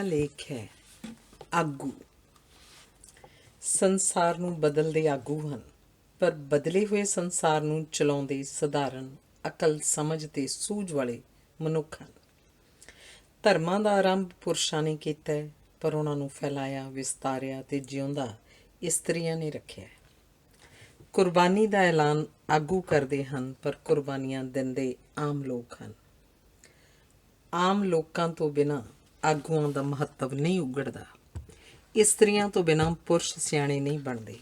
ਲੇਖ ਹੈ ਆਗੂ। ਸੰਸਾਰ ਨੂੰ ਬਦਲਦੇ ਆਗੂ ਹਨ, ਪਰ ਬਦਲੇ ਹੋਏ ਸੰਸਾਰ ਨੂੰ ਚਲਾਉਂਦੇ ਸਧਾਰਨ ਅਕਲ ਸਮਝ ਤੇ ਸੂਝ ਵਾਲੇ ਮਨੁੱਖ ਹਨ। ਧਰਮਾਂ ਦਾ ਆਰੰਭ ਪੁਰਸ਼ਾਂ ਨੇ ਕੀਤਾ ਹੈ, ਪਰ ਉਹਨਾਂ ਨੂੰ ਫੈਲਾਇਆ, ਵਿਸਤਾਰਿਆ ਤੇ ਜਿਉਂਦਾ ਇਸਤਰੀਆਂ ਨੇ ਰੱਖਿਆ। ਕੁਰਬਾਨੀ ਦਾ ਐਲਾਨ ਆਗੂ ਕਰਦੇ ਹਨ, ਪਰ ਕੁਰਬਾਨੀਆਂ ਦਿੰਦੇ ਆਮ ਲੋਕ ਹਨ। ਆਮ ਲੋਕਾਂ ਤੋਂ ਬਿਨਾਂ ਆਗੂਆਂ ਦਾ ਮਹੱਤਵ ਨਹੀਂ ਉਗੜਦਾ। ਇਸਤਰੀਆਂ ਤੋਂ ਬਿਨਾਂ ਪੁਰਸ਼ ਸਿਆਣੇ ਨਹੀਂ ਬਣਦੇ।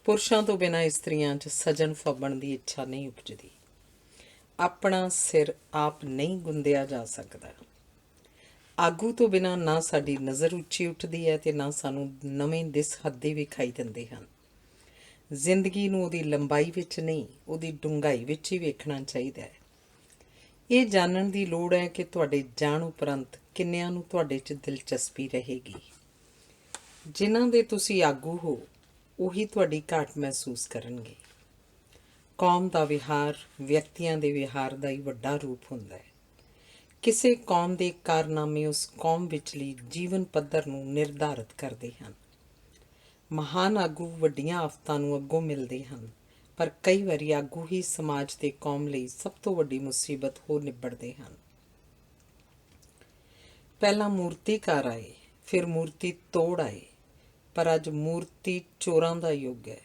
ਪੁਰਸ਼ਾਂ ਤੋਂ ਬਿਨਾਂ ਇਸਤਰੀਆਂ 'ਚ ਸਜਣ ਫੱਬਣ ਦੀ ਇੱਛਾ ਨਹੀਂ ਉਪਜਦੀ। ਆਪਣਾ ਸਿਰ ਆਪ ਨਹੀਂ ਗੁੰਦਿਆ ਜਾ ਸਕਦਾ। ਆਗੂ ਤੋਂ ਬਿਨਾਂ ਨਾ ਸਾਡੀ ਨਜ਼ਰ ਉੱਚੀ ਉੱਠਦੀ ਹੈ ਤੇ ਨਾ ਸਾਨੂੰ ਨਵੇਂ ਦਿਸ ਹੱਦੇ ਵਿਖਾਈ ਦਿੰਦੇ ਹਨ। ਜ਼ਿੰਦਗੀ ਨੂੰ ਉਹਦੀ ਲੰਬਾਈ ਵਿੱਚ ਨਹੀਂ, ਉਹਦੀ ਡੂੰਘਾਈ ਵਿੱਚ ਹੀ ਵੇਖਣਾ ਚਾਹੀਦਾ ਹੈ। ਇਹ ਜਾਣਨ ਦੀ ਲੋੜ ਹੈ ਕਿ ਤੁਹਾਡੇ ਜਾਣ ਉਪਰੰਤ ਕਿੰਨਿਆਂ ਨੂੰ ਤੁਹਾਡੇ 'ਚ ਦਿਲਚਸਪੀ ਰਹੇਗੀ। ਜਿਨ੍ਹਾਂ ਦੇ ਤੁਸੀਂ ਆਗੂ ਹੋ, ਉਹੀ ਤੁਹਾਡੀ ਘਾਟ ਮਹਿਸੂਸ ਕਰਨਗੇ। ਕੌਮ ਦਾ ਵਿਹਾਰ ਵਿਅਕਤੀਆਂ ਦੇ ਵਿਹਾਰ ਦਾ ਹੀ ਵੱਡਾ ਰੂਪ ਹੁੰਦਾ ਹੈ। ਕਿਸੇ ਕੌਮ ਦੇ ਕਾਰਨਾਮੇ ਉਸ ਕੌਮ ਵਿਚਲੀ ਜੀਵਨ ਪੱਧਰ ਨੂੰ ਨਿਰਧਾਰਤ ਕਰਦੇ ਹਨ। ਮਹਾਨ ਆਗੂ ਵੱਡੀਆਂ ਆਫਤਾਂ ਨੂੰ ਅੱਗੋਂ ਮਿਲਦੇ ਹਨ, ਪਰ ਕਈ ਵਾਰੀ ਆਗੂ ਹੀ ਸਮਾਜ ਤੇ ਕੌਮ ਲਈ ਸਭ ਤੋਂ ਵੱਡੀ ਮੁਸੀਬਤ ਹੋ ਨਿਬੜਦੇ ਹਨ। ਪਹਿਲਾਂ ਮੂਰਤੀਕਾਰ ਆਏ, ਫਿਰ ਮੂਰਤੀ ਤੋੜ ਆਏ, ਪਰ ਅੱਜ ਮੂਰਤੀ ਚੋਰਾਂ ਦਾ ਯੁੱਗ ਹੈ।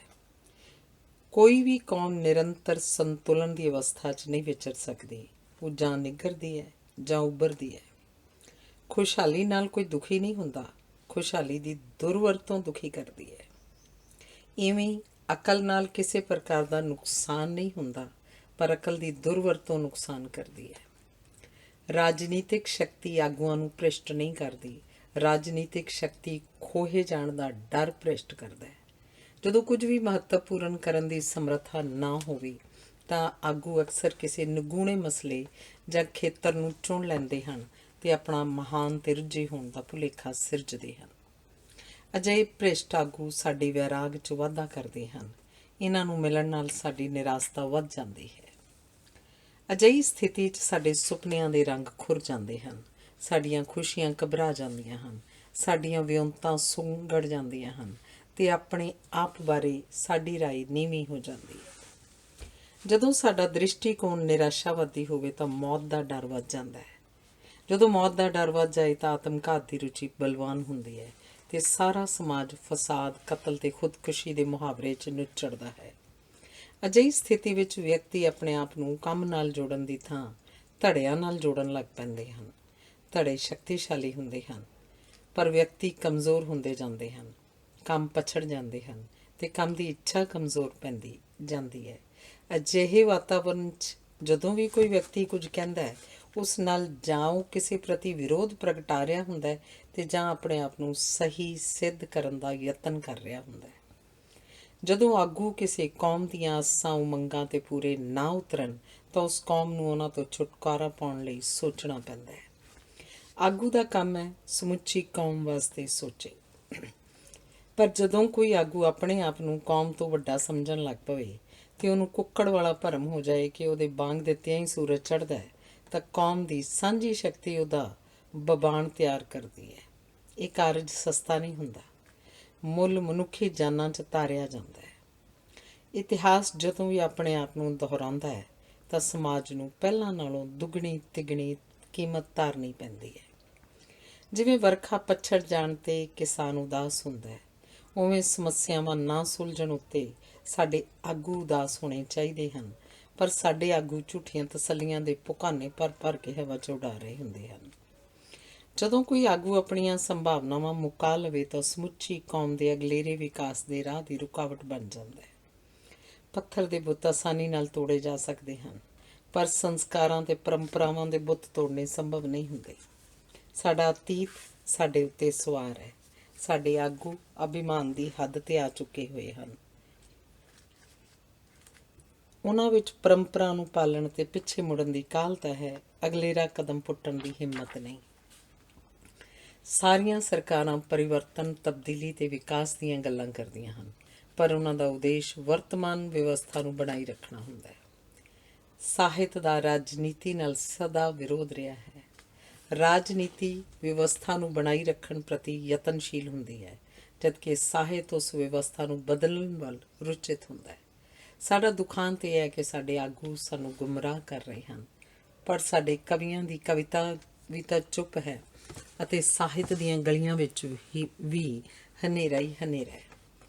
ਕੋਈ ਵੀ ਕੌਮ ਨਿਰੰਤਰ ਸੰਤੁਲਨ ਦੀ ਅਵਸਥਾ 'ਚ ਨਹੀਂ ਵਿਚਰ ਸਕਦੀ। ਉਹ ਜਾਂ ਨਿੱਘਰਦੀ ਹੈ ਜਾਂ ਉੱਭਰਦੀ ਹੈ। ਖੁਸ਼ਹਾਲੀ ਨਾਲ ਕੋਈ ਦੁਖੀ ਨਹੀਂ ਹੁੰਦਾ, ਖੁਸ਼ਹਾਲੀ ਦੀ ਦੁਰਵਰਤੋਂ ਦੁਖੀ ਕਰਦੀ ਹੈ। ਇਵੇਂ ਅਕਲ ਨਾਲ ਕਿਸੇ ਪ੍ਰਕਾਰ ਦਾ ਨੁਕਸਾਨ ਨਹੀਂ ਹੁੰਦਾ, ਪਰ ਅਕਲ ਦੀ ਦੁਰਵਰਤੋਂ ਨੁਕਸਾਨ ਕਰਦੀ ਹੈ। ਰਾਜਨੀਤਿਕ ਸ਼ਕਤੀ ਆਗੂਆਂ ਨੂੰ ਭ੍ਰਿਸ਼ਟ ਨਹੀਂ ਕਰਦੀ, ਰਾਜਨੀਤਿਕ ਸ਼ਕਤੀ ਖੋਹੇ ਜਾਣ ਦਾ ਡਰ ਭ੍ਰਿਸ਼ਟ ਕਰਦਾ ਹੈ। ਜਦੋਂ ਕੁਝ ਵੀ ਮਹੱਤਵਪੂਰਨ ਕਰਨ ਦੀ ਸਮਰੱਥਾ ਨਾ ਹੋਵੇ ਤਾਂ ਆਗੂ ਅਕਸਰ ਕਿਸੇ ਨਿਗੂਣੇ ਮਸਲੇ ਜਾਂ ਖੇਤਰ ਨੂੰ ਚੁਣ ਲੈਂਦੇ ਹਨ ਤੇ ਆਪਣਾ ਮਹਾਨ ਤੇ ਰੁੱਝੇ ਹੋਣ ਦਾ ਭੁਲੇਖਾ ਸਿਰਜਦੇ ਹਨ। ਅਜਿਹੇ ਭ੍ਰਿਸ਼ਟ ਆਗੂ ਸਾਡੇ ਵੈਰਾਗ 'ਚ ਵਾਧਾ ਕਰਦੇ ਹਨ। ਇਹਨਾਂ ਨੂੰ ਮਿਲਣ ਨਾਲ ਸਾਡੀ ਨਿਰਾਸ਼ਤਾ ਵੱਧ ਜਾਂਦੀ ਹੈ। ਅਜਿਹੀ ਸਥਿਤੀ 'ਚ ਸਾਡੇ ਸੁਪਨਿਆਂ ਦੇ ਰੰਗ ਖੁਰ ਜਾਂਦੇ ਹਨ, ਸਾਡੀਆਂ ਖੁਸ਼ੀਆਂ ਘਬਰਾ ਜਾਂਦੀਆਂ ਹਨ, ਸਾਡੀਆਂ ਵਿਉਂਤਾਂ ਸੁੰਗੜ ਜਾਂਦੀਆਂ ਹਨ ਤੇ ਆਪਣੇ ਆਪ ਬਾਰੇ ਸਾਡੀ ਰਾਏ ਨੀਵੀਂ ਹੋ ਜਾਂਦੀ ਹੈ। ਜਦੋਂ ਸਾਡਾ ਦ੍ਰਿਸ਼ਟੀਕੋਣ ਨਿਰਾਸ਼ਾਵਾਦੀ ਹੋਵੇ ਤਾਂ ਮੌਤ ਦਾ ਡਰ ਵੱਧ ਜਾਂਦਾ ਹੈ। ਜਦੋਂ ਮੌਤ ਦਾ ਡਰ ਵੱਧ ਜਾਏ ਤਾਂ ਆਤਮਘਾਤ ਦੀ ਰੁਚੀ ਬਲਵਾਨ ਹੁੰਦੀ ਹੈ ਤੇ ਸਾਰਾ ਸਮਾਜ ਫਸਾਦ, ਕਤਲ ਤੇ ਖੁਦਕੁਸ਼ੀ ਦੇ ਮੁਹਾਵਰੇ 'ਚ ਨੁੱਚੜਦਾ ਹੈ। ਅਜਿਹੀ ਸਥਿਤੀ ਵਿੱਚ ਵਿਅਕਤੀ ਆਪਣੇ ਆਪ ਨੂੰ ਕੰਮ ਨਾਲ ਜੋੜਨ ਦੀ ਥਾਂ ਧੜਿਆਂ ਨਾਲ ਜੋੜਨ ਲੱਗ ਪੈਂਦੇ ਹਨ। ਧੜੇ ਸ਼ਕਤੀਸ਼ਾਲੀ ਹੁੰਦੇ ਹਨ, ਪਰ ਵਿਅਕਤੀ ਕਮਜ਼ੋਰ ਹੁੰਦੇ ਜਾਂਦੇ ਹਨ। ਕੰਮ ਪਛੜ ਜਾਂਦੇ ਹਨ ਤੇ ਕੰਮ ਦੀ ਇੱਛਾ ਕਮਜ਼ੋਰ ਪੈਂਦੀ ਜਾਂਦੀ ਹੈ। ਅਜਿਹੇ ਵਾਤਾਵਰਨ 'ਚ ਜਦੋਂ ਵੀ ਕੋਈ ਵਿਅਕਤੀ ਕੁਝ ਕਹਿੰਦਾ ਹੈ, ਉਸ ਨਾਲ ਜਾਂ ਉਹ ਕਿਸੇ ਪ੍ਰਤੀ ਵਿਰੋਧ ਪ੍ਰਗਟਾ ਰਿਹਾ ਹੁੰਦਾ ਹੈ ਤੇ ਜਾਂ ਆਪਣੇ ਆਪ ਨੂੰ ਸਹੀ ਸਿੱਧ ਕਰਨ ਦਾ ਯਤਨ ਕਰ ਰਿਹਾ ਹੁੰਦਾ ਹੈ। ਜਦੋਂ ਆਗੂ ਕਿਸੇ ਕੌਮ ਦੀਆਂ ਆਸਾਂ ਉਮੰਗਾਂ 'ਤੇ ਪੂਰੇ ਨਾ ਉਤਰਨ ਤਾਂ ਉਸ ਕੌਮ ਨੂੰ ਉਹਨਾਂ ਤੋਂ ਛੁਟਕਾਰਾ ਪਾਉਣ ਲਈ ਸੋਚਣਾ ਪੈਂਦਾ ਹੈ। ਆਗੂ ਦਾ ਕੰਮ ਹੈ ਸਮੁੱਚੀ ਕੌਮ ਵਾਸਤੇ ਸੋਚੇ। ਪਰ ਜਦੋਂ ਕੋਈ ਆਗੂ ਆਪਣੇ ਆਪ ਨੂੰ ਕੌਮ ਤੋਂ ਵੱਡਾ ਸਮਝਣ ਲੱਗ ਪਵੇ ਤੇ ਉਹਨੂੰ ਕੁੱਕੜ ਵਾਲਾ ਭਰਮ ਹੋ ਜਾਏ ਕਿ ਉਹਦੇ ਬਾਂਗ ਦਿੱਤਿਆਂ ਹੀ ਸੂਰਜ ਚੜ੍ਹਦਾ ਹੈ, ਤਾਂ ਕੌਮ ਦੀ ਸਾਂਝੀ ਸ਼ਕਤੀ ਉਹਦਾ ਬਬਾਣ ਤਿਆਰ ਕਰਦੀ ਹੈ। ਇਹ ਕਾਰਜ ਸਸਤਾ ਨਹੀਂ ਹੁੰਦਾ, ਮੁੱਲ ਮਨੁੱਖੀ ਜਾਨਾਂ 'ਚ ਤਾਰਿਆ ਜਾਂਦਾ ਹੈ। ਇਤਿਹਾਸ ਜਦੋਂ ਵੀ ਆਪਣੇ ਆਪ ਨੂੰ ਦੁਹਰਾਉਂਦਾ ਹੈ ਤਾਂ ਸਮਾਜ ਨੂੰ ਪਹਿਲਾਂ ਨਾਲੋਂ ਦੁੱਗਣੀ ਤਿੱਗਣੀ ਕੀਮਤ ਧਾਰਨੀ ਪੈਂਦੀ ਹੈ। ਜਿਵੇਂ ਵਰਖਾ ਪੱਛੜ ਜਾਣ 'ਤੇ ਕਿਸਾਨ ਉਦਾਸ ਹੁੰਦਾ ਹੈ, ਉਵੇਂ ਸਮੱਸਿਆਵਾਂ ਨਾ ਸੁਲਝਣ ਉੱਤੇ ਸਾਡੇ ਆਗੂ ਉਦਾਸ ਹੋਣੇ ਚਾਹੀਦੇ ਹਨ, ਪਰ ਸਾਡੇ ਆਗੂ ਝੂਠੀਆਂ ਤਸੱਲੀਆਂ ਦੇ ਪੁਕਾਨੇ ਭਰ ਕੇ ਹਵਾ 'ਚ ਉਡਾ ਰਹੇ ਹੁੰਦੇ ਹਨ। ਜਦੋਂ ਕੋਈ ਆਗੂ ਆਪਣੀਆਂ ਸੰਭਾਵਨਾਵਾਂ ਮੁਕਾ ਲਵੇ ਤਾਂ ਸਮੁੱਚੀ ਕੌਮ ਦੇ ਅਗਲੇਰੇ ਵਿਕਾਸ ਦੇ ਰਾਹ ਦੀ ਰੁਕਾਵਟ ਬਣ ਜਾਂਦਾ ਹੈ। ਪੱਥਰ ਦੇ ਬੁੱਤ ਆਸਾਨੀ ਨਾਲ ਤੋੜੇ ਜਾ ਸਕਦੇ ਹਨ, ਪਰ ਸੰਸਕਾਰਾਂ ਤੇ ਪਰੰਪਰਾਵਾਂ ਦੇ ਬੁੱਤ ਤੋੜਨੇ ਸੰਭਵ ਨਹੀਂ ਹੁੰਦੇ। ਸਾਡਾ ਅਤੀਤ ਸਾਡੇ ਉੱਤੇ ਸਵਾਰ ਹੈ। ਸਾਡੇ ਆਗੂ ਅਭਿਮਾਨ ਦੀ ਹੱਦ 'ਤੇ ਆ ਚੁੱਕੇ ਹੋਏ ਹਨ। ਉਹਨਾਂ ਵਿੱਚ ਪਰੰਪਰਾ ਨੂੰ ਪਾਲਣ ਤੇ ਪਿੱਛੇ ਮੁੜਨ ਦੀ ਕਾਹਲਤਾ ਹੈ, ਅਗਲੇਰਾ ਕਦਮ ਪੁੱਟਣ ਦੀ ਹਿੰਮਤ ਨਹੀਂ। ਸਾਰੀਆਂ ਸਰਕਾਰਾਂ ਪਰਿਵਰਤਨ, ਤਬਦੀਲੀ ਤੇ ਵਿਕਾਸ ਦੀਆਂ ਗੱਲਾਂ ਕਰਦੀਆਂ ਹਨ, ਪਰ ਉਹਨਾਂ ਦਾ ਉਦੇਸ਼ ਵਰਤਮਾਨ ਵਿਵਸਥਾ ਨੂੰ ਬਣਾਈ ਰੱਖਣਾ ਹੁੰਦਾ ਹੈ। ਸਾਹਿਤ ਦਾ ਰਾਜਨੀਤੀ ਨਾਲ ਸਦਾ ਵਿਰੋਧ ਰਿਹਾ ਹੈ। ਰਾਜਨੀਤੀ ਵਿਵਸਥਾ ਨੂੰ ਬਣਾਈ ਰੱਖਣ ਪ੍ਰਤੀ ਯਤਨਸ਼ੀਲ ਹੁੰਦੀ ਹੈ, ਜਦਕਿ ਸਾਹਿਤ ਉਸ ਵਿਵਸਥਾ ਨੂੰ ਬਦਲਣ ਵੱਲ ਰੁਚਿਤ ਹੁੰਦਾ ਹੈ। ਸਾਡਾ ਦੁਖਾਂਤ ਇਹ ਹੈ ਕਿ ਸਾਡੇ ਆਗੂ ਸਾਨੂੰ ਗੁੰਮਰਾਹ ਕਰ ਰਹੇ ਹਨ, ਪਰ ਸਾਡੇ ਕਵੀਆਂ ਦੀ ਕਵਿਤਾ ਵੀ ਤਾਂ ਚੁੱਪ ਹੈ ਅਤੇ ਸਾਹਿਤ ਦੀਆਂ ਗਲੀਆਂ ਵਿੱਚ ਵੀ ਹਨੇਰਾ ਹੀ ਹਨੇਰਾ ਹੈ।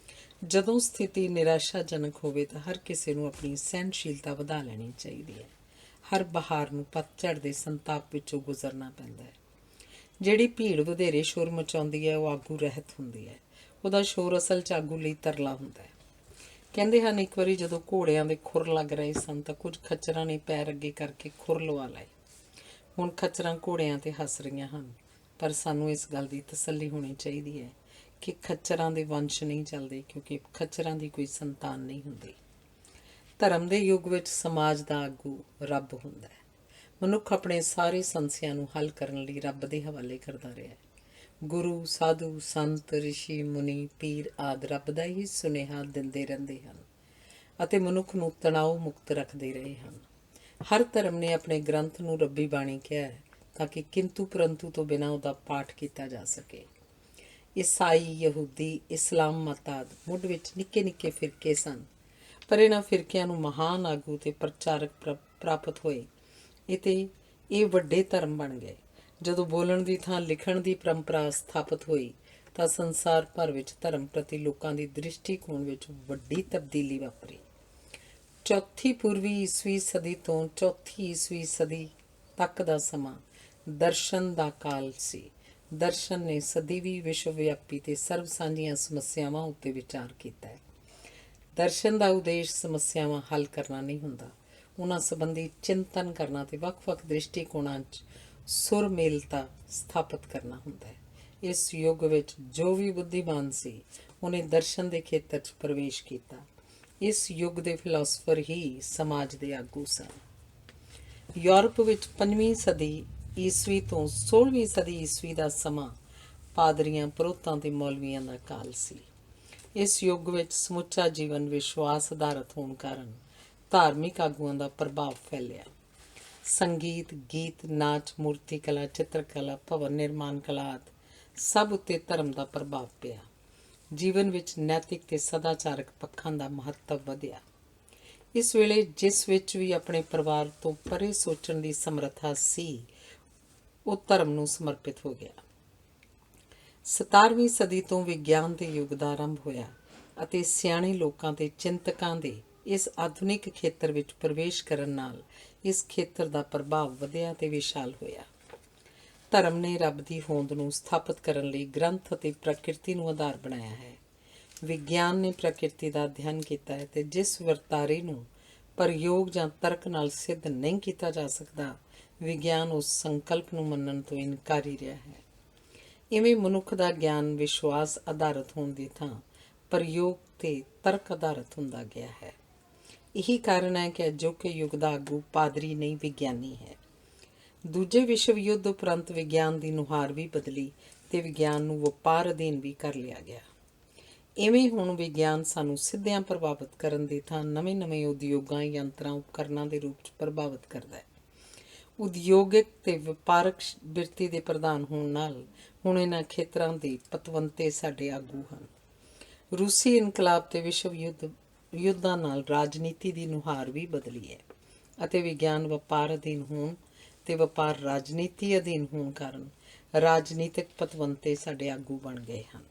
ਜਦੋਂ ਸਥਿਤੀ ਨਿਰਾਸ਼ਾਜਨਕ ਹੋਵੇ ਤਾਂ ਹਰ ਕਿਸੇ ਨੂੰ ਆਪਣੀ ਸਹਿਣਸ਼ੀਲਤਾ ਵਧਾ ਲੈਣੀ ਚਾਹੀਦੀ ਹੈ। ਹਰ ਬਹਾਰ ਨੂੰ ਪਤਝੜ ਦੇ ਸੰਤਾਪ ਵਿੱਚੋਂ ਗੁਜ਼ਰਨਾ ਪੈਂਦਾ ਹੈ। ਜਿਹੜੀ ਭੀੜ ਵਧੇਰੇ ਸ਼ੋਰ ਮਚਾਉਂਦੀ ਹੈ ਉਹ ਆਗੂ ਰਹਿਤ ਹੁੰਦੀ ਹੈ। ਉਹਦਾ ਸ਼ੋਰ ਅਸਲ 'ਚ ਆਗੂ ਲਈ ਤਰਲਾ ਹੁੰਦਾ ਹੈ। ਕਹਿੰਦੇ ਹਨ, ਇੱਕ ਵਾਰੀ ਜਦੋਂ ਘੋੜਿਆਂ ਦੇ ਖੁਰ ਲੱਗ ਰਹੇ ਸਨ ਤਾਂ ਕੁਝ ਖੱਚਰਾਂ ਨੇ ਪੈਰ ਅੱਗੇ ਕਰਕੇ ਖੁਰ ਲਵਾ ਲਏ। ਹੁਣ ਖੱਚਰਾਂ ਘੋੜਿਆਂ 'ਤੇ ਹੱਸ ਰਹੀਆਂ ਹਨ, ਪਰ ਸਾਨੂੰ ਇਸ ਗੱਲ ਦੀ ਤਸੱਲੀ ਹੋਣੀ ਚਾਹੀਦੀ ਹੈ ਕਿ ਖੱਚਰਾਂ ਦੇ ਵੰਸ਼ ਨਹੀਂ ਚੱਲਦੇ, ਕਿਉਂਕਿ ਖੱਚਰਾਂ ਦੀ ਕੋਈ ਸੰਤਾਨ ਨਹੀਂ ਹੁੰਦੀ। ਧਰਮ ਦੇ ਯੁੱਗ ਵਿੱਚ ਸਮਾਜ ਦਾ ਆਗੂ ਰੱਬ ਹੁੰਦਾ ਹੈ। ਮਨੁੱਖ ਆਪਣੇ ਸਾਰੇ ਸੰਸਿਆਂ ਨੂੰ ਹੱਲ ਕਰਨ ਲਈ ਰੱਬ ਦੇ ਹਵਾਲੇ ਕਰਦਾ ਰਿਹਾ ਹੈ। ਗੁਰੂ, ਸਾਧੂ, ਸੰਤ, ਰਿਸ਼ੀ, ਮੁਨੀ, ਪੀਰ ਆਦਿ ਰੱਬ ਦਾ ਹੀ ਸੁਨੇਹਾ ਦਿੰਦੇ ਰਹਿੰਦੇ ਹਨ ਅਤੇ ਮਨੁੱਖ ਨੂੰ ਤਣਾਅ ਮੁਕਤ ਰੱਖਦੇ ਰਹੇ ਹਨ। ਹਰ ਧਰਮ ਨੇ ਆਪਣੇ ਗ੍ਰੰਥ ਨੂੰ ਰੱਬੀ ਬਾਣੀ ਕਿਹਾ ਹੈ ਤਾਂ ਕਿ ਕਿੰਤੂ ਪਰੰਤੂ ਤੋਂ ਬਿਨਾਂ ਉਹਦਾ ਪਾਠ ਕੀਤਾ ਜਾ ਸਕੇ। ਈਸਾਈ, ਯਹੂਦੀ, ਇਸਲਾਮ ਮਤ ਆਦਿ ਮੁੱਢ ਵਿੱਚ ਨਿੱਕੇ ਨਿੱਕੇ ਫਿਰਕੇ ਸਨ, ਪਰ ਇਹਨਾਂ ਫਿਰਕਿਆਂ ਨੂੰ ਮਹਾਨ ਆਗੂ ਤੇ ਪ੍ਰਚਾਰਕ ਪ੍ਰਾਪਤ ਹੋਏ ਇਹ ਵੱਡੇ ਧਰਮ ਬਣ ਗਏ। ਜਦੋਂ ਬੋਲਣ ਦੀ ਥਾਂ ਲਿਖਣ ਦੀ ਪਰੰਪਰਾ ਸਥਾਪਿਤ ਹੋਈ ਤਾਂ ਸੰਸਾਰ ਭਰ ਵਿੱਚ ਧਰਮ ਪ੍ਰਤੀ ਲੋਕਾਂ ਦੀ ਦ੍ਰਿਸ਼ਟੀਕੋਣ ਵਿੱਚ ਵੱਡੀ ਤਬਦੀਲੀ ਵਾਪਰੀ। ਚੌਥੀ ਪੂਰਵੀ ਈਸਵੀ ਸਦੀ ਤੋਂ ਚੌਥੀ ਈਸਵੀ ਸਦੀ ਤੱਕ ਦਾ ਸਮਾਂ ਦਰਸ਼ਨ ਦਾ ਕਾਲ ਸੀ। ਦਰਸ਼ਨ ਨੇ ਸਦੀਵੀ ਵਿਸ਼ਵ ਵਿਆਪੀ ਤੇ ਸਰਵ ਸਾਂਝੀਆਂ ਸਮੱਸਿਆਵਾਂ ਉੱਤੇ ਵਿਚਾਰ ਕੀਤਾ ਹੈ। ਦਰਸ਼ਨ ਦਾ ਉਦੇਸ਼ ਸਮੱਸਿਆਵਾਂ ਹੱਲ ਕਰਨਾ ਨਹੀਂ ਹੁੰਦਾ, ਉਹਨਾਂ ਸੰਬੰਧੀ ਚਿੰਤਨ ਕਰਨਾ ਤੇ ਵੱਖ-ਵੱਖ ਦ੍ਰਿਸ਼ਟੀਕੋਣਾਂ 'ਚ ਸੁਰਮੇਲਤਾ ਸਥਾਪਿਤ ਕਰਨਾ ਹੁੰਦਾ ਹੈ। ਇਸ ਯੁੱਗ ਵਿੱਚ ਜੋ ਵੀ ਬੁੱਧੀਮਾਨ ਸੀ ਉਹਨੇ ਦਰਸ਼ਨ ਦੇ ਖੇਤਰ 'ਚ ਪ੍ਰਵੇਸ਼ ਕੀਤਾ। ਇਸ ਯੁੱਗ ਦੇ ਫਿਲਾਸਫਰ ਹੀ ਸਮਾਜ ਦੇ ਆਗੂ ਸਨ। ਯੂਰਪ ਵਿੱਚ 5ਵੀਂ ਸਦੀ ਈਸਵੀ ਤੋਂ 16ਵੀਂ ਸਦੀ ਈਸਵੀ ਦਾ ਸਮਾਂ ਪਾਦਰੀਆਂ, ਪੁਰੋਤਾਂ ਤੇ ਮੌਲਵੀਆਂ ਦਾ ਕਾਲ ਸੀ। ਇਸ ਯੁੱਗ ਵਿੱਚ ਸਮੁੱਚਾ ਜੀਵਨ ਵਿਸ਼ਵਾਸ ਆਧਾਰਿਤ ਹੋਣ ਕਾਰਨ ਧਾਰਮਿਕ ਆਗੂਆਂ ਦਾ ਪ੍ਰਭਾਵ ਫੈਲਿਆ। ਸੰਗੀਤ, ਗੀਤ, ਨਾਚ, ਮੂਰਤੀ ਕਲਾ, ਚਿੱਤਰਕਲਾ, ਭਵਨ ਨਿਰਮਾਣ ਕਲਾ ਆਦਿ ਸਭ ਉੱਤੇ ਧਰਮ ਦਾ ਪ੍ਰਭਾਵ ਪਿਆ। ਜੀਵਨ ਵਿੱਚ ਨੈਤਿਕ ਤੇ ਸਦਾਚਾਰਕ ਪੱਖਾਂ ਦਾ ਮਹੱਤਵ ਵਧਿਆ। ਇਸ ਵੇਲੇ ਜਿਸ ਵਿੱਚ ਵੀ ਆਪਣੇ ਪਰਿਵਾਰ ਤੋਂ ਪਰੇ ਸੋਚਣ ਦੀ ਸਮਰੱਥਾ ਸੀ, ਉਹ ਧਰਮ ਨੂੰ ਸਮਰਪਿਤ ਹੋ ਗਿਆ। 17ਵੀਂ ਸਦੀ ਤੋਂ ਵਿਗਿਆਨ ਦੇ ਯੁੱਗ ਦਾ ਆਰੰਭ ਹੋਇਆ ਅਤੇ ਸਿਆਣੇ ਲੋਕਾਂ ਤੇ ਚਿੰਤਕਾਂ ਦੇ ਇਸ ਆਧੁਨਿਕ ਖੇਤਰ ਵਿੱਚ ਪ੍ਰਵੇਸ਼ ਕਰਨ ਨਾਲ ਇਸ ਖੇਤਰ ਦਾ ਪ੍ਰਭਾਵ ਵਧਿਆ ਤੇ ਵਿਸ਼ਾਲ ਹੋਇਆ। ਧਰਮ ਨੇ ਰੱਬ ਦੀ ਹੋਂਦ ਨੂੰ ਸਥਾਪਿਤ ਕਰਨ ਲਈ ਗ੍ਰੰਥ ਅਤੇ ਪ੍ਰਕਿਰਤੀ ਨੂੰ ਆਧਾਰ ਬਣਾਇਆ ਹੈ। ਵਿਗਿਆਨ ਨੇ ਪ੍ਰਕਿਰਤੀ ਦਾ ਅਧਿਐਨ ਕੀਤਾ ਹੈ ਤੇ ਜਿਸ ਵਰਤਾਰੇ ਨੂੰ ਪ੍ਰਯੋਗ ਜਾਂ ਤਰਕ ਨਾਲ ਸਿੱਧ ਨਹੀਂ ਕੀਤਾ ਜਾ ਸਕਦਾ, ਵਿਗਿਆਨ ਉਸ ਸੰਕਲਪ ਨੂੰ ਮੰਨਣ ਤੋਂ ਇਨਕਾਰੀ ਰਿਹਾ ਹੈ। ਇਵੇਂ ਮਨੁੱਖ ਦਾ ਗਿਆਨ ਵਿਸ਼ਵਾਸ ਆਧਾਰਿਤ ਹੋਣ ਦੀ ਥਾਂ ਪ੍ਰਯੋਗ ਤੇ ਤਰਕ ਆਧਾਰਿਤ ਹੁੰਦਾ ਗਿਆ ਹੈ। ਇਹੀ ਕਾਰਨ ਹੈ ਕਿ ਅਜੋਕੇ ਯੁੱਗ ਦਾ ਆਗੂ ਪਾਦਰੀ ਨਹੀਂ, ਵਿਗਿਆਨੀ ਹੈ। ਦੂਜੇ ਵਿਸ਼ਵ ਯੁੱਧ ਉਪਰੰਤ ਵਿਗਿਆਨ ਦੀ ਨੁਹਾਰ ਵੀ ਬਦਲੀ ਤੇ ਵਿਗਿਆਨ ਨੂੰ ਵਪਾਰ ਅਧੀਨ ਵੀ ਕਰ ਲਿਆ ਗਿਆ। ਇਵੇਂ ਹੁਣ ਵਿਗਿਆਨ ਸਾਨੂੰ ਸਿੱਧਿਆਂ ਪ੍ਰਭਾਵਿਤ ਕਰਨ ਦੀ ਥਾਂ ਨਵੇਂ-ਨਵੇਂ ਉਦਯੋਗਾਂ, ਯੰਤਰਾਂ, ਉਪਕਰਨਾਂ ਦੇ ਰੂਪ 'ਚ ਪ੍ਰਭਾਵਿਤ ਕਰਦਾ ਹੈ। ਉਦਯੋਗਿਕ ਤੇ ਵਪਾਰਕ ਬਿਰਤੀ ਦੇ ਪ੍ਰਧਾਨ ਹੋਣ ਨਾਲ ਹੁਣ ਇਹਨਾਂ ਖੇਤਰਾਂ ਦੇ ਪਤਵੰਤੇ ਸਾਡੇ ਆਗੂ ਹਨ। ਰੂਸੀ ਇਨਕਲਾਬ ਤੇ ਵਿਸ਼ਵ ਯੁੱਧਾਂ ਨਾਲ ਰਾਜਨੀਤੀ ਦੀ ਨੁਹਾਰ ਵੀ ਬਦਲੀ ਹੈ ਅਤੇ ਵਿਗਿਆਨ ਵਪਾਰ ਅਧੀਨ ਹੋਣ ਤੇ ਵਪਾਰ ਰਾਜਨੀਤੀ ਅਧੀਨ ਹੋਣ ਕਾਰਨ ਰਾਜਨੀਤਿਕ ਪਤਵੰਤੇ ਸਾਡੇ ਆਗੂ ਬਣ ਗਏ ਹਨ।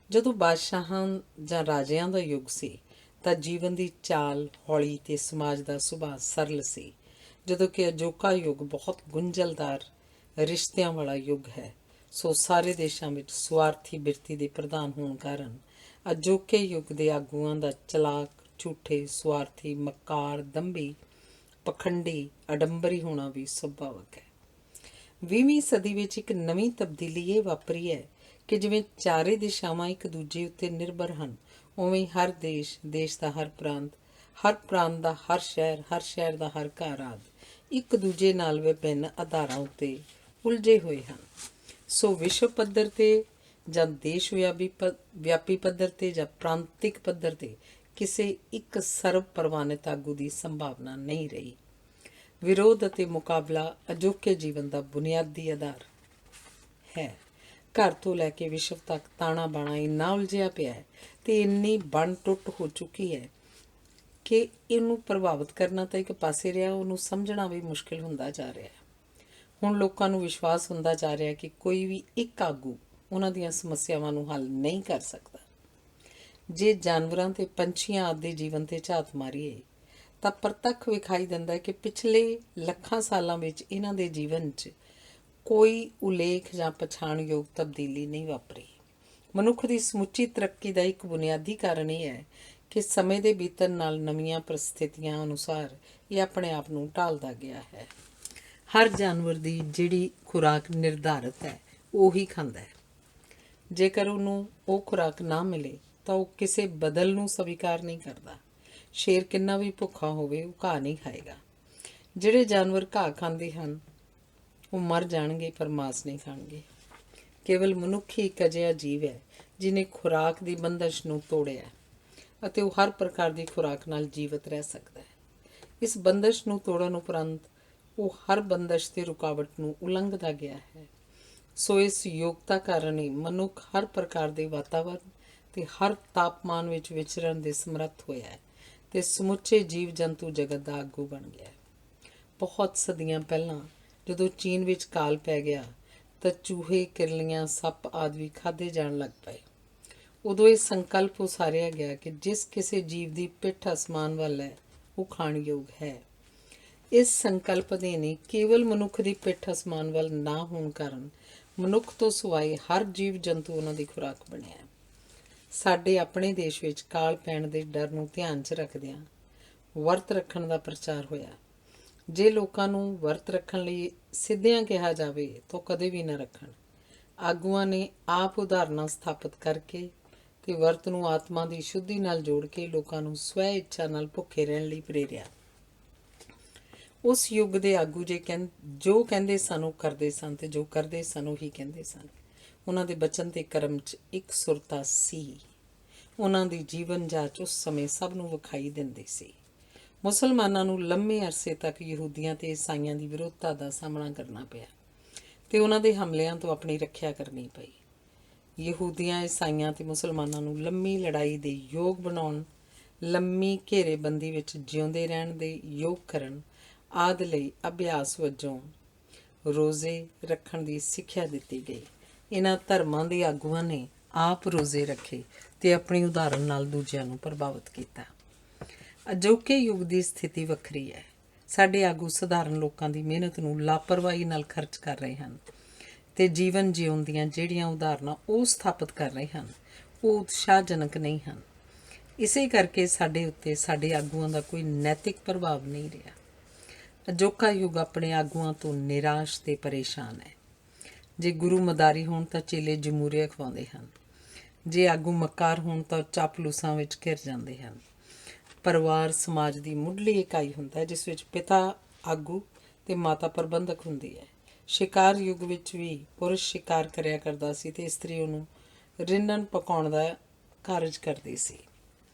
ਜਦੋਂ ਬਾਦਸ਼ਾਹਾਂ ਜਾਂ ਰਾਜਿਆਂ ਦਾ ਯੁੱਗ ਸੀ ਤਾਂ ਜੀਵਨ ਦੀ ਚਾਲ ਹੌਲੀ ਤੇ ਸਮਾਜ ਦਾ ਸੁਭਾਅ ਸਰਲ ਸੀ, ਜਦੋਂ ਕਿ ਅਜੋਕਾ ਯੁੱਗ ਬਹੁਤ ਗੁੰਝਲਦਾਰ ਰਿਸ਼ਤਿਆਂ ਵਾਲਾ ਯੁੱਗ ਹੈ। ਸੋ ਸਾਰੇ ਦੇਸ਼ਾਂ ਵਿੱਚ ਸਵਾਰਥੀ ਬਿਰਤੀ ਦੇ ਪ੍ਰਧਾਨ ਹੋਣ ਕਾਰਨ ਅਜੋਕੇ ਯੁੱਗ ਦੇ ਆਗੂਆਂ ਦਾ ਚਲਾਕ, ਝੂਠੇ, ਸਵਾਰਥੀ, ਮੱਕਾਰ, ਦੰਭੀ, ਪਖੰਡੀ, ਅਡੰਬਰੀ ਹੋਣਾ ਵੀ ਸੁਭਾਵਕ ਹੈ। 20ਵੀਂ ਸਦੀ ਵਿੱਚ ਇੱਕ ਨਵੀਂ ਤਬਦੀਲੀ ਇਹ ਵਾਪਰੀ ਹੈ ਕਿ ਜਿਵੇਂ ਚਾਰੇ ਦਿਸ਼ਾਵਾਂ ਇੱਕ ਦੂਜੇ ਉੱਤੇ ਨਿਰਭਰ ਹਨ, ਉਵੇਂ ਹਰ ਦੇਸ਼ ਦਾ ਹਰ ਪ੍ਰਾਂਤ ਦਾ ਹਰ ਸ਼ਹਿਰ ਦਾ ਹਰ ਘਰ ਆਦਿ ਇੱਕ ਦੂਜੇ ਨਾਲ ਵਿਭਿੰਨ ਆਧਾਰਾਂ ਉੱਤੇ ਉਲਝੇ ਹੋਏ ਹਨ। ਸੋ ਵਿਸ਼ਵ ਪੱਧਰ ਤੇ ਜਾਂ ਦੇਸ਼ ਵਿਆਪੀ ਪੱਧਰ ਤੇ ਜਾਂ ਪ੍ਰਾਂਤਿਕ ਪੱਧਰ ਤੇ ਕਿਸੇ ਇੱਕ ਸਰਵ ਪ੍ਰਵਾਨਿਤ ਆਗੂ ਦੀ ਸੰਭਾਵਨਾ ਨਹੀਂ ਰਹੀ। ਵਿਰੋਧ ਅਤੇ ਮੁਕਾਬਲਾ ਅਜੋਕੇ ਜੀਵਨ ਦਾ ਬੁਨਿਆਦੀ ਆਧਾਰ ਹੈ। ਘਰ ਤੋਂ ਲੈ ਕੇ ਵਿਸ਼ਵ ਤੱਕ ਤਾਣਾ ਬਾਣਾ ਇੰਨਾ ਉਲਝਿਆ ਪਿਆ ਹੈ ਅਤੇ ਇੰਨੀ ਬਣ ਟੁੱਟ ਹੋ ਚੁੱਕੀ ਹੈ ਕਿ ਇਹਨੂੰ ਪ੍ਰਭਾਵਿਤ ਕਰਨਾ ਤਾਂ ਇੱਕ ਪਾਸੇ ਰਿਹਾ, ਉਹਨੂੰ ਸਮਝਣਾ ਵੀ ਮੁਸ਼ਕਿਲ ਹੁੰਦਾ ਜਾ ਰਿਹਾ ਹੈ। ਹੁਣ ਲੋਕਾਂ ਨੂੰ ਵਿਸ਼ਵਾਸ ਹੁੰਦਾ ਜਾ ਰਿਹਾ ਕਿ ਕੋਈ ਵੀ ਇੱਕ ਆਗੂ ਉਹਨਾਂ ਦੀਆਂ ਸਮੱਸਿਆਵਾਂ ਨੂੰ ਹੱਲ ਨਹੀਂ ਕਰ ਸਕਦਾ। ਜੇ ਜਾਨਵਰਾਂ ਅਤੇ ਪੰਛੀਆਂ ਆਦਿ ਦੇ ਜੀਵਨ 'ਤੇ ਝਾਤ ਮਾਰੀਏ ਤਾਂ ਪ੍ਰਤੱਖ ਵਿਖਾਈ ਦਿੰਦਾ ਹੈ ਕਿ ਪਿਛਲੇ ਲੱਖਾਂ ਸਾਲਾਂ ਵਿੱਚ ਇਹਨਾਂ ਦੇ ਜੀਵਨ 'ਚ ਕੋਈ ਉਲੇਖ ਜਾਂ ਪਛਾਣਯੋਗ ਤਬਦੀਲੀ ਨਹੀਂ ਵਾਪਰੀ। ਮਨੁੱਖ ਦੀ ਸਮੁੱਚੀ ਤਰੱਕੀ ਦਾ ਇੱਕ ਬੁਨਿਆਦੀ ਕਾਰਨ ਇਹ ਹੈ ਕਿ ਸਮੇਂ ਦੇ ਬੀਤਣ ਨਾਲ ਨਵੀਆਂ ਪਰਿਸਥਿਤੀਆਂ ਅਨੁਸਾਰ ਇਹ ਆਪਣੇ ਆਪ ਨੂੰ ਢਾਲਦਾ ਗਿਆ ਹੈ। ਹਰ ਜਾਨਵਰ ਦੀ ਜਿਹੜੀ ਖੁਰਾਕ ਨਿਰਧਾਰਤ ਹੈ ਉਹੀ ਖਾਂਦਾ ਹੈ। ਜੇਕਰ ਉਹਨੂੰ ਉਹ ਖੁਰਾਕ ਨਾ ਮਿਲੇ ਤਾਂ ਉਹ ਕਿਸੇ ਬਦਲ ਨੂੰ ਸਵੀਕਾਰ ਨਹੀਂ ਕਰਦਾ। ਸ਼ੇਰ ਕਿੰਨਾ ਵੀ ਭੁੱਖਾ ਹੋਵੇ ਉਹ ਘਾਹ ਨਹੀਂ ਖਾਏਗਾ। ਜਿਹੜੇ ਜਾਨਵਰ ਘਾਹ ਖਾਂਦੇ ਹਨ ਉਹ ਮਰ ਜਾਣਗੇ ਪਰ ਮਾਸ ਨਹੀਂ ਖਾਣਗੇ। ਕੇਵਲ ਮਨੁੱਖ ਹੀ ਇੱਕ ਅਜਿਹਾ ਜੀਵ ਹੈ ਜਿਹਨੇ ਖੁਰਾਕ ਦੀ ਬੰਦਸ਼ ਨੂੰ ਤੋੜਿਆ ਅਤੇ ਉਹ ਹਰ ਪ੍ਰਕਾਰ ਦੀ ਖੁਰਾਕ ਨਾਲ ਜੀਵਤ ਰਹਿ ਸਕਦਾ ਹੈ। ਇਸ ਬੰਦਸ਼ ਨੂੰ ਤੋੜਨ ਉਪਰੰਤ ਉਹ ਹਰ ਬੰਦਸ਼ ਤੇ ਰੁਕਾਵਟ ਨੂੰ ਉਲੰਘਦਾ ਗਿਆ ਹੈ। ਸੋ ਇਸ ਯੋਗਤਾ ਕਾਰਨ ਹੀ ਮਨੁੱਖ ਹਰ ਪ੍ਰਕਾਰ ਦੇ ਵਾਤਾਵਰਨ ਤੇ ਹਰ ਤਾਪਮਾਨ ਵਿੱਚ ਵਿਚਰਨ ਦੇ ਸਮਰੱਥ ਹੋਇਆ ਹੈ ਤੇ ਸਮੁੱਚੇ ਜੀਵ ਜੰਤੂ ਜਗਤ ਦਾ ਆਗੂ ਬਣ ਗਿਆ ਹੈ। ਬਹੁਤ ਸਦੀਆਂ ਪਹਿਲਾਂ ਜਦੋਂ ਚੀਨ ਵਿੱਚ ਕਾਲ ਪੈ ਗਿਆ ਤਾਂ ਚੂਹੇ, ਕਿਰਲੀਆਂ, ਸੱਪ ਆਦਿ ਵੀ ਖਾਧੇ ਜਾਣ ਲੱਗ ਪਏ। ਉਦੋਂ ਇਹ ਸੰਕਲਪ ਉਸਾਰਿਆ ਗਿਆ ਕਿ ਜਿਸ ਕਿਸੇ ਜੀਵ ਦੀ ਪਿੱਠ ਅਸਮਾਨ ਵੱਲ ਹੈ ਉਹ ਖਾਣਯੋਗ ਹੈ। ਇਸ ਸੰਕਲਪ ਦੇ ਨੇ ਕੇਵਲ ਮਨੁੱਖ ਦੀ ਪਿੱਠ ਅਸਮਾਨ ਵੱਲ ਨਾ ਹੋਣ ਕਾਰਨ ਮਨੁੱਖ ਤੋਂ ਸਿਵਾਏ ਹਰ ਜੀਵ ਜੰਤੂ ਉਹਨਾਂ ਦੀ ਖੁਰਾਕ ਬਣਿਆ। ਸਾਡੇ ਆਪਣੇ ਦੇਸ਼ ਵਿੱਚ ਕਾਲ ਪੈਣ ਦੇ ਡਰ ਨੂੰ ਧਿਆਨ 'ਚ ਰੱਖਦਿਆਂ ਵਰਤ ਰੱਖਣ ਦਾ ਪ੍ਰਚਾਰ ਹੋਇਆ। ਜੇ ਲੋਕਾਂ ਨੂੰ ਵਰਤ ਰੱਖਣ ਲਈ ਸਿੱਧਿਆਂ ਕਿਹਾ ਜਾਵੇ ਤਾਂ ਕਦੇ ਵੀ ਨਾ ਰੱਖਣ। ਆਗੂਆਂ ਨੇ ਆਪ ਉਦਾਹਰਨਾਂ ਸਥਾਪਿਤ ਕਰਕੇ ਤੇ ਵਰਤ ਨੂੰ ਆਤਮਾ ਦੀ ਸ਼ੁੱਧੀ ਨਾਲ ਜੋੜ ਕੇ ਲੋਕਾਂ ਨੂੰ ਸਵੈ ਇੱਛਾ ਨਾਲ ਭੁੱਖੇ ਰਹਿਣ ਲਈ ਪ੍ਰੇਰਿਆ। ਉਸ ਯੁੱਗ ਦੇ ਆਗੂ ਜੋ ਕਹਿੰਦੇ ਸਨ ਉਹ ਕਰਦੇ ਸਨ ਤੇ ਜੋ ਕਰਦੇ ਸਨ ਉਹੀ ਕਹਿੰਦੇ ਸਨ। ਉਹਨਾਂ ਦੇ ਬਚਨ ਤੇ ਕਰਮ 'ਚ ਇੱਕ ਸੁਰਤਾ ਸੀ। ਉਹਨਾਂ ਦੀ ਜੀਵਨ ਜਾਂਚ ਉਸ ਸਮੇਂ ਸਭ ਨੂੰ ਵਿਖਾਈ ਦਿੰਦੀ ਸੀ। ਮੁਸਲਮਾਨਾਂ ਨੂੰ ਲੰਮੇ ਅਰਸੇ ਤੱਕ ਯਹੂਦੀਆਂ ਤੇ ਈਸਾਈਆਂ ਦੀ ਵਿਰੋਧਤਾ ਦਾ ਸਾਹਮਣਾ ਕਰਨਾ ਪਿਆ ਤੇ ਉਹਨਾਂ ਦੇ ਹਮਲਿਆਂ ਤੋਂ ਆਪਣੀ ਰੱਖਿਆ ਕਰਨੀ ਪਈ। ਯਹੂਦੀਆਂ, ਈਸਾਈਆਂ ਤੇ ਮੁਸਲਮਾਨਾਂ ਨੂੰ ਲੰਮੀ ਲੜਾਈ ਦੇ ਯੋਗ ਬਣਾਉਣ, ਲੰਮੀ ਘੇਰੇਬੰਦੀ ਵਿੱਚ ਜਿਉਂਦੇ ਰਹਿਣ ਦੇ ਯੋਗ ਕਰਨ ਆਦਿ ਲਈ ਅਭਿਆਸ ਵਜੋਂ ਰੋਜ਼ੇ ਰੱਖਣ ਦੀ ਸਿੱਖਿਆ ਦਿੱਤੀ ਗਈ। ਇਹਨਾਂ ਧਰਮਾਂ ਦੇ ਆਗੂਆਂ ਨੇ ਆਪ ਰੋਜ਼ੇ ਰੱਖੇ ਤੇ ਆਪਣੀ ਉਦਾਹਰਨ ਨਾਲ ਦੂਜਿਆਂ ਨੂੰ ਪ੍ਰਭਾਵਿਤ ਕੀਤਾ। ਅਜੋਕੇ ਯੁੱਗ ਦੀ ਸਥਿਤੀ ਵੱਖਰੀ ਹੈ। ਸਾਡੇ ਆਗੂ ਸਧਾਰਨ ਲੋਕਾਂ ਦੀ ਮਿਹਨਤ ਨੂੰ ਲਾਪਰਵਾਹੀ ਨਾਲ ਖਰਚ ਕਰ ਰਹੇ ਹਨ ਤੇ ਜੀਵਨ ਜਿਉਣ ਦੀਆਂ ਜਿਹੜੀਆਂ ਉਦਾਹਰਨਾਂ ਉਹ ਸਥਾਪਿਤ ਕਰ ਰਹੇ ਹਨ ਉਹ ਉਤਸ਼ਾਹਜਨਕ ਨਹੀਂ ਹਨ। ਇਸੇ ਕਰਕੇ ਸਾਡੇ ਉੱਤੇ ਸਾਡੇ ਆਗੂਆਂ ਦਾ ਕੋਈ ਨੈਤਿਕ ਪ੍ਰਭਾਵ ਨਹੀਂ ਰਿਹਾ। ਅਜੋਕਾ ਯੁੱਗ ਆਪਣੇ ਆਗੂਆਂ ਤੋਂ ਨਿਰਾਸ਼ ਤੇ ਪਰੇਸ਼ਾਨ ਹੈ। ਜੇ ਗੁਰੂ ਮਦਾਰੀ ਹੋਣ ਤਾਂ ਚੇਲੇ ਜਮੂਰੀਆ ਖਵਾਉਂਦੇ ਹਨ। ਜੇ ਆਗੂ ਮੱਕਾਰ ਹੋਣ ਤਾਂ ਚਾਪਲੂਸਾਂ ਵਿੱਚ ਘਿਰ ਜਾਂਦੇ ਹਨ। ਪਰਿਵਾਰ ਸਮਾਜ ਦੀ ਮੁੱਢਲੀ ਇਕਾਈ ਹੁੰਦਾ ਹੈ ਜਿਸ ਵਿੱਚ ਪਿਤਾ ਆਗੂ ਤੇ ਮਾਤਾ ਪ੍ਰਬੰਧਕ ਹੁੰਦੀ ਹੈ। ਸ਼ਿਕਾਰ ਯੁੱਗ ਵਿੱਚ ਵੀ ਪੁਰਸ਼ ਸ਼ਿਕਾਰ ਕਰਿਆ ਕਰਦਾ ਸੀ ਤੇ ਇਸਤਰੀ ਉਹਨੂੰ ਰਿੰਨਣ ਪਕਾਉਣ ਦਾ ਕਾਰਜ ਕਰਦੀ ਸੀ।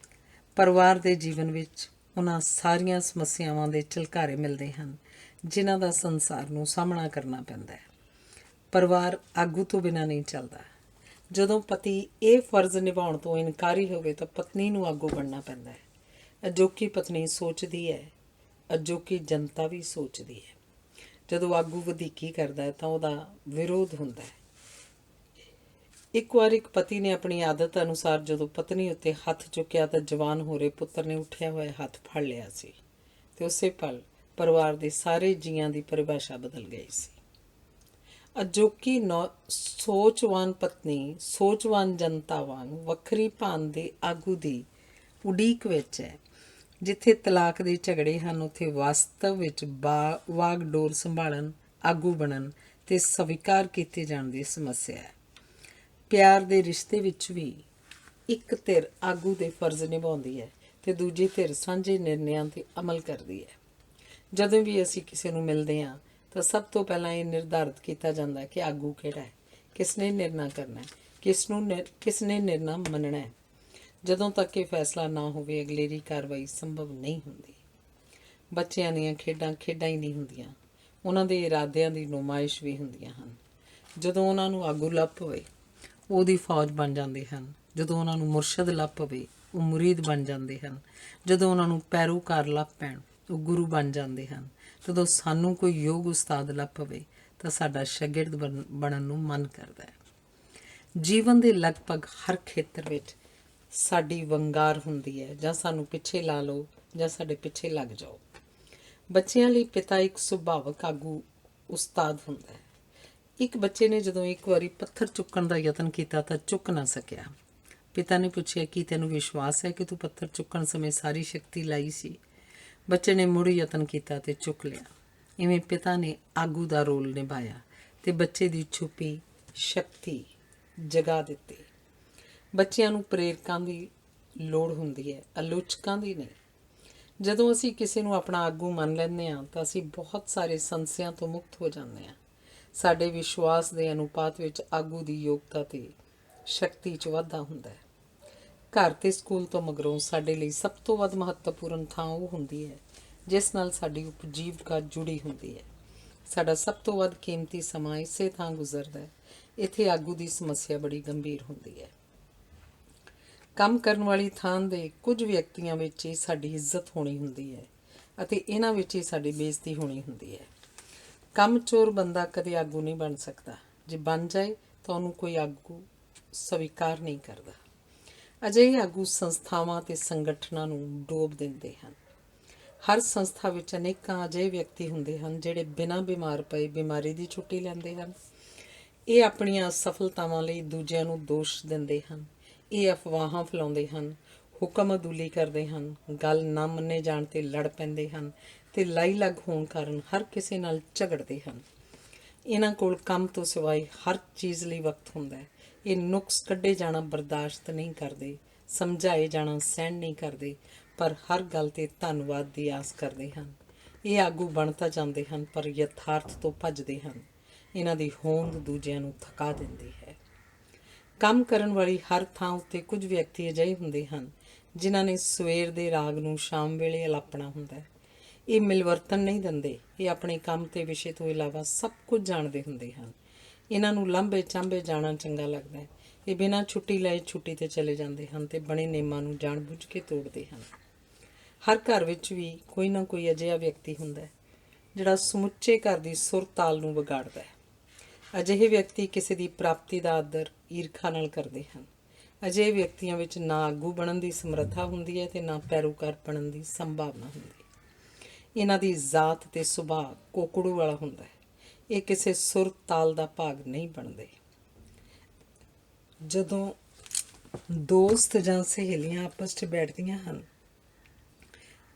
ਪਰਿਵਾਰ ਦੇ ਜੀਵਨ ਵਿੱਚ ਉਹਨਾਂ ਸਾਰੀਆਂ ਸਮੱਸਿਆਵਾਂ ਦੇ ਝਲਕਾਰੇ ਮਿਲਦੇ ਹਨ ਜਿਨ੍ਹਾਂ ਦਾ ਸੰਸਾਰ ਨੂੰ ਸਾਹਮਣਾ ਕਰਨਾ ਪੈਂਦਾ ਹੈ। ਪਰਿਵਾਰ ਆਗੂ ਤੋਂ ਬਿਨਾਂ ਨਹੀਂ ਚੱਲਦਾ। ਜਦੋਂ ਪਤੀ ਇਹ ਫਰਜ਼ ਨਿਭਾਉਣ ਤੋਂ ਇਨਕਾਰੀ ਹੋਵੇ ਤਾਂ ਪਤਨੀ ਨੂੰ ਆਗੂ ਬਣਨਾ ਪੈਂਦਾ ਹੈ। ਅਜੋਕੀ ਪਤਨੀ ਸੋਚਦੀ ਹੈ, ਅਜੋਕੀ ਜਨਤਾ ਵੀ ਸੋਚਦੀ ਹੈ। ਜਦੋਂ ਆਗੂ ਵਧੀਕੀ ਕਰਦਾ ਹੈ ਤਾਂ ਉਹਦਾ ਵਿਰੋਧ ਹੁੰਦਾ ਹੈ। ਇੱਕ ਵਾਰ ਇੱਕ ਪਤੀ ਨੇ ਆਪਣੀ ਆਦਤ ਅਨੁਸਾਰ ਜਦੋਂ ਪਤਨੀ ਉੱਤੇ ਹੱਥ ਚੁੱਕਿਆ ਤਾਂ ਜਵਾਨ ਹੋ ਰਹੇ ਪੁੱਤਰ ਨੇ ਉੱਠਿਆ ਹੋਇਆ ਹੱਥ ਫੜ ਲਿਆ ਸੀ ਤੇ ਉਸੇ ਪਲ ਪਰਿਵਾਰ ਦੇ ਸਾਰੇ ਜੀਆਂ ਦੀ ਪਰਿਭਾਸ਼ਾ ਬਦਲ ਗਈ ਸੀ। ਅਜੋਕੀ ਸੋਚਵਾਨ ਪਤਨੀ ਸੋਚਵਾਨ ਜਨਤਾ ਵਾਂਗ ਵੱਖਰੀ ਭਾਂਤ ਦੇ ਆਗੂ ਦੀ ਉਡੀਕ ਵਿੱਚ ਹੈ। ਜਿੱਥੇ ਤਲਾਕ ਦੇ ਝਗੜੇ ਹਨ ਉੱਥੇ ਵਾਸਤਵ ਵਿੱਚ ਵਾਗਡੋਰ ਸੰਭਾਲਣ, ਆਗੂ ਬਣਨ ਤੇ ਸਵੀਕਾਰ ਕੀਤੇ ਜਾਣ ਦੀ ਸਮੱਸਿਆ ਹੈ। ਪਿਆਰ ਦੇ ਰਿਸ਼ਤੇ ਵਿੱਚ ਵੀ ਇੱਕ ਧਿਰ ਆਗੂ ਦੇ ਫਰਜ਼ ਨਿਭਾਉਂਦੀ ਹੈ ਤੇ ਦੂਜੀ ਧਿਰ ਸਾਂਝੇ ਨਿਰਣਿਆਂ 'ਤੇ ਅਮਲ ਕਰਦੀ ਹੈ। ਜਦੋਂ ਵੀ ਅਸੀਂ ਕਿਸੇ ਨੂੰ ਮਿਲਦੇ ਹਾਂ ਤਾਂ ਸਭ ਤੋਂ ਪਹਿਲਾਂ ਇਹ ਨਿਰਧਾਰਿਤ ਕੀਤਾ ਜਾਂਦਾ ਹੈ ਕਿ ਆਗੂ ਕਿਹੜਾ ਹੈ, ਕਿਸ ਨੇ ਨਿਰਣਾ ਕਰਨਾ ਹੈ, ਕਿਸ ਨੇ ਨਿਰਣਾ ਮੰਨਣਾ ਹੈ। ਜਦੋਂ ਤੱਕ ਇਹ ਫੈਸਲਾ ਨਾ ਹੋਵੇ ਅਗਲੇਰੀ ਕਾਰਵਾਈ ਸੰਭਵ ਨਹੀਂ ਹੁੰਦੀ। ਬੱਚਿਆਂ ਦੀਆਂ ਖੇਡਾਂ ਖੇਡਾਂ ਹੀ ਨਹੀਂ ਹੁੰਦੀਆਂ, ਉਹਨਾਂ ਦੇ ਇਰਾਦਿਆਂ ਦੀ ਨੁਮਾਇਸ਼ ਵੀ ਹੁੰਦੀਆਂ ਹਨ। ਜਦੋਂ ਉਹਨਾਂ ਨੂੰ ਆਗੂ ਲੱਭ ਪਵੇ ਉਹਦੀ ਫੌਜ ਬਣ ਜਾਂਦੇ ਹਨ। ਜਦੋਂ ਉਹਨਾਂ ਨੂੰ ਮੁਰਸ਼ਦ ਲੱਭ ਪਵੇ ਉਹ ਮੁਰੀਦ ਬਣ ਜਾਂਦੇ ਹਨ। ਜਦੋਂ ਉਹਨਾਂ ਨੂੰ ਪੈਰੋਕਾਰ ਲੱਭ ਪੈਣ ਉਹ ਗੁਰੂ ਬਣ ਜਾਂਦੇ ਹਨ। ਜਦੋਂ ਸਾਨੂੰ ਕੋਈ ਯੋਗ ਉਸਤਾਦ ਲੱਭ ਪਵੇ ਤਾਂ ਸਾਡਾ ਸ਼ਾਗਿਰਦ ਬਣਨ ਨੂੰ ਮਨ ਕਰਦਾ ਹੈ। ਜੀਵਨ ਦੇ ਲਗਭਗ ਹਰ ਖੇਤਰ ਵਿੱਚ ਸਾਡੀ ਵੰਗਾਰ ਹੁੰਦੀ ਹੈ, ਜਾਂ ਸਾਨੂੰ ਪਿੱਛੇ ਲਾ ਲਓ ਜਾਂ ਸਾਡੇ ਪਿੱਛੇ ਲੱਗ ਜਾਓ। ਬੱਚਿਆਂ ਲਈ ਪਿਤਾ ਇੱਕ ਸੁਭਾਵਕ ਆਗੂ ਉਸਤਾਦ ਹੁੰਦਾ ਹੈ। ਇੱਕ ਬੱਚੇ ਨੇ ਜਦੋਂ ਇੱਕ ਵਾਰੀ ਪੱਥਰ ਚੁੱਕਣ ਦਾ ਯਤਨ ਕੀਤਾ ਤਾਂ ਚੁੱਕ ਨਾ ਸਕਿਆ। ਪਿਤਾ ਨੇ ਪੁੱਛਿਆ, ਕੀ ਤੈਨੂੰ ਵਿਸ਼ਵਾਸ ਹੈ ਕਿ ਤੂੰ ਪੱਥਰ ਚੁੱਕਣ ਸਮੇਂ ਸਾਰੀ ਸ਼ਕਤੀ ਲਾਈ ਸੀ? ਬੱਚੇ ਨੇ ਮੁੜ ਯਤਨ ਕੀਤਾ ਤੇ ਚੁੱਕ ਲਿਆ। ਇਵੇਂ ਪਿਤਾ ਨੇ ਆਗੂ ਦਾ ਰੋਲ ਨਿਭਾਇਆ ਤੇ ਬੱਚੇ ਦੀ ਛੁਪੀ ਸ਼ਕਤੀ ਜਗਾ ਦਿੱਤੀ। ਬੱਚਿਆਂ ਨੂੰ ਪ੍ਰੇਰਕਾਂ ਦੀ ਲੋੜ ਹੁੰਦੀ ਹੈ, ਆਲੋਚਕਾਂ ਦੀ ਨਹੀਂ। ਜਦੋਂ ਅਸੀਂ ਕਿਸੇ ਨੂੰ ਆਪਣਾ ਆਗੂ ਮੰਨ ਲੈਂਦੇ ਹਾਂ ਤਾਂ ਅਸੀਂ ਬਹੁਤ ਸਾਰੇ ਸੰਸ਼ਿਆਂ ਤੋਂ ਮੁਕਤ ਹੋ ਜਾਂਦੇ ਹਾਂ। ਸਾਡੇ ਵਿਸ਼ਵਾਸ ਦੇ ਅਨੁਪਾਤ ਵਿੱਚ ਆਗੂ ਦੀ ਯੋਗਤਾ ਤੇ ਸ਼ਕਤੀ 'ਚ ਵਾਧਾ ਹੁੰਦਾ ਹੈ। ਘਰ ਤੇ ਸਕੂਲ ਤੋਂ ਮਗਰੋਂ ਸਾਡੇ ਲਈ ਸਭ ਤੋਂ ਵੱਧ ਮਹੱਤਵਪੂਰਨ ਥਾਂ ਉਹ ਹੁੰਦੀ ਹੈ ਜਿਸ ਨਾਲ ਸਾਡੀ ਉਪਜੀਵਕਾ ਜੁੜੀ ਹੁੰਦੀ ਹੈ। ਸਾਡਾ ਸਭ ਤੋਂ ਵੱਧ ਕੀਮਤੀ ਸਮਾਂ ਇਸੇ ਥਾਂ ਗੁਜ਼ਰਦਾ ਹੈ। ਇੱਥੇ ਆਗੂ ਦੀ ਸਮੱਸਿਆ ਬੜੀ ਗੰਭੀਰ ਹੁੰਦੀ ਹੈ। ਕੰਮ ਕਰਨ ਵਾਲੀ ਥਾਂ ਦੇ ਕੁਝ ਵਿਅਕਤੀਆਂ ਵਿੱਚ ਹੀ ਸਾਡੀ ਇੱਜ਼ਤ ਹੋਣੀ ਹੁੰਦੀ ਹੈ ਅਤੇ ਇਹਨਾਂ ਵਿੱਚ ਹੀ ਸਾਡੀ ਬੇਇੱਜ਼ਤੀ ਹੋਣੀ ਹੁੰਦੀ ਹੈ। ਕੰਮ ਚੋਰ ਬੰਦਾ ਕਦੇ ਆਗੂ ਨਹੀਂ ਬਣ ਸਕਦਾ। ਜੇ ਬਣ ਜਾਏ ਤਾਂ ਉਹਨੂੰ ਕੋਈ ਆਗੂ ਸਵੀਕਾਰ ਨਹੀਂ ਕਰਦਾ। ਅਜਿਹੇ ਆਗੂ ਸੰਸਥਾਵਾਂ ਅਤੇ ਸੰਗਠਨਾਂ ਨੂੰ ਡੋਬ ਦਿੰਦੇ ਹਨ। ਹਰ ਸੰਸਥਾ ਵਿੱਚ ਅਨੇਕਾਂ ਅਜਿਹੇ ਵਿਅਕਤੀ ਹੁੰਦੇ ਹਨ ਜਿਹੜੇ ਬਿਨਾਂ ਬਿਮਾਰ ਪਏ ਬਿਮਾਰੀ ਦੀ ਛੁੱਟੀ ਲੈਂਦੇ ਹਨ। ਇਹ ਆਪਣੀਆਂ ਸਫਲਤਾਵਾਂ ਲਈ ਦੂਜਿਆਂ ਨੂੰ ਦੋਸ਼ ਦਿੰਦੇ ਹਨ। ਇਹ ਅਫਵਾਹਾਂ ਫੈਲਾਉਂਦੇ ਹਨ, ਹੁਕਮ ਅਦੂਲੀ ਕਰਦੇ ਹਨ, ਗੱਲ ਨਾ ਮੰਨੇ ਜਾਣ 'ਤੇ ਲੜ ਪੈਂਦੇ ਹਨ ਅਤੇ ਲਾਈ ਲੱਗ ਹੋਣ ਕਾਰਨ ਹਰ ਕਿਸੇ ਨਾਲ ਝਗੜਦੇ ਹਨ। ਇਹਨਾਂ ਕੋਲ ਕੰਮ ਤੋਂ ਸਿਵਾਏ ਹਰ ਚੀਜ਼ ਲਈ ਵਕਤ ਹੁੰਦਾ ਹੈ। ਇਹ ਨੁਕਸ ਕੱਢੇ ਜਾਣਾ ਬਰਦਾਸ਼ਤ ਨਹੀਂ ਕਰਦੇ, ਸਮਝਾਏ ਜਾਣਾ ਸਹਿਣ ਨਹੀਂ ਕਰਦੇ, ਪਰ ਹਰ ਗੱਲ 'ਤੇ ਧੰਨਵਾਦ ਦੀ ਆਸ ਕਰਦੇ ਹਨ। ਇਹ ਆਗੂ ਬਣ ਤਾਂ ਜਾਂਦੇ ਹਨ ਪਰ ਯਥਾਰਥ ਤੋਂ ਭੱਜਦੇ ਹਨ। ਇਹਨਾਂ ਦੀ ਹੋਂਦ ਦੂਜਿਆਂ ਨੂੰ ਥਕਾ ਦਿੰਦੀ ਹੈ। ਕੰਮ ਕਰਨ ਵਾਲੀ ਹਰ ਥਾਂ ਉੱਤੇ ਕੁਝ ਵਿਅਕਤੀ ਅਜਿਹੇ ਹੁੰਦੇ ਹਨ ਜਿਨ੍ਹਾਂ ਨੇ ਸਵੇਰ ਦੇ ਰਾਗ ਨੂੰ ਸ਼ਾਮ ਵੇਲੇ ਅਲਾਪਣਾ ਹੁੰਦਾ ਹੈ। ਇਹ ਮਿਲਵਰਤਨ ਨਹੀਂ ਦਿੰਦੇ। ਇਹ ਆਪਣੇ ਕੰਮ ਤੇ ਵਿਸ਼ੇ ਤੋਂ ਇਲਾਵਾ ਸਭ ਕੁਝ ਜਾਣਦੇ ਹੁੰਦੇ ਹਨ। ਇਹਨਾਂ ਨੂੰ ਲਾਂਭੇ ਚਾਂਭੇ ਜਾਣਾ ਚੰਗਾ ਲੱਗਦਾ ਹੈ। ਇਹ ਬਿਨਾਂ ਛੁੱਟੀ ਲਏ ਛੁੱਟੀ 'ਤੇ ਚਲੇ ਜਾਂਦੇ ਹਨ ਅਤੇ ਬਣੇ ਨਿਯਮਾਂ ਨੂੰ ਜਾਣ ਬੁੱਝ ਕੇ ਤੋੜਦੇ ਹਨ। ਹਰ ਘਰ ਵਿੱਚ ਵੀ ਕੋਈ ਨਾ ਕੋਈ ਅਜਿਹਾ ਵਿਅਕਤੀ ਹੁੰਦਾ ਹੈ ਜਿਹੜਾ ਸਮੁੱਚੇ ਘਰ ਦੀ ਸੁਰ ਤਾਲ ਨੂੰ ਵਿਗਾੜਦਾ ਹੈ। ਅਜਿਹੇ ਵਿਅਕਤੀ ਕਿਸੇ ਦੀ ਪ੍ਰਾਪਤੀ ਦਾ ਆਦਰ ਈਰਖਾ ਨਾਲ ਕਰਦੇ ਹਨ। ਅਜਿਹੇ ਵਿਅਕਤੀਆਂ ਵਿੱਚ ਨਾ ਆਗੂ ਬਣਨ ਦੀ ਸਮਰੱਥਾ ਹੁੰਦੀ ਹੈ ਅਤੇ ਨਾ ਪੈਰੋਕਾਰ ਬਣਨ ਦੀ ਸੰਭਾਵਨਾ ਹੁੰਦੀ ਹੈ। ਇਹਨਾਂ ਦੀ ਜ਼ਾਤ ਅਤੇ ਸੁਭਾਅ ਕੋਕੜੂ ਵਾਲਾ ਹੁੰਦਾ ਹੈ। ਇਹ ਕਿਸੇ ਸੁਰ ਤਾਲ ਦਾ ਭਾਗ ਨਹੀਂ ਬਣਦੇ। ਜਦੋਂ ਦੋਸਤ ਜਾਂ ਸਹੇਲੀਆਂ ਆਪਸ 'ਚ ਬੈਠਦੀਆਂ ਹਨ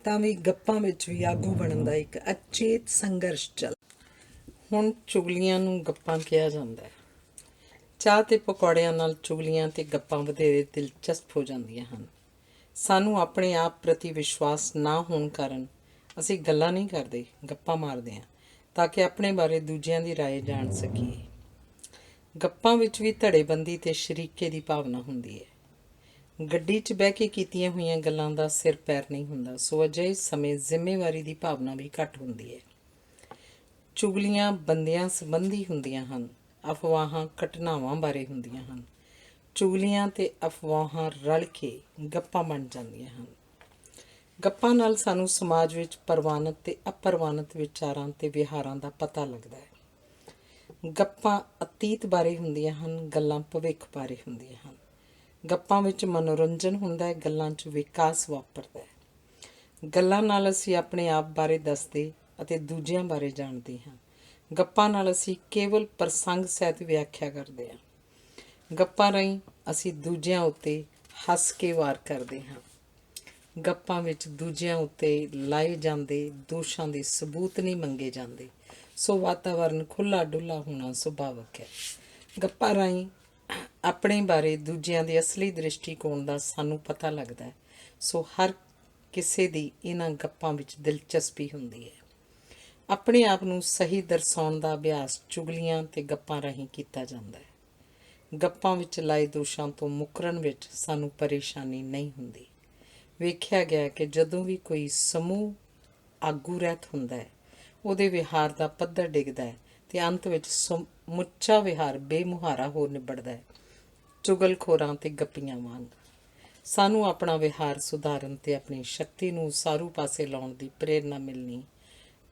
ਤਾਂ ਵੀ ਗੱਪਾਂ ਵਿੱਚ ਵੀ ਆਗੂ ਬਣਨ ਦਾ ਇੱਕ ਅਚੇਤ ਸੰਘਰਸ਼ ਚੱਲਦਾ। ਹੁਣ ਚੁਗਲੀਆਂ ਨੂੰ ਗੱਪਾਂ ਕਿਹਾ ਜਾਂਦਾ ਹੈ। ਚਾਹ ਅਤੇ ਪਕੌੜਿਆਂ ਨਾਲ ਚੁਗਲੀਆਂ ਅਤੇ ਗੱਪਾਂ ਵਧੇਰੇ ਦਿਲਚਸਪ ਹੋ ਜਾਂਦੀਆਂ ਹਨ। ਸਾਨੂੰ ਆਪਣੇ ਆਪ ਪ੍ਰਤੀ ਵਿਸ਼ਵਾਸ ਨਾ ਹੋਣ ਕਾਰਨ ਅਸੀਂ ਗੱਲਾਂ ਨਹੀਂ ਕਰਦੇ, ਗੱਪਾਂ ਮਾਰਦੇ ਹਾਂ ਤਾਂ ਕਿ ਆਪਣੇ ਬਾਰੇ ਦੂਜਿਆਂ ਦੀ ਰਾਏ ਜਾਣ ਸਕੀਏ। ਗੱਪਾਂ ਵਿੱਚ ਵੀ ਧੜੇਬੰਦੀ ਅਤੇ ਸ਼ਰੀਕੇ ਦੀ ਭਾਵਨਾ ਹੁੰਦੀ ਹੈ। ਗੱਡੀ 'ਚ ਬਹਿ ਕੇ ਕੀਤੀਆਂ ਹੋਈਆਂ ਗੱਲਾਂ ਦਾ ਸਿਰ ਪੈਰ ਨਹੀਂ ਹੁੰਦਾ, ਸੋ ਅਜਿਹੇ ਸਮੇਂ ਜ਼ਿੰਮੇਵਾਰੀ ਦੀ ਭਾਵਨਾ ਵੀ ਘੱਟ ਹੁੰਦੀ ਹੈ। ਚੁਗਲੀਆਂ ਬੰਦਿਆਂ ਸੰਬੰਧੀ ਹੁੰਦੀਆਂ ਹਨ, ਅਫਵਾਹਾਂ ਘਟਨਾਵਾਂ ਬਾਰੇ ਹੁੰਦੀਆਂ ਹਨ। ਚੁਗਲੀਆਂ ਅਤੇ ਅਫਵਾਹਾਂ ਰਲ ਕੇ ਗੱਪਾਂ ਬਣ ਜਾਂਦੀਆਂ ਹਨ। ਗੱਪਾਂ ਨਾਲ ਸਾਨੂੰ ਸਮਾਜ ਵਿੱਚ ਪ੍ਰਵਾਨਿਤ ਅਤੇ ਅਪ੍ਰਵਾਨਿਤ ਵਿਚਾਰਾਂ ਅਤੇ ਵਿਹਾਰਾਂ ਦਾ ਪਤਾ ਲੱਗਦਾ ਹੈ। ਗੱਪਾਂ ਅਤੀਤ ਬਾਰੇ ਹੁੰਦੀਆਂ ਹਨ, ਗੱਲਾਂ ਭਵਿੱਖ ਬਾਰੇ ਹੁੰਦੀਆਂ ਹਨ। ਗੱਪਾਂ ਵਿੱਚ ਮਨੋਰੰਜਨ ਹੁੰਦਾ ਹੈ, ਗੱਲਾਂ 'ਚ ਵਿਕਾਸ ਵਾਪਰਦਾ ਹੈ। ਗੱਲਾਂ ਨਾਲ ਅਸੀਂ ਆਪਣੇ ਆਪ ਬਾਰੇ ਦੱਸਦੇ ਅਤੇ ਦੂਜਿਆਂ ਬਾਰੇ ਜਾਣਦੇ ਹਾਂ। ਗੱਪਾਂ ਨਾਲ ਅਸੀਂ ਕੇਵਲ ਪ੍ਰਸੰਗ ਸਹਿਤ ਵਿਆਖਿਆ ਕਰਦੇ ਹਾਂ। ਗੱਪਾਂ ਰਾਹੀਂ ਅਸੀਂ ਦੂਜਿਆਂ ਉੱਤੇ ਹੱਸ ਕੇ ਵਾਰ ਕਰਦੇ ਹਾਂ। ਗੱਪਾਂ ਵਿੱਚ ਦੂਜਿਆਂ ਉੱਤੇ ਲਾਏ ਜਾਂਦੇ ਦੋਸ਼ਾਂ ਦੇ ਸਬੂਤ ਨਹੀਂ ਮੰਗੇ ਜਾਂਦੇ, ਸੋ ਵਾਤਾਵਰਨ ਖੁੱਲ੍ਹਾ ਡੁੱਲ੍ਹਾ ਹੋਣਾ ਸੁਭਾਵਕ ਹੈ। ਗੱਪਾਂ ਰਾਹੀਂ ਆਪਣੇ ਬਾਰੇ ਦੂਜਿਆਂ ਦੇ ਅਸਲੀ ਦ੍ਰਿਸ਼ਟੀਕੋਣ ਦਾ ਸਾਨੂੰ ਪਤਾ ਲੱਗਦਾ ਹੈ, ਸੋ ਹਰ ਕਿਸੇ ਦੀ ਇਹਨਾਂ ਗੱਪਾਂ ਵਿੱਚ ਦਿਲਚਸਪੀ ਹੁੰਦੀ ਹੈ। ਆਪਣੇ ਆਪ ਨੂੰ ਸਹੀ ਦਰਸਾਉਣ ਦਾ ਅਭਿਆਸ ਚੁਗਲੀਆਂ ਅਤੇ ਗੱਪਾਂ ਰਾਹੀਂ ਕੀਤਾ ਜਾਂਦਾ ਹੈ। ਗੱਪਾਂ ਵਿੱਚ ਲਾਏ ਦੋਸ਼ਾਂ ਤੋਂ ਮੁਕਰਨ ਵਿੱਚ ਸਾਨੂੰ ਪਰੇਸ਼ਾਨੀ ਨਹੀਂ ਹੁੰਦੀ। ਵੇਖਿਆ ਗਿਆ ਕਿ ਜਦੋਂ ਵੀ ਕੋਈ ਸਮੂਹ ਆਗੂ ਰਹਿਤ ਹੁੰਦਾ ਹੈ, ਉਹਦੇ ਵਿਹਾਰ ਦਾ ਪੱਧਰ ਡਿੱਗਦਾ ਹੈ ਅਤੇ ਅੰਤ ਵਿੱਚ ਸਮੁੱਚਾ ਵਿਹਾਰ ਬੇਮੁਹਾਰਾ ਹੋ ਨਿਬੜਦਾ ਹੈ, ਚੁਗਲਖੋਰਾਂ ਅਤੇ ਗੱਪੀਆਂ ਵਾਂਗ। ਸਾਨੂੰ ਆਪਣਾ ਵਿਹਾਰ ਸੁਧਾਰਨ ਅਤੇ ਆਪਣੀ ਸ਼ਕਤੀ ਨੂੰ ਉਸਾਰੂ ਪਾਸੇ ਲਾਉਣ ਦੀ ਪ੍ਰੇਰਨਾ ਮਿਲਣੀ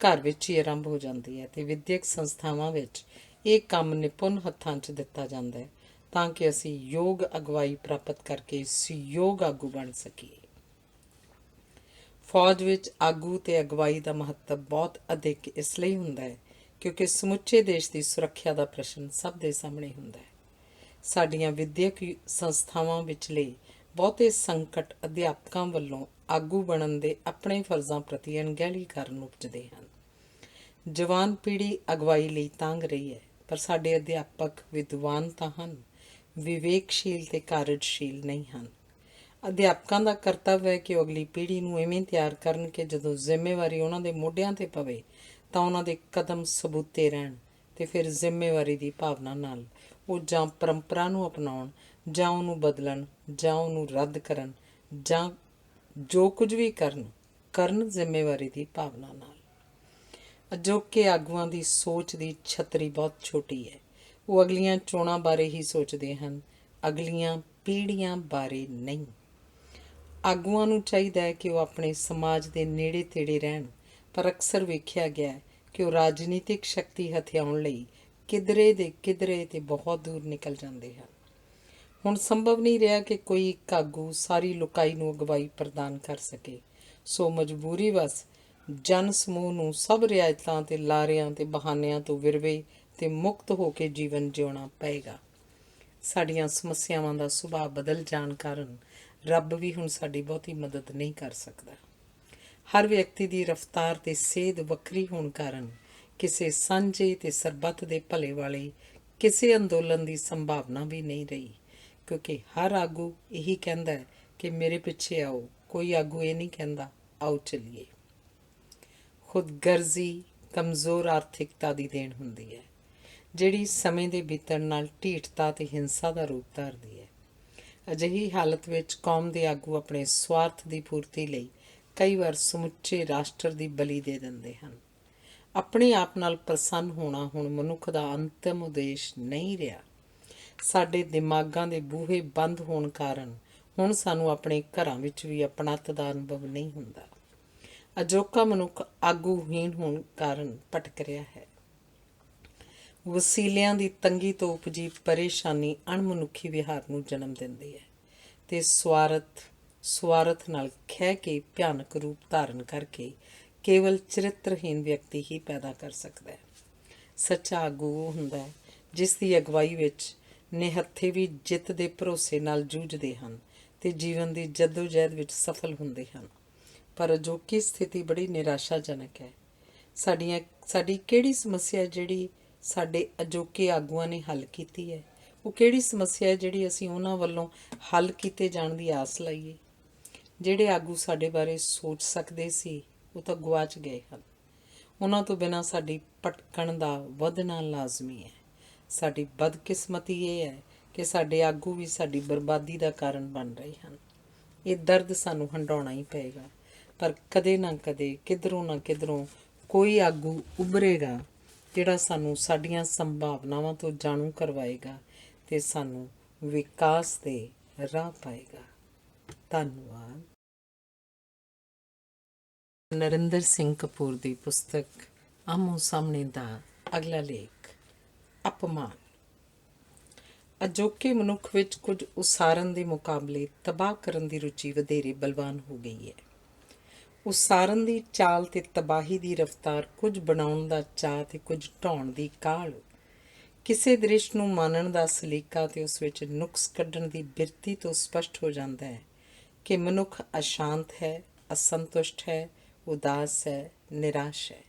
ਘਰ ਵਿੱਚ ਹੀ ਆਰੰਭ ਹੋ ਜਾਂਦੀ ਹੈ ਅਤੇ ਵਿੱਦਿਅਕ ਸੰਸਥਾਵਾਂ ਵਿੱਚ ਇਹ ਕੰਮ ਨਿਪੁੰਨ ਹੱਥਾਂ 'ਚ ਦਿੱਤਾ ਜਾਂਦਾ ਹੈ ਤਾਂ ਕਿ ਅਸੀਂ ਯੋਗ ਅਗਵਾਈ ਪ੍ਰਾਪਤ ਕਰਕੇ ਸੁਯੋਗ ਆਗੂ ਬਣ ਸਕੀਏ। ਫੌਜ ਵਿੱਚ ਆਗੂ ਅਤੇ ਅਗਵਾਈ ਦਾ ਮਹੱਤਵ ਬਹੁਤ ਅਧਿਕ ਇਸ ਲਈ ਹੁੰਦਾ ਹੈ ਕਿਉਂਕਿ ਸਮੁੱਚੇ ਦੇਸ਼ ਦੀ ਸੁਰੱਖਿਆ ਦਾ ਪ੍ਰਸ਼ਨ ਸਭ ਦੇ ਸਾਹਮਣੇ ਹੁੰਦਾ ਹੈ। ਸਾਡੀਆਂ ਵਿੱਦਿਅਕ ਸੰਸਥਾਵਾਂ ਵਿਚਲੇ ਬਹੁਤੇ ਸੰਕਟ ਅਧਿਆਪਕਾਂ ਵੱਲੋਂ ਆਗੂ ਬਣਨ ਦੇ ਆਪਣੇ ਫਰਜ਼ਾਂ ਪ੍ਰਤੀ ਅਣਗਹਿਲੀ ਕਾਰਨ ਉਪਜਦੇ ਹਨ। ਜਵਾਨ ਪੀੜ੍ਹੀ ਅਗਵਾਈ ਲਈ ਤਾਂਘ ਰਹੀ ਹੈ, ਪਰ ਸਾਡੇ ਅਧਿਆਪਕ ਵਿਦਵਾਨ ਤਾਂ ਹਨ, ਵਿਵੇਕਸ਼ੀਲ ਅਤੇ ਕਾਰਜਸ਼ੀਲ ਨਹੀਂ ਹਨ। ਅਧਿਆਪਕਾਂ ਦਾ ਕਰਤੱਵ ਹੈ ਕਿ ਉਹ ਅਗਲੀ ਪੀੜ੍ਹੀ ਨੂੰ ਇਵੇਂ ਤਿਆਰ ਕਰਨ ਕਿ ਜਦੋਂ ਜ਼ਿੰਮੇਵਾਰੀ ਉਹਨਾਂ ਦੇ ਮੋਢਿਆਂ 'ਤੇ ਪਵੇ ਤਾਂ ਉਹਨਾਂ ਦੇ ਕਦਮ ਸਬੂਤੇ ਰਹਿਣ ਅਤੇ ਫਿਰ ਜ਼ਿੰਮੇਵਾਰੀ ਦੀ ਭਾਵਨਾ ਨਾਲ ਉਹ ਜਾਂ ਪਰੰਪਰਾ ਨੂੰ ਅਪਣਾਉਣ ਜਾਂ ਉਹਨੂੰ ਬਦਲਣ ਜਾਂ ਉਹਨੂੰ ਰੱਦ ਕਰਨ ਜਾਂ ਜੋ ਕੁਝ ਵੀ ਕਰਨ ਜ਼ਿੰਮੇਵਾਰੀ ਦੀ ਭਾਵਨਾ ਨਾਲ। ਅਜੋਕੇ ਆਗੂਆਂ ਦੀ ਸੋਚ ਦੀ ਛਤਰੀ ਬਹੁਤ ਛੋਟੀ ਹੈ। ਉਹ ਅਗਲੀਆਂ ਚੋਣਾਂ ਬਾਰੇ ਹੀ ਸੋਚਦੇ ਹਨ, ਅਗਲੀਆਂ ਪੀੜ੍ਹੀਆਂ ਬਾਰੇ ਨਹੀਂ। ਆਗੂਆਂ ਨੂੰ ਚਾਹੀਦਾ ਹੈ ਕਿ ਉਹ ਆਪਣੇ ਸਮਾਜ ਦੇ ਨੇੜੇ ਤੇੜੇ ਰਹਿਣ, ਪਰ ਅਕਸਰ ਵੇਖਿਆ ਗਿਆ ਹੈ ਕਿ ਉਹ ਰਾਜਨੀਤਿਕ ਸ਼ਕਤੀ ਹਥਿਆਉਣ ਲਈ ਕਿਧਰੇ ਦੇ ਕਿਧਰੇ ਤੇ ਬਹੁਤ ਦੂਰ ਨਿਕਲ ਜਾਂਦੇ ਹਨ। ਹੁਣ ਸੰਭਵ ਨਹੀਂ ਰਿਹਾ ਕਿ ਕੋਈ ਇੱਕ ਆਗੂ ਸਾਰੀ ਲੋਕਾਈ ਨੂੰ ਅਗਵਾਈ ਪ੍ਰਦਾਨ ਕਰ ਸਕੇ, ਸੋ ਮਜਬੂਰੀ ਵਸ ਜਨ ਸਮੂਹ ਨੂੰ ਸਭ ਰਿਆਇਤਾਂ ਅਤੇ ਲਾਰਿਆਂ ਅਤੇ ਬਹਾਨਿਆਂ ਤੋਂ ਵਿਰਵੇ ਅਤੇ ਮੁਕਤ ਹੋ ਕੇ ਜੀਵਨ ਜਿਉਣਾ ਪਏਗਾ। ਸਾਡੀਆਂ ਸਮੱਸਿਆਵਾਂ ਦਾ ਸੁਭਾਅ ਬਦਲ ਜਾਣ ਕਾਰਨ ਰੱਬ ਵੀ ਹੁਣ ਸਾਡੀ ਬਹੁਤੀ ਮਦਦ ਨਹੀਂ ਕਰ ਸਕਦਾ। ਹਰ ਵਿਅਕਤੀ ਦੀ ਰਫਤਾਰ ਅਤੇ ਸੇਧ ਵੱਖਰੀ ਹੋਣ ਕਾਰਨ ਕਿਸੇ ਸਾਂਝੇ ਅਤੇ ਸਰਬੱਤ ਦੇ ਭਲੇ ਵਾਲੇ ਕਿਸੇ ਅੰਦੋਲਨ ਦੀ ਸੰਭਾਵਨਾ ਵੀ ਨਹੀਂ ਰਹੀ, ਕਿਉਂਕਿ ਹਰ ਆਗੂ ਇਹੀ ਕਹਿੰਦਾ ਹੈ ਕਿ ਮੇਰੇ ਪਿੱਛੇ ਆਓ। ਕੋਈ ਆਗੂ ਇਹ ਨਹੀਂ ਕਹਿੰਦਾ ਆਓ ਚੱਲੀਏ। ਖੁਦਗਰਜ਼ੀ ਕਮਜ਼ੋਰ ਆਰਥਿਕਤਾ ਦੀ ਦੇਣ ਹੁੰਦੀ ਹੈ, ਜਿਹੜੀ ਸਮੇਂ ਦੇ ਬੀਤਣ ਨਾਲ ਢੀਠਤਾ ਅਤੇ ਹਿੰਸਾ ਦਾ ਰੂਪ ਧਾਰਦੀ ਹੈ। ਅਜਿਹੀ ਹਾਲਤ ਵਿੱਚ ਕੌਮ ਦੇ ਆਗੂ ਆਪਣੇ ਸਵਾਰਥ ਦੀ ਪੂਰਤੀ ਲਈ ਕਈ ਵਾਰ ਸਮੁੱਚੇ ਰਾਸ਼ਟਰ ਦੀ ਬਲੀ ਦੇ ਦਿੰਦੇ ਹਨ। ਆਪਣੇ ਆਪ ਨਾਲ ਪ੍ਰਸੰਨ ਹੋਣਾ ਹੁਣ ਮਨੁੱਖ ਦਾ ਅੰਤਮ ਉਦੇਸ਼ ਨਹੀਂ ਰਿਹਾ। ਸਾਡੇ ਦਿਮਾਗਾਂ ਦੇ ਬੂਹੇ ਬੰਦ ਹੋਣ ਕਾਰਨ ਹੁਣ ਸਾਨੂੰ ਆਪਣੇ ਘਰਾਂ ਵਿੱਚ ਵੀ ਆਪਣੱਤ ਦਾ ਅਨੁਭਵ ਨਹੀਂ ਹੁੰਦਾ। ਅਜੋਕਾ ਮਨੁੱਖ ਆਗੂਹੀਣ ਹੋਣ ਕਾਰਨ ਭਟਕ ਰਿਹਾ ਹੈ। ਵਸੀਲਿਆਂ ਦੀ ਤੰਗੀ ਤੋਂ ਉਪਜੀ ਪਰੇਸ਼ਾਨੀ ਅਣਮਨੁੱਖੀ ਵਿਹਾਰ ਨੂੰ ਜਨਮ ਦਿੰਦੀ ਹੈ ਅਤੇ ਸਵਾਰਥ ਨਾਲ ਖਹਿ ਕੇ ਭਿਆਨਕ ਰੂਪ ਧਾਰਨ ਕਰਕੇ ਕੇਵਲ ਚਰਿੱਤਰਹੀਨ ਵਿਅਕਤੀ ਹੀ ਪੈਦਾ ਕਰ ਸਕਦਾ ਹੈ। ਸੱਚਾ ਆਗੂ ਉਹ ਹੁੰਦਾ ਹੈ ਜਿਸ ਦੀ ਅਗਵਾਈ ਵਿੱਚ ਨਿਹੱਥੇ ਵੀ ਜਿੱਤ ਦੇ ਭਰੋਸੇ ਨਾਲ ਜੂਝਦੇ ਹਨ ਅਤੇ ਜੀਵਨ ਦੀ ਜੱਦੋ-ਜਹਿਦ ਵਿੱਚ ਸਫਲ ਹੁੰਦੇ ਹਨ। ਪਰ ਅਜੋਕੀ ਸਥਿਤੀ ਬੜੀ ਨਿਰਾਸ਼ਾਜਨਕ ਹੈ। ਸਾਡੀ ਕਿਹੜੀ ਸਮੱਸਿਆ ਜਿਹੜੀ ਸਾਡੇ ਅਜੋਕੇ ਆਗੂਆਂ ਨੇ ਹੱਲ ਕੀਤੀ ਹੈ? ਉਹ ਕਿਹੜੀ ਸਮੱਸਿਆ ਹੈ ਜਿਹੜੀ ਅਸੀਂ ਉਹਨਾਂ ਵੱਲੋਂ ਹੱਲ ਕੀਤੇ ਜਾਣ ਦੀ ਆਸ ਲਾਈਏ? ਜਿਹੜੇ ਆਗੂ ਸਾਡੇ ਬਾਰੇ ਸੋਚ ਸਕਦੇ ਸੀ ਉਹ ਤਾਂ ਗੁਆਚ ਗਏ ਹਨ। ਉਹਨਾਂ ਤੋਂ ਬਿਨਾਂ ਸਾਡੀ ਭਟਕਣ ਦਾ ਵਧਣਾ ਲਾਜ਼ਮੀ ਹੈ। ਸਾਡੀ ਬਦਕਿਸਮਤੀ ਇਹ ਹੈ ਕਿ ਸਾਡੇ ਆਗੂ ਵੀ ਸਾਡੀ ਬਰਬਾਦੀ ਦਾ ਕਾਰਨ ਬਣ ਰਹੇ ਹਨ। ਇਹ ਦਰਦ ਸਾਨੂੰ ਹੰਢਾਉਣਾ ਹੀ ਪਏਗਾ, ਪਰ ਕਦੇ ਨਾ ਕਦੇ ਕਿਧਰੋਂ ਨਾ ਕਿਧਰੋਂ ਕੋਈ ਆਗੂ ਉੱਭਰੇਗਾ ਜਿਹੜਾ ਸਾਨੂੰ ਸਾਡੀਆਂ ਸੰਭਾਵਨਾਵਾਂ ਤੋਂ ਜਾਣੂ ਕਰਵਾਏਗਾ ਅਤੇ ਸਾਨੂੰ ਵਿਕਾਸ ਦੇ ਰਾਹ ਪਾਏਗਾ। ਧੰਨਵਾਦ। ਨਰਿੰਦਰ ਸਿੰਘ ਕਪੂਰ ਦੀ ਪੁਸਤਕ ਆਮੋ ਸਾਹਮਣੇ ਦਾ ਅਗਲਾ ਲੇਖ, ਅਪਮਾਨ। ਅਜੋਕੇ ਮਨੁੱਖ ਵਿੱਚ ਕੁਝ ਉਸਾਰਨ ਦੇ ਮੁਕਾਬਲੇ ਤਬਾਹ ਕਰਨ ਦੀ ਰੁਚੀ ਵਧੇਰੇ ਬਲਵਾਨ ਹੋ ਗਈ ਹੈ। ਉਸਾਰਨ ਦੀ ਚਾਲ ਅਤੇ ਤਬਾਹੀ ਦੀ ਰਫਤਾਰ, ਕੁਝ ਬਣਾਉਣ ਦਾ ਚਾਅ ਅਤੇ ਕੁਝ ਢਾਉਣ ਦੀ ਕਾਹਲ, ਕਿਸੇ ਦ੍ਰਿਸ਼ ਨੂੰ ਮਾਨਣ ਦਾ ਸਲੀਕਾ ਅਤੇ ਉਸ ਵਿੱਚ ਨੁਕਸ ਕੱਢਣ ਦੀ ਬਿਰਤੀ ਤੋਂ ਸਪਸ਼ਟ ਹੋ ਜਾਂਦਾ ਹੈ ਕਿ ਮਨੁੱਖ ਅਸ਼ਾਂਤ ਹੈ, ਅਸੰਤੁਸ਼ਟ ਹੈ, ਉਦਾਸ ਹੈ, ਨਿਰਾਸ਼ ਹੈ।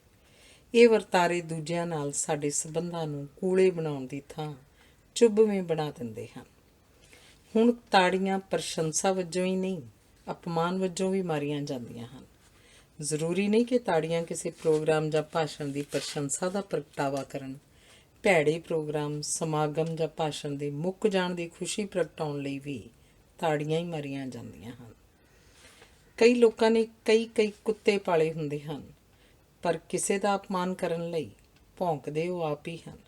ਇਹ ਵਰਤਾਰੇ ਦੂਜਿਆਂ ਨਾਲ ਸਾਡੇ ਸੰਬੰਧਾਂ ਨੂੰ ਕੂਲੇ ਬਣਾਉਣ ਦੀ ਥਾਂ ਚੁੱਭਵੇਂ ਬਣਾ ਦਿੰਦੇ ਹਨ। ਹੁਣ ਤਾੜੀਆਂ ਪ੍ਰਸ਼ੰਸਾ ਵਜੋਂ ਹੀ ਨਹੀਂ, ਅਪਮਾਨ ਵਜੋਂ ਵੀ ਮਾਰੀਆਂ ਜਾਂਦੀਆਂ ਹਨ। ਜ਼ਰੂਰੀ ਨਹੀਂ ਕਿ ਤਾੜੀਆਂ ਕਿਸੇ ਪ੍ਰੋਗਰਾਮ ਜਾਂ ਭਾਸ਼ਣ ਦੀ ਪ੍ਰਸ਼ੰਸਾ ਦਾ ਪ੍ਰਗਟਾਵਾ ਕਰਨ। ਭੈੜੇ ਪ੍ਰੋਗਰਾਮ, ਸਮਾਗਮ ਜਾਂ ਭਾਸ਼ਣ ਦੇ ਮੁੱਕ ਜਾਣ ਦੀ ਖੁਸ਼ੀ ਪ੍ਰਗਟਾਉਣ ਲਈ ਵੀ ਤਾੜੀਆਂ ਹੀ ਮਾਰੀਆਂ ਜਾਂਦੀਆਂ ਹਨ। ਕਈ ਲੋਕਾਂ ਨੇ ਕਈ ਕੁੱਤੇ ਪਾਲੇ ਹੁੰਦੇ ਹਨ। ਪਰ ਕਿਸੇ ਦਾ ਅਪਮਾਨ ਕਰਨ ਲਈ ਭੌਂਕਦੇ ਉਹ ਆਪ ਹੀ ਹਨ।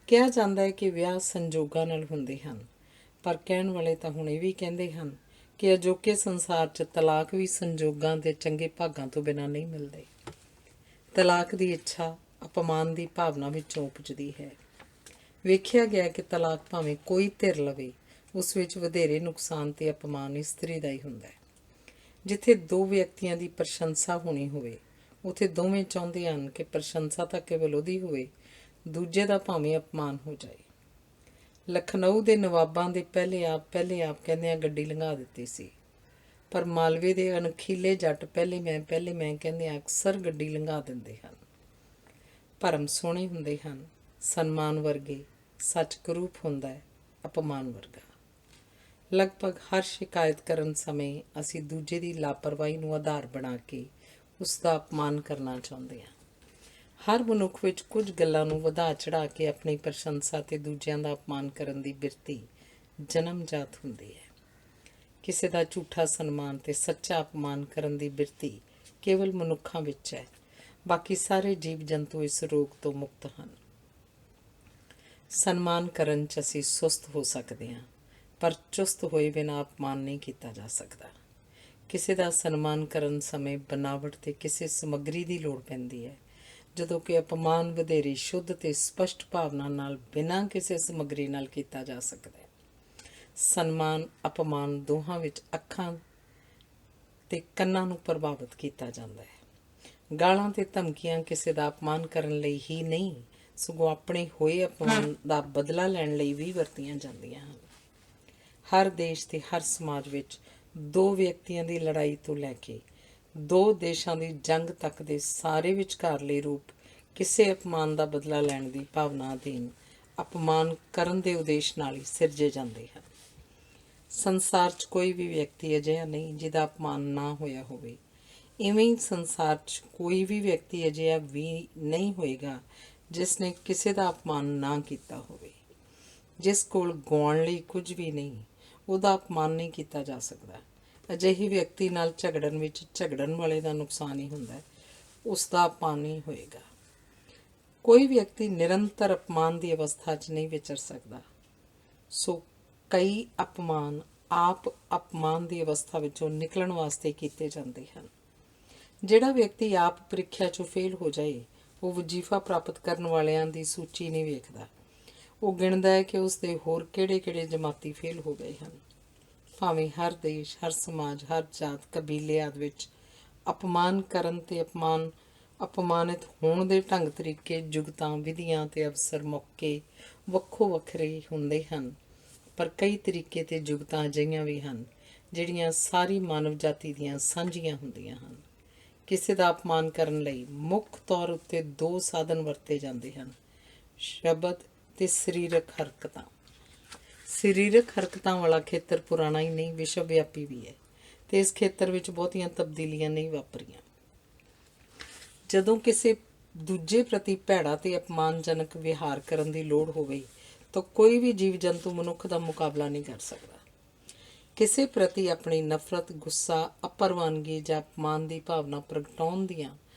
ਕਿਹਾ ਜਾਂਦਾ ਹੈ ਕਿ ਵਿਆਹ ਸੰਜੋਗਾਂ ਨਾਲ ਹੁੰਦੇ ਹਨ, ਪਰ ਕਹਿਣ ਵਾਲੇ ਤਾਂ ਹੁਣ ਇਹ ਵੀ ਕਹਿੰਦੇ ਹਨ ਕਿ ਅਜੋਕੇ ਸੰਸਾਰ 'ਚ ਤਲਾਕ ਵੀ ਸੰਜੋਗਾਂ ਦੇ ਚੰਗੇ ਭਾਗਾਂ ਤੋਂ ਬਿਨਾਂ ਨਹੀਂ ਮਿਲਦੇ। ਤਲਾਕ ਦੀ ਇੱਛਾ ਅਪਮਾਨ ਦੀ ਭਾਵਨਾ ਵਿੱਚੋਂ ਉਪਜਦੀ ਹੈ। ਵੇਖਿਆ ਗਿਆ ਕਿ ਤਲਾਕ ਭਾਵੇਂ ਕੋਈ ਧਿਰ ਲਵੇ, ਉਸ ਵਿੱਚ ਵਧੇਰੇ ਨੁਕਸਾਨ ਤੇ ਅਪਮਾਨ ਇਸਤਰੀ ਦਾ ਹੀ ਹੁੰਦਾ ਹੈ। ਜਿੱਥੇ ਦੋ ਵਿਅਕਤੀਆਂ ਦੀ ਪ੍ਰਸ਼ੰਸਾ ਹੋਣੀ ਹੋਵੇ, ਉੱਥੇ ਦੋਵੇਂ ਚਾਹੁੰਦੇ ਹਨ ਕਿ ਪ੍ਰਸ਼ੰਸਾ ਤਾਂ ਕੇਵਲ ਉਹਦੀ ਹੋਵੇ, ਦੂਜੇ ਦਾ ਭਾਵੇਂ ਅਪਮਾਨ ਹੋ ਜਾਏ। ਲਖਨਊ ਦੇ ਨਵਾਬਾਂ ਦੇ ਪਹਿਲੇ ਆਪ ਕਹਿੰਦਿਆਂ ਗੱਡੀ ਲੰਘਾ ਦਿੱਤੀ ਸੀ, ਪਰ ਮਾਲਵੇ ਦੇ ਅਣਖੀਲੇ ਜੱਟ ਪਹਿਲੇ ਮੈਂ ਕਹਿੰਦਿਆਂ ਅਕਸਰ ਗੱਡੀ ਲੰਘਾ ਦਿੰਦੇ ਹਨ। ਭਰਮ ਸੋਹਣੇ ਹੁੰਦੇ ਹਨ, ਸਨਮਾਨ ਵਰਗੇ, ਸੱਚ ਕਰੂਪ ਹੁੰਦਾ ਹੈ ਅਪਮਾਨ ਵਰਗਾ। ਲਗਭਗ ਹਰ ਸ਼ਿਕਾਇਤ ਕਰਨ ਸਮੇਂ ਅਸੀਂ ਦੂਜੇ ਦੀ ਲਾਪਰਵਾਹੀ ਨੂੰ ਆਧਾਰ ਬਣਾ ਕੇ ਉਸ ਦਾ ਅਪਮਾਨ ਕਰਨਾ ਚਾਹੁੰਦੇ ਹਾਂ। ਹਰ ਮਨੁੱਖ ਵਿੱਚ ਕੁਝ ਗੱਲਾਂ ਨੂੰ ਵਧਾ ਚੜ੍ਹਾ ਕੇ ਆਪਣੀ ਪ੍ਰਸ਼ੰਸਾ ਤੇ ਦੂਜਿਆਂ ਦਾ ਅਪਮਾਨ ਕਰਨ ਦੀ ਬਿਰਤੀ ਜਨਮਜਾਤ ਹੁੰਦੀ ਹੈ। ਕਿਸੇ ਦਾ ਝੂਠਾ ਸਨਮਾਨ ਤੇ ਸੱਚਾ ਅਪਮਾਨ ਕਰਨ ਦੀ ਬਿਰਤੀ ਕੇਵਲ ਮਨੁੱਖਾਂ ਵਿੱਚ ਹੈ, ਬਾਕੀ ਸਾਰੇ ਜੀਵ ਜੰਤੂ ਇਸ ਰੋਗ ਤੋਂ ਮੁਕਤ ਹਨ। ਸਨਮਾਨ ਕਰਨ 'ਚ ਅਸੀਂ ਸੁਸਤ ਹੋ ਸਕਦੇ ਹਾਂ, ਪਰ ਚੁਸਤ ਹੋਏ ਬਿਨਾਂ ਅਪਮਾਨ ਨਹੀਂ ਕੀਤਾ ਜਾ ਸਕਦਾ। ਕਿਸੇ ਦਾ ਸਨਮਾਨ ਕਰਨ ਸਮੇਂ ਬਨਾਵਟ ਤੇ ਕਿਸੇ ਸਮੱਗਰੀ ਦੀ ਲੋੜ ਪੈਂਦੀ ਹੈ, ਜਦੋਂ ਕਿ ਅਪਮਾਨ ਵਧੇਰੇ ਸ਼ੁੱਧ ਤੇ ਸਪਸ਼ਟ ਭਾਵਨਾ ਨਾਲ ਬਿਨਾਂ ਕਿਸੇ ਸਮੱਗਰੀ ਨਾਲ ਕੀਤਾ ਜਾ ਸਕਦਾ ਹੈ। ਸਨਮਾਨ ਅਪਮਾਨ ਦੋਹਾਂ ਵਿੱਚ ਅੱਖਾਂ ਤੇ ਕੰਨਾਂ ਨੂੰ ਪ੍ਰਭਾਵਿਤ ਕੀਤਾ ਜਾਂਦਾ ਹੈ। ਗਾਲਾਂ ਤੇ ਧਮਕੀਆਂ ਕਿਸੇ ਦਾ ਅਪਮਾਨ ਕਰਨ ਲਈ ਹੀ ਨਹੀਂ, ਸਗੋਂ ਆਪਣੇ ਹੋਏ ਅਪਮਾਨ ਦਾ ਬਦਲਾ ਲੈਣ ਲਈ ਵੀ ਵਰਤੀਆਂ ਜਾਂਦੀਆਂ ਹਨ। ਹਰ ਦੇਸ਼ ਤੇ ਹਰ ਸਮਾਜ ਵਿੱਚ ਦੋ ਵਿਅਕਤੀਆਂ ਦੀ ਲੜਾਈ ਤੋਂ ਲੈ ਕੇ ਦੋ ਦੇਸ਼ਾਂ ਦੀ ਜੰਗ ਤੱਕ ਦੇ ਸਾਰੇ ਵਿਚਕਾਰਲੇ ਰੂਪ ਕਿਸੇ ਅਪਮਾਨ ਦਾ ਬਦਲਾ ਲੈਣ ਦੀ ਭਾਵਨਾ ਅਧੀਨ ਅਪਮਾਨ ਕਰਨ ਦੇ ਉਦੇਸ਼ ਨਾਲ ਹੀ ਸਿਰਜੇ ਜਾਂਦੇ ਹਨ। ਸੰਸਾਰ 'ਚ ਕੋਈ ਵੀ ਵਿਅਕਤੀ ਅਜਿਹਾ ਨਹੀਂ ਜਿਹਦਾ ਅਪਮਾਨ ਨਾ ਹੋਇਆ ਹੋਵੇ। ਇਵੇਂ ਹੀ ਸੰਸਾਰ 'ਚ ਕੋਈ ਵੀ ਵਿਅਕਤੀ ਅਜਿਹਾ ਵੀ ਨਹੀਂ ਹੋਏਗਾ ਜਿਸ ਨੇ ਕਿਸੇ ਦਾ ਅਪਮਾਨ ਨਾ ਕੀਤਾ ਹੋਵੇ। ਜਿਸ ਕੋਲ ਗਾਉਣ ਲਈ ਕੁਝ ਵੀ ਨਹੀਂ, ਉਹਦਾ ਅਪਮਾਨ ਨਹੀਂ ਕੀਤਾ ਜਾ ਸਕਦਾ। ਅਜਿਹੇ ਵਿਅਕਤੀ ਨਾਲ ਝਗੜਨ ਵਿੱਚ ਝਗੜਨ ਵਾਲੇ ਦਾ ਨੁਕਸਾਨ ਹੀ ਹੁੰਦਾ ਹੈ, ਉਸ ਦਾ ਅਪਮਾਨ ਨਹੀਂ ਹੋਏਗਾ। ਕੋਈ ਵਿਅਕਤੀ ਨਿਰੰਤਰ ਅਪਮਾਨ ਦੀ ਅਵਸਥਾ 'ਚ ਨਹੀਂ ਵਿਚਰ ਸਕਦਾ, ਸੋ ਕਈ ਅਪਮਾਨ ਆਪ ਅਪਮਾਨ ਦੀ ਅਵਸਥਾ ਵਿੱਚੋਂ ਨਿਕਲਣ ਵਾਸਤੇ ਕੀਤੇ ਜਾਂਦੇ ਹਨ। ਜਿਹੜਾ ਵਿਅਕਤੀ ਆਪ ਪ੍ਰੀਖਿਆ 'ਚੋਂ ਫੇਲ ਹੋ ਜਾਏ, ਉਹ ਵਜ਼ੀਫਾ ਪ੍ਰਾਪਤ ਕਰਨ ਵਾਲਿਆਂ ਦੀ ਸੂਚੀ ਨਹੀਂ ਵੇਖਦਾ। ਉਹ ਗਿਣਦਾ ਹੈ ਕਿ ਉਸ ਦੇ ਹੋਰ ਕਿਹੜੇ ਜਮਾਤੀ ਫੇਲ ਹੋ ਗਏ ਹਨ। ਭਾਵੇਂ ਹਰ ਦੇਸ਼, ਹਰ ਸਮਾਜ, ਹਰ ਜਾਤ, ਕਬੀਲੇ ਆਦਿ ਵਿੱਚ ਅਪਮਾਨ ਕਰਨ ਤੇ ਅਪਮਾਨਿਤ ਹੋਣ ਦੇ ਢੰਗ ਤਰੀਕੇ, ਜੁਗਤਾਂ, ਵਿਧੀਆਂ ਤੇ ਅਵਸਰ ਮੌਕੇ ਵੱਖੋ ਵੱਖਰੇ ਹੁੰਦੇ ਹਨ, ਪਰ ਕਈ ਤਰੀਕੇ ਤੇ ਜੁਗਤਾਂ ਅਜਿਹੀਆਂ ਵੀ ਹਨ ਜਿਹੜੀਆਂ ਸਾਰੀ ਮਾਨਵ ਜਾਤੀ ਦੀਆਂ ਸਾਂਝੀਆਂ ਹੁੰਦੀਆਂ ਹਨ। ਕਿਸੇ ਦਾ ਅਪਮਾਨ ਕਰਨ ਲਈ ਮੁੱਖ ਤੌਰ ਉੱਤੇ ਦੋ ਸਾਧਨ ਵਰਤੇ ਜਾਂਦੇ ਹਨ: ਸ਼ਬਦ ਤੇ ਸਰੀਰਕ ਹਰਕਤਾਂ। ਸਰੀਰਕ ਹਰਕਤਾਂ ਵਾਲਾ ਖੇਤਰ ਪੁਰਾਣਾ ਹੀ ਨਹੀਂ, ਵਿਸ਼ਵ ਵਿਆਪੀ ਵੀ ਹੈ, ਤੇ ਇਸ ਖੇਤਰ ਵਿੱਚ ਬਹੁਤੀਆਂ ਤਬਦੀਲੀਆਂ ਨਹੀਂ ਵਾਪਰੀਆਂ। ਜਦੋਂ ਕਿਸੇ ਦੂਜੇ ਪ੍ਰਤੀ ਭੈੜਾ ਤੇ ਅਪਮਾਨਜਨਕ ਵਿਹਾਰ ਕਰਨ ਦੀ ਲੋੜ ਹੋਵੇ ਤਾਂ ਕੋਈ ਵੀ ਜੀਵ ਜੰਤੂ ਮਨੁੱਖ ਦਾ ਮੁਕਾਬਲਾ ਨਹੀਂ ਕਰ ਸਕਦਾ। ਕਿਸੇ ਪ੍ਰਤੀ ਆਪਣੀ ਨਫ਼ਰਤ, ਗੁੱਸਾ, ਅਪਰਵਾਨਗੀ ਜਾਂ ਅਪਮਾਨ ਦੀ ਭਾਵਨਾ ਪ੍ਰਗਟਾਉਣ ਦੀਆਂ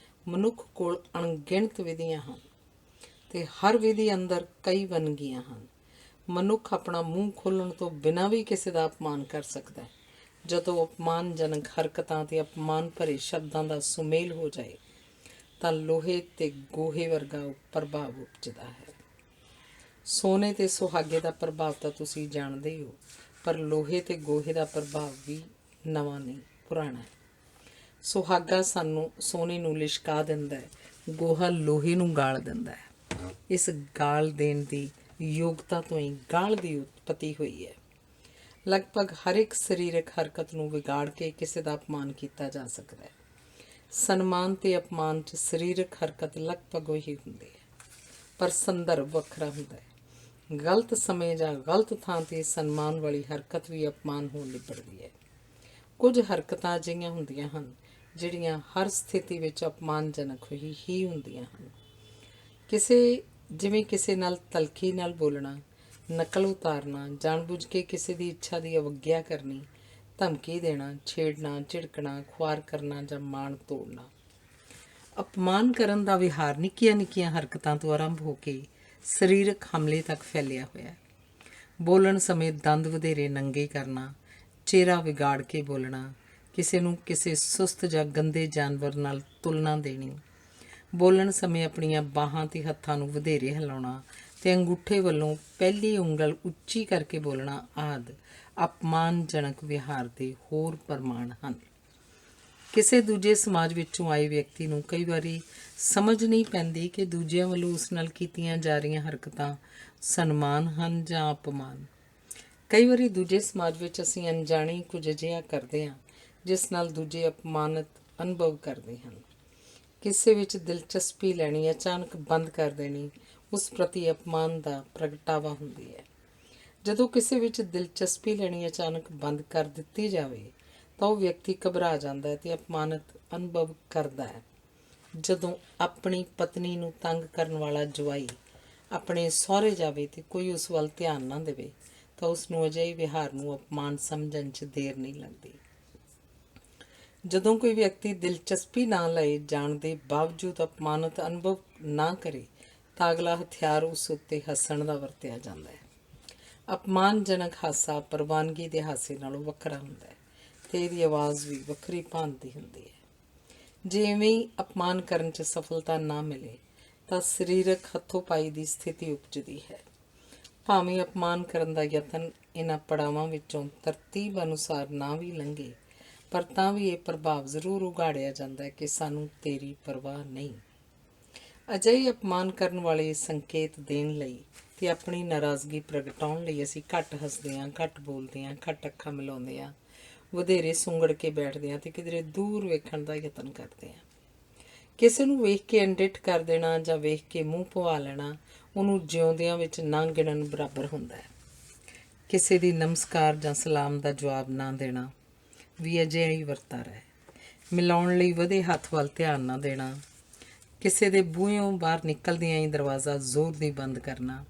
ਮਨੁੱਖ ਕੋਲ ਅਣਗਿਣਤ ਵਿਧੀਆਂ ਹਨ, ਤੇ ਹਰ ਵਿਧੀ ਅੰਦਰ ਕਈ ਵੰਨਗੀਆਂ ਹਨ। ਮਨੁੱਖ ਆਪਣਾ ਮੂੰਹ ਖੋਲ੍ਹਣ ਤੋਂ ਬਿਨਾਂ ਵੀ ਕਿਸੇ ਦਾ ਅਪਮਾਨ ਕਰ ਸਕਦਾ ਹੈ। ਜਦੋਂ ਅਪਮਾਨਜਨਕ ਹਰਕਤਾਂ ਤੇ ਅਪਮਾਨ ਭਰੇ ਸ਼ਬਦਾਂ ਦਾ ਸੁਮੇਲ ਹੋ ਜਾਏ ਤਾਂ ਲੋਹੇ ਤੇ ਗੋਹੇ ਵਰਗਾ ਪ੍ਰਭਾਵ ਉਪਜਦਾ ਹੈ। ਸੋਨੇ ਤੇ ਸੁਹਾਗੇ ਦਾ ਪ੍ਰਭਾਵ ਤਾਂ ਤੁਸੀਂ ਜਾਣਦੇ ਹੋ, ਪਰ ਲੋਹੇ ਤੇ ਗੋਹੇ ਦਾ ਪ੍ਰਭਾਵ ਵੀ ਨਵਾਂ ਨਹੀਂ, ਪੁਰਾਣਾ ਹੈ। ਸੁਹਾਗਾ ਸਾਨੂੰ ਸੋਨੇ ਨੂੰ ਲਿਸ਼ਕਾ ਦਿੰਦਾ ਹੈ, ਗੋਹਾ ਲੋਹੇ ਨੂੰ ਗਾਲ ਦਿੰਦਾ ਹੈ। ਇਸ ਗਾਲ ਦੇਣ ਦੀ ਯੋਗਤਾ ਤੋਂ ਹੀ ਗਾਲ ਦੀ ਉਤਪਤੀ ਹੋਈ ਹੈ। ਲਗਭਗ ਹਰ ਇੱਕ ਸਰੀਰਕ ਹਰਕਤ ਨੂੰ ਵਿਗਾੜ ਕੇ ਕਿਸੇ ਦਾ ਅਪਮਾਨ ਕੀਤਾ ਜਾ ਸਕਦਾ ਹੈ। ਸਨਮਾਨ ਤੇ ਅਪਮਾਨ 'ਚ ਸਰੀਰਕ ਹਰਕਤ ਲਗਭਗ ਉਹੀ ਹੁੰਦੀ ਹੈ, ਪਰ ਸੰਦਰਭ ਵੱਖਰਾ ਹੁੰਦਾ ਹੈ। ਗਲਤ ਸਮੇਂ ਜਾਂ ਗਲਤ ਥਾਂ 'ਤੇ ਸਨਮਾਨ ਵਾਲੀ ਹਰਕਤ ਵੀ ਅਪਮਾਨ ਹੋਣ ਲਿਬੜਦੀ ਹੈ। ਕੁਝ ਹਰਕਤਾਂ ਅਜਿਹੀਆਂ ਹੁੰਦੀਆਂ ਹਨ ਜਿਹੜੀਆਂ ਹਰ ਸਥਿਤੀ ਵਿੱਚ ਅਪਮਾਨਜਨਕ ਹੀ ਹੁੰਦੀਆਂ ਹਨ। ਜਿਵੇਂ ਕਿਸੇ ਨਾਲ ਤਲਖੀ ਨਾਲ ਬੋਲਣਾ, ਨਕਲ ਉਤਾਰਨਾ, ਜਾਣਬੁੱਝ ਕੇ ਕਿਸੇ ਦੀ ਇੱਛਾ ਦੀ ਅਵੱਗਿਆ ਕਰਨੀ, ਧਮਕੀ ਦੇਣਾ, ਛੇੜਨਾ, ਝਿੜਕਣਾ, ਖੁਆਰ ਕਰਨਾ ਜਾਂ ਮਾਣ ਤੋੜਨਾ। ਅਪਮਾਨ ਕਰਨ ਦਾ ਵਿਹਾਰ ਨਿੱਕੀਆਂ ਨਿੱਕੀਆਂ ਹਰਕਤਾਂ ਤੋਂ ਆਰੰਭ ਹੋ ਕੇ ਸਰੀਰਕ ਹਮਲੇ ਤੱਕ ਫੈਲਿਆ ਹੋਇਆ ਹੈ। ਬੋਲਣ ਸਮੇਂ ਦੰਦ ਵਧੇਰੇ ਨੰਗੇ ਕਰਨਾ, ਚਿਹਰਾ ਵਿਗਾੜ ਕੇ ਬੋਲਣਾ, ਕਿਸੇ ਨੂੰ ਕਿਸੇ ਸੁਸਤ ਜਾਂ ਗੰਦੇ ਜਾਨਵਰ ਨਾਲ ਤੁਲਨਾ ਦੇਣੀ, ਬੋਲਣ ਸਮੇਂ ਆਪਣੀਆਂ ਬਾਹਾਂ ਤੇ ਹੱਥਾਂ ਨੂੰ ਵਧੇਰੇ ਹਿਲਾਉਣਾ ਤੇ ਅੰਗੂਠੇ ਵੱਲੋਂ ਪਹਿਲੀ ਉਂਗਲ ਉੱਚੀ ਕਰਕੇ ਬੋਲਣਾ ਆਦਿ ਅਪਮਾਨਜਨਕ ਵਿਹਾਰ ਦੇ ਹੋਰ ਪ੍ਰਮਾਣ ਹਨ। ਕਿਸੇ ਦੂਜੇ ਸਮਾਜ ਵਿੱਚੋਂ ਆਏ ਵਿਅਕਤੀ ਨੂੰ ਕਈ ਵਾਰੀ ਸਮਝ ਨਹੀਂ ਪੈਂਦੀ ਕਿ ਦੂਜਿਆਂ ਵੱਲੋਂ ਉਸ ਨਾਲ ਕੀਤੀਆਂ ਜਾ ਰਹੀਆਂ ਹਰਕਤਾਂ ਸਨਮਾਨ ਹਨ ਜਾਂ ਅਪਮਾਨ। ਕਈ ਵਾਰੀ ਦੂਜੇ ਸਮਾਜ ਵਿੱਚ ਅਸੀਂ ਅਣਜਾਣੇ ਕੁਝ ਅਜਿਹਾ ਕਰਦੇ ਹਾਂ ਜਿਸ ਨਾਲ ਦੂਜੇ ਅਪਮਾਨਿਤ ਅਨੁਭਵ ਕਰਦੇ ਹਨ। ਕਿਸੇ ਵਿੱਚ ਦਿਲਚਸਪੀ ਲੈਣੀ ਅਚਾਨਕ ਬੰਦ ਕਰ ਦੇਣੀ ਉਸ ਪ੍ਰਤੀ ਅਪਮਾਨ ਦਾ ਪ੍ਰਗਟਾਵਾ ਹੁੰਦੀ ਹੈ। ਜਦੋਂ ਕਿਸੇ ਵਿੱਚ ਦਿਲਚਸਪੀ ਲੈਣੀ ਅਚਾਨਕ ਬੰਦ ਕਰ ਦਿੱਤੀ ਜਾਵੇ ਤਾਂ ਉਹ ਵਿਅਕਤੀ ਘਬਰਾ ਜਾਂਦਾ ਹੈ ਤੇ ਅਪਮਾਨਿਤ ਅਨੁਭਵ ਕਰਦਾ ਹੈ। ਜਦੋਂ ਆਪਣੀ ਪਤਨੀ ਨੂੰ ਤੰਗ ਕਰਨ ਵਾਲਾ ਜਵਾਈ ਆਪਣੇ ਸਹੁਰੇ ਜਾਵੇ ਤੇ ਕੋਈ ਉਸ ਵੱਲ ਧਿਆਨ ਨਾ ਦੇਵੇ ਤਾਂ ਉਸ ਨੂੰ ਅਜਿਹੇ ਵਿਹਾਰ ਨੂੰ ਅਪਮਾਨ ਸਮਝਣ 'ਚ ਦੇਰ ਨਹੀਂ ਲੱਗਦੀ। ਜਦੋਂ ਕੋਈ ਵਿਅਕਤੀ ਦਿਲਚਸਪੀ ਨਾ ਲਏ ਜਾਣ ਦੇ ਬਾਵਜੂਦ ਅਪਮਾਨਿਤ ਅਨੁਭਵ ਨਾ ਕਰੇ ਤਾਂ ਅਗਲਾ ਹਥਿਆਰ ਉਸ ਉੱਤੇ ਹੱਸਣ ਦਾ ਵਰਤਿਆ ਜਾਂਦਾ ਹੈ। ਅਪਮਾਨਜਨਕ ਹਾਸਾ ਪ੍ਰਵਾਨਗੀ ਦੇ ਹਾਸੇ ਨਾਲੋਂ ਵੱਖਰਾ ਹੁੰਦਾ ਹੈ ਤੇ ਇਹਦੀ ਆਵਾਜ਼ ਵੀ ਵੱਖਰੀ ਭਾਂਤ ਦੀ ਹੁੰਦੀ ਹੈ। ਜਿਵੇਂ ਹੀ ਅਪਮਾਨ ਕਰਨ 'ਚ ਸਫਲਤਾ ਨਾ ਮਿਲੇ ਤਾਂ ਸਰੀਰਕ ਹੱਥੋਂ-ਪਾਈ ਦੀ ਸਥਿਤੀ ਉਪਜਦੀ ਹੈ। ਭਾਵੇਂ ਅਪਮਾਨ ਕਰਨ ਦਾ ਯਤਨ ਇਹਨਾਂ ਪੜਾਵਾਂ ਵਿੱਚੋਂ ਤਰਤੀਬ ਅਨੁਸਾਰ ਨਾ ਵੀ ਲੰਘੇ, ਪਰ ਤਾਂ ਵੀ ਇਹ ਪ੍ਰਭਾਵ ਜ਼ਰੂਰ ਉਘਾੜਿਆ ਜਾਂਦਾ ਹੈ ਕਿ ਸਾਨੂੰ ਤੇਰੀ ਪਰਵਾਹ ਨਹੀਂ। ਅਜਿਹੇ ਅਪਮਾਨ ਕਰਨ ਵਾਲੇ ਸੰਕੇਤ ਦੇਣ ਲਈ ਤੇ ਆਪਣੀ ਨਾਰਾਜ਼ਗੀ ਪ੍ਰਗਟਾਉਣ ਲਈ ਅਸੀਂ ਘੱਟ ਹੱਸਦੇ ਹਾਂ, ਘੱਟ ਬੋਲਦੇ ਹਾਂ, ਘੱਟ ਅੱਖਾਂ ਮਿਲਾਉਂਦੇ ਹਾਂ, ਵਧੇਰੇ ਸੁੰਗੜ ਕੇ ਬੈਠਦੇ ਹਾਂ ਤੇ ਕਿਧਰੇ ਦੂਰ ਵੇਖਣ ਦਾ ਯਤਨ ਕਰਦੇ ਹਾਂ। ਕਿਸੇ ਨੂੰ ਵੇਖ ਕੇ ਅਣਡਿੱਠ ਕਰ ਦੇਣਾ ਜਾਂ ਵੇਖ ਕੇ ਮੂੰਹ ਭੁਆ ਲੈਣਾ ਉਹਨੂੰ ਜਿਉਂਦਿਆਂ ਵਿੱਚ ਨਾ ਗਿਣਨ ਬਰਾਬਰ ਹੁੰਦਾ ਹੈ। ਕਿਸੇ ਦੀ ਨਮਸਕਾਰ ਜਾਂ ਸਲਾਮ ਦਾ ਜਵਾਬ ਨਾ ਦੇਣਾ ਵੀ ਅਜਿਹਾ ਹੀ ਵਰਤਾਰਾ ਹੈ। ਮਿਲਾਉਣ ਲਈ ਵਧੇ ਹੱਥ ਵੱਲ ਧਿਆਨ ਨਾ ਦੇਣਾ, ਕਿਸੇ ਦੇ ਬੂਹਿਓਂ ਬਾਹਰ ਨਿਕਲਦਿਆਂ ਹੀ ਦਰਵਾਜ਼ਾ ਜ਼ੋਰ ਦੀ ਬੰਦ ਕਰਨਾ,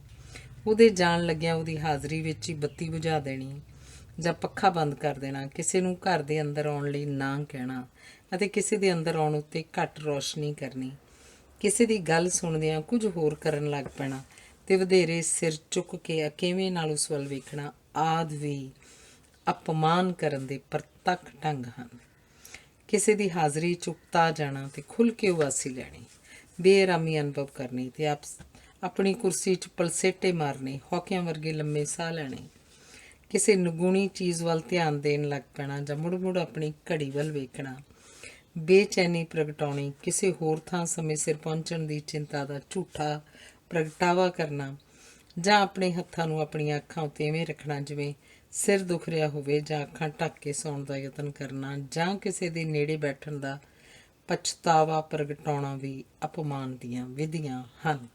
ਉਹਦੇ ਜਾਣ ਲੱਗਿਆਂ ਉਹਦੀ ਹਾਜ਼ਰੀ ਵਿੱਚ ਹੀ ਬੱਤੀ ਬੁਝਾ ਦੇਣੀ ਜਾਂ ਪੱਖਾ ਬੰਦ ਕਰ ਦੇਣਾ, ਕਿਸੇ ਨੂੰ ਘਰ ਦੇ ਅੰਦਰ ਆਉਣ ਲਈ ਨਾ ਕਹਿਣਾ ਅਤੇ ਕਿਸੇ ਦੇ ਅੰਦਰ ਆਉਣ ਉੱਤੇ ਘੱਟ ਰੌਸ਼ਨੀ ਕਰਨੀ, ਕਿਸੇ ਦੀ ਗੱਲ ਸੁਣਦਿਆਂ ਕੁਝ ਹੋਰ ਕਰਨ ਲੱਗ ਪੈਣਾ ਤੇ ਵਧੇਰੇ ਸਿਰ ਚੁੱਕ ਕੇ ਅਕੇਵੇਂ ਨਾਲ ਉਸ ਵੱਲ ਵੇਖਣਾ ਆਦਿ ਵੀ ਅਪਮਾਨ ਕਰਨ ਦੇ ਪ੍ਰਤੱਖ ਢੰਗ ਹਨ। ਕਿਸੇ ਦੀ ਹਾਜ਼ਰੀ 'ਚ ਉਕਤਾ ਜਾਣਾ ਤੇ ਖੁੱਲ੍ਹ ਕੇ ਉਬਾਸੀ ਲੈਣੀ, ਬੇਆਰਾਮੀ ਅਨੁਭਵ ਕਰਨੀ ਤੇ ਆਪਣੀ ਕੁਰਸੀ 'ਚ ਪਲਸੇਟੇ ਮਾਰਨੇ, ਹੌਕਿਆਂ ਵਰਗੇ ਲੰਮੇ ਸਾਹ ਲੈਣੇ, ਕਿਸੇ ਨਗੂਣੀ ਚੀਜ਼ ਵੱਲ ਧਿਆਨ ਦੇਣ ਲੱਗ ਪੈਣਾ ਜਾਂ ਮੁੜ-ਮੁੜ ਆਪਣੀ ਘੜੀ ਵੱਲ ਵੇਖਣਾ, ਬੇਚੈਨੀ ਪ੍ਰਗਟਾਉਣੀ, ਕਿਸੇ ਹੋਰ ਥਾਂ ਸਮੇਂ ਸਿਰ ਪਹੁੰਚਣ ਦੀ ਚਿੰਤਾ ਦਾ ਝੂਠਾ ਪ੍ਰਗਟਾਵਾ ਕਰਨਾ ਜਾਂ ਆਪਣੇ ਹੱਥਾਂ ਨੂੰ ਆਪਣੀਆਂ ਅੱਖਾਂ ਉੱਤੇ ਇਵੇਂ ਰੱਖਣਾ ਜਿਵੇਂ ਸਿਰ ਦੁਖ ਰਿਹਾ ਹੋਵੇ ਜਾਂ ਅੱਖਾਂ ਢੱਕ ਕੇ ਸੌਣ ਦਾ ਯਤਨ ਕਰਨਾ ਜਾਂ ਕਿਸੇ ਦੇ ਨੇੜੇ ਬੈਠਣ ਦਾ ਪਛਤਾਵਾ ਪ੍ਰਗਟਾਉਣਾ ਵੀ ਅਪਮਾਨ ਦੀਆਂ ਵਿਧੀਆਂ ਹਨ।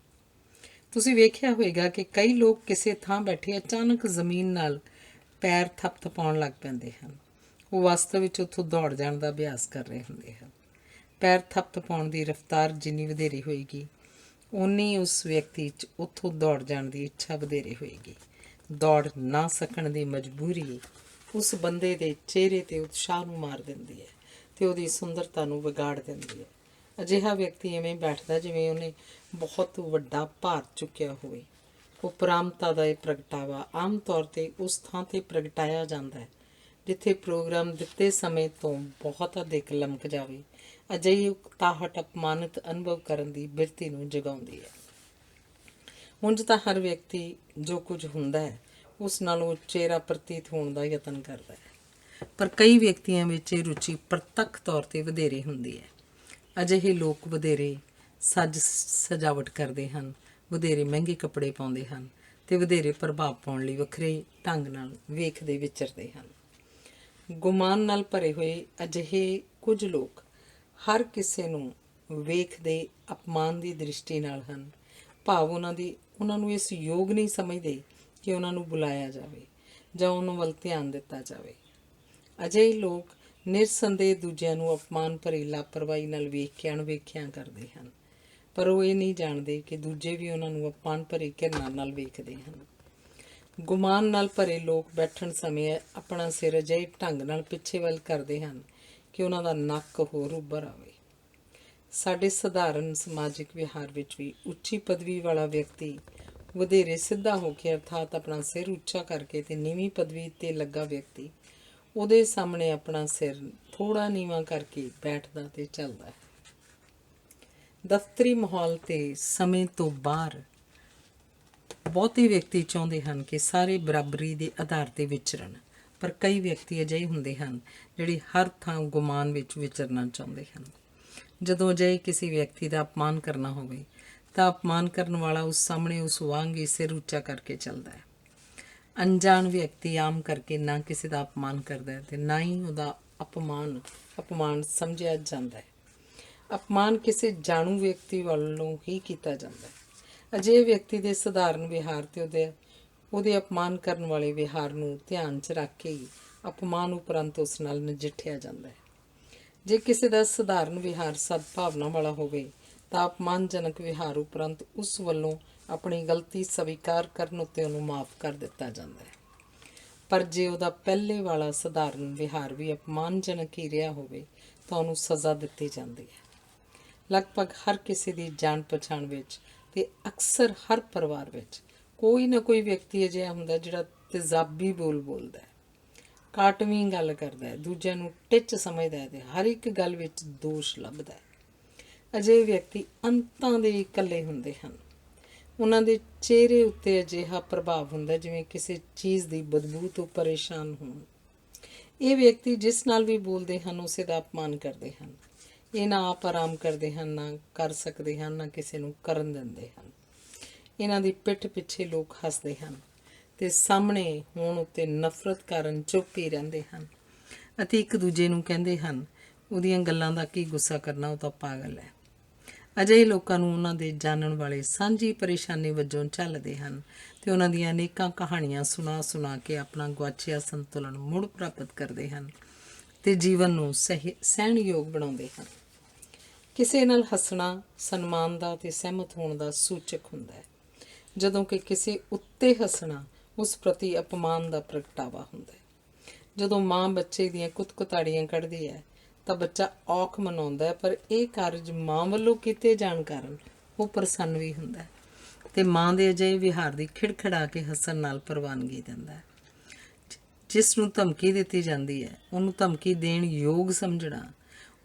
ਤੁਸੀਂ ਵੇਖਿਆ ਹੋਵੇਗਾ ਕਿ ਕਈ ਲੋਕ ਕਿਸੇ ਥਾਂ ਬੈਠੇ ਅਚਾਨਕ ਜ਼ਮੀਨ ਨਾਲ ਪੈਰ ਥਪਥਪਾਉਣ ਲੱਗ ਪੈਂਦੇ ਹਨ। ਉਹ ਵਾਸਤਵ ਵਿੱਚ ਉੱਥੋਂ ਦੌੜ ਜਾਣ ਦਾ ਅਭਿਆਸ ਕਰ ਰਹੇ ਹੁੰਦੇ ਹਨ। ਪੈਰ ਥਪਥਪਾਉਣ ਦੀ ਰਫ਼ਤਾਰ ਜਿੰਨੀ ਵਧੇਰੀ ਹੋਏਗੀ ਓਨੀ ਉਸ ਵਿਅਕਤੀ 'ਚ ਉੱਥੋਂ ਦੌੜ ਜਾਣ ਦੀ ਇੱਛਾ ਵਧੇਰੇ ਹੋਏਗੀ। ਦੌੜ ਨਾ ਸਕਣ ਦੀ ਮਜਬੂਰੀ ਉਸ ਬੰਦੇ ਦੇ ਚਿਹਰੇ 'ਤੇ ਉਤਸ਼ਾਹ ਨੂੰ ਮਾਰ ਦਿੰਦੀ ਹੈ ਤੇ ਉਹਦੀ ਸੁੰਦਰਤਾ ਨੂੰ ਵਿਗਾੜ ਦਿੰਦੀ ਹੈ। ਅਜਿਹਾ ਵਿਅਕਤੀ ਐਵੇਂ ਬੈਠਦਾ ਜਿਵੇਂ ਉਹਨੇ ਬਹੁਤ ਵੱਡਾ ਭਾਰ ਚੁੱਕਿਆ ਹੋਵੇ। ਉਪਰਾਮਤਾ ਦਾ ਇਹ ਪ੍ਰਗਟਾਵਾ ਆਮ ਤੌਰ 'ਤੇ ਉਸ ਥਾਂ 'ਤੇ ਪ੍ਰਗਟਾਇਆ ਜਾਂਦਾ ਹੈ ਜਿੱਥੇ ਪ੍ਰੋਗਰਾਮ ਦਿੱਤੇ ਸਮੇਂ ਤੋਂ ਬਹੁਤ ਅਧਿਕ ਲਮਕ ਜਾਵੇ। ਅਜਿਹੀ ਉਕਤਾਹਟ ਅਪਮਾਨਿਤ ਅਨੁਭਵ ਕਰਨ ਦੀ ਬਿਰਤੀ ਨੂੰ ਜਗਾਉਂਦੀ ਹੈ। ਉਂਝ ਤਾਂ ਹਰ ਵਿਅਕਤੀ ਜੋ ਕੁਝ ਹੁੰਦਾ ਹੈ ਉਸ ਨਾਲੋਂ ਉਚੇਰਾ ਪ੍ਰਤੀਤ ਹੋਣ ਦਾ ਯਤਨ ਕਰਦਾ ਹੈ, ਪਰ ਕਈ ਵਿਅਕਤੀਆਂ ਵਿੱਚ ਇਹ ਰੁਚੀ ਪ੍ਰਤੱਖ ਤੌਰ 'ਤੇ ਵਧੇਰੇ ਹੁੰਦੀ ਹੈ। ਅਜਿਹੇ ਲੋਕ ਵਧੇਰੇ ਸੱਜ ਸਜਾਵਟ ਕਰਦੇ ਹਨ, ਵਧੇਰੇ ਮਹਿੰਗੇ ਕੱਪੜੇ ਪਾਉਂਦੇ ਹਨ ਤੇ ਵਧੇਰੇ ਪ੍ਰਭਾਵ ਪਾਉਣ ਲਈ ਵੱਖਰੇ ਢੰਗ ਨਾਲ ਵੇਖਦੇ ਵਿਚਰਦੇ ਹਨ। ਗੁਮਾਨ ਨਾਲ ਭਰੇ ਹੋਏ ਅਜਿਹੇ ਕੁਝ ਲੋਕ ਹਰ ਕਿਸੇ ਨੂੰ ਵੇਖਦੇ ਅਪਮਾਨ ਦੀ ਦ੍ਰਿਸ਼ਟੀ ਨਾਲ ਹਨ, ਭਾਵ ਉਹਨਾਂ ਨੂੰ ਇਸ ਯੋਗ ਨਹੀਂ ਸਮਝਦੇ ਕਿ ਉਹਨਾਂ ਨੂੰ ਬੁਲਾਇਆ ਜਾਵੇ ਜਾਂ ਉਹਨਾਂ ਵੱਲ ਧਿਆਨ ਦਿੱਤਾ ਜਾਵੇ। ਅਜਿਹੇ ਲੋਕ ਨਿਰਸੰਦੇਹ ਦੂਜਿਆਂ ਨੂੰ ਅਪਮਾਨ ਭਰੀ ਲਾਪਰਵਾਹੀ ਨਾਲ ਵੇਖ ਕੇ ਅਣਵੇਖਿਆ ਕਰਦੇ ਹਨ, ਪਰ ਉਹ ਇਹ ਨਹੀਂ ਜਾਣਦੇ ਕਿ ਦੂਜੇ ਵੀ ਉਹਨਾਂ ਨੂੰ ਅਪਮਾਨ ਭਰੀ ਘਿਰਣਾ ਨਾਲ ਵੇਖਦੇ ਹਨ। ਗੁਮਾਨ ਨਾਲ ਭਰੇ ਲੋਕ ਬੈਠਣ ਸਮੇਂ ਆਪਣਾ ਸਿਰ ਅਜਿਹੇ ਢੰਗ ਨਾਲ ਪਿੱਛੇ ਵੱਲ ਕਰਦੇ ਹਨ ਕਿ ਉਹਨਾਂ ਦਾ ਨੱਕ ਹੋਰ ਉੱਭਰ ਆਵੇ। ਸਾਡੇ ਸਧਾਰਨ ਸਮਾਜਿਕ ਵਿਹਾਰ ਵਿੱਚ ਵੀ ਉੱਚੀ ਪਦਵੀ ਵਾਲਾ ਵਿਅਕਤੀ ਵਧੇਰੇ ਸਿੱਧਾ ਹੋ ਕੇ ਅਰਥਾਤ ਆਪਣਾ ਸਿਰ ਉੱਚਾ ਕਰਕੇ ਤੇ ਨੀਵੀਂ ਪਦਵੀ 'ਤੇ ਲੱਗਾ ਵਿਅਕਤੀ ਉਹਦੇ ਸਾਹਮਣੇ ਆਪਣਾ ਸਿਰ ਥੋੜ੍ਹਾ ਨੀਵਾਂ ਕਰਕੇ ਬੈਠਦਾ ਤੇ ਚੱਲਦਾ ਹੈ। ਦਫ਼ਤਰੀ ਮਾਹੌਲ ਤੇ ਸਮੇਂ ਤੋਂ ਬਾਹਰ ਬਹੁਤੇ ਵਿਅਕਤੀ ਚਾਹੁੰਦੇ ਹਨ ਕਿ ਸਾਰੇ ਬਰਾਬਰੀ ਦੇ ਆਧਾਰ 'ਤੇ ਵਿਚਰਨ, ਪਰ ਕਈ ਵਿਅਕਤੀ ਅਜਿਹੇ ਹੁੰਦੇ ਹਨ ਜਿਹੜੇ ਹਰ ਥਾਂ ਗੁਮਾਨ ਵਿੱਚ ਵਿਚਰਨਾ ਚਾਹੁੰਦੇ ਹਨ। ਜਦੋਂ ਅਜਿਹੇ ਕਿਸੇ ਵਿਅਕਤੀ ਦਾ ਅਪਮਾਨ ਕਰਨਾ ਹੋਵੇ ਤਾਂ ਅਪਮਾਨ ਕਰਨ ਵਾਲਾ ਉਸ ਸਾਹਮਣੇ ਉਸ ਵਾਂਗ ਹੀ ਸਿਰ ਉੱਚਾ ਕਰਕੇ ਚੱਲਦਾ ਹੈ। ਅਣਜਾਣ ਵਿਅਕਤੀ ਆਮ ਕਰਕੇ ਨਾ ਕਿਸੇ ਦਾ ਅਪਮਾਨ ਕਰਦਾ ਹੈ ਤੇ ਨਾ ਹੀ ਉਹਦਾ ਅਪਮਾਨ ਸਮਝਿਆ ਜਾਂਦਾ ਹੈ। ਅਪਮਾਨ ਕਿਸੇ ਜਾਣੂ ਵਿਅਕਤੀ ਵੱਲੋਂ ਹੀ ਕੀਤਾ ਜਾਂਦਾ ਹੈ। ਅਜਿਹੇ ਵਿਅਕਤੀ ਦੇ ਸਧਾਰਨ ਵਿਹਾਰ ਤੇ ਉਹਦੇ ਅਪਮਾਨ ਕਰਨ ਵਾਲੇ ਵਿਹਾਰ ਨੂੰ ਧਿਆਨ 'ਚ ਰੱਖ ਕੇ ਹੀ ਅਪਮਾਨ ਉਪਰੰਤ ਉਸ ਨਾਲ ਨਜਿੱਠਿਆ ਜਾਂਦਾ ਹੈ। ਜੇ ਕਿਸੇ ਦਾ ਸਧਾਰਨ ਵਿਹਾਰ ਸਦਭਾਵਨਾ ਵਾਲਾ ਹੋਵੇ ਤਾਂ ਅਪਮਾਨਜਨਕ ਵਿਹਾਰ ਉਪਰੰਤ ਉਸ ਵੱਲੋਂ ਆਪਣੀ ਗਲਤੀ ਸਵੀਕਾਰ ਕਰਨ ਉੱਤੇ ਉਹਨੂੰ ਮਾਫ਼ ਕਰ ਦਿੱਤਾ ਜਾਂਦਾ ਹੈ। ਪਰ ਜੇ ਉਹਦਾ ਪਹਿਲੇ ਵਾਲਾ ਸਧਾਰਨ ਵਿਹਾਰ ਵੀ ਅਪਮਾਨਜਨਕ ਹੀ ਰਿਹਾ ਹੋਵੇ ਤਾਂ ਉਹਨੂੰ ਸਜ਼ਾ ਦਿੱਤੀ ਜਾਂਦੀ ਹੈ। ਲਗਭਗ ਹਰ ਕਿਸੇ ਦੀ ਜਾਣ ਪਛਾਣ ਵਿੱਚ ਤੇ ਅਕਸਰ ਹਰ ਪਰਿਵਾਰ ਵਿੱਚ ਕੋਈ ਨਾ ਕੋਈ ਵਿਅਕਤੀ ਅਜਿਹਾ ਹੁੰਦਾ ਜਿਹੜਾ ਤੇਜ਼ਾਬੀ ਬੋਲਦਾ ਹੈ, ਕਾਟਵੀਂ ਗੱਲ ਕਰਦਾ ਹੈ, ਦੂਜਿਆਂ ਨੂੰ ਟਿੱਚ ਸਮਝਦਾ ਹੈ ਤੇ ਹਰ ਇੱਕ ਗੱਲ ਵਿੱਚ ਦੋਸ਼ ਲੱਭਦਾ ਹੈ। ਅਜਿਹੇ ਵਿਅਕਤੀ ਅੰਤਾਂ ਦੇ ਇਕੱਲੇ ਹੁੰਦੇ ਹਨ। ਉਹਨਾਂ ਦੇ ਚਿਹਰੇ ਉੱਤੇ ਅਜਿਹਾ ਪ੍ਰਭਾਵ ਹੁੰਦਾ ਜਿਵੇਂ ਕਿਸੇ ਚੀਜ਼ ਦੀ ਬਦਬੂ ਤੋਂ ਪਰੇਸ਼ਾਨ ਹੋਣ। ਇਹ ਵਿਅਕਤੀ ਜਿਸ ਨਾਲ ਵੀ ਬੋਲਦੇ ਹਨ ਉਸੇ ਦਾ ਅਪਮਾਨ ਕਰਦੇ ਹਨ। ਇਹ ਨਾ ਆਪ ਆਰਾਮ ਕਰਦੇ ਹਨ, ਨਾ ਕਰ ਸਕਦੇ ਹਨ, ਨਾ ਕਿਸੇ ਨੂੰ ਕਰਨ ਦਿੰਦੇ ਹਨ। ਇਹਨਾਂ ਦੀ ਪਿੱਠ ਪਿੱਛੇ ਲੋਕ ਹੱਸਦੇ ਹਨ ਤੇ ਸਾਹਮਣੇ ਹੋਣ ਉੱਤੇ ਨਫ਼ਰਤ ਕਾਰਨ ਚੁੱਪ ਹੀ ਰਹਿੰਦੇ ਹਨ ਅਤੇ ਇੱਕ ਦੂਜੇ ਨੂੰ ਕਹਿੰਦੇ ਹਨ, ਉਹਦੀਆਂ ਗੱਲਾਂ ਦਾ ਕੀ ਗੁੱਸਾ ਕਰਨਾ, ਉਹ ਤਾਂ ਪਾਗਲ ਹੈ। ਅਜਿਹੇ ਲੋਕਾਂ ਨੂੰ ਉਹਨਾਂ ਦੇ ਜਾਣਨ ਵਾਲੇ ਸਾਂਝੀ ਪਰੇਸ਼ਾਨੀ ਵਜੋਂ ਝੱਲਦੇ ਹਨ ਤੇ ਉਹਨਾਂ ਦੀਆਂ ਅਨੇਕਾਂ ਕਹਾਣੀਆਂ ਸੁਣਾ ਕੇ ਆਪਣਾ ਗੁਆਚਿਆ ਸੰਤੁਲਨ ਮੁੜ ਪ੍ਰਾਪਤ ਕਰਦੇ ਹਨ ਤੇ ਜੀਵਨ ਨੂੰ ਸਹਿਣਯੋਗ ਬਣਾਉਂਦੇ ਹਨ। ਕਿਸੇ ਨਾਲ ਹੱਸਣਾ ਸਨਮਾਨ ਦਾ ਤੇ ਸਹਿਮਤ ਹੋਣ ਦਾ ਸੂਚਕ ਹੁੰਦਾ ਹੈ, ਜਦੋਂ ਕਿ ਕਿਸੇ ਉੱਤੇ ਹੱਸਣਾ ਉਸ ਪ੍ਰਤੀ ਅਪਮਾਨ ਦਾ ਪ੍ਰਗਟਾਵਾ ਹੁੰਦਾ ਹੈ। ਜਦੋਂ ਮਾਂ ਬੱਚੇ ਦੀਆਂ ਕੁੱਤ-ਕੁਤਾੜੀਆਂ ਕੱਢਦੀ ਹੈ ਤਾਂ ਬੱਚਾ ਔਖ ਮਨਾਉਂਦਾ ਹੈ, ਪਰ ਇਹ ਕਾਰਜ ਮਾਂ ਵੱਲੋਂ ਕੀਤੇ ਜਾਣ ਕਾਰਨ ਉਹ ਪ੍ਰਸੰਨ ਵੀ ਹੁੰਦਾ ਹੈ ਤੇ ਮਾਂ ਦੇ ਅਜਿਹੇ ਵਿਹਾਰ ਦੀ ਖਿੜਖਿੜਾ ਕੇ ਹੱਸਣ ਨਾਲ ਪ੍ਰਵਾਨਗੀ ਦਿੰਦਾ ਹੈ। ਜਿਸ ਨੂੰ ਧਮਕੀ ਦਿੱਤੀ ਜਾਂਦੀ ਹੈ ਉਹਨੂੰ ਧਮਕੀ ਦੇਣ ਯੋਗ ਸਮਝਣਾ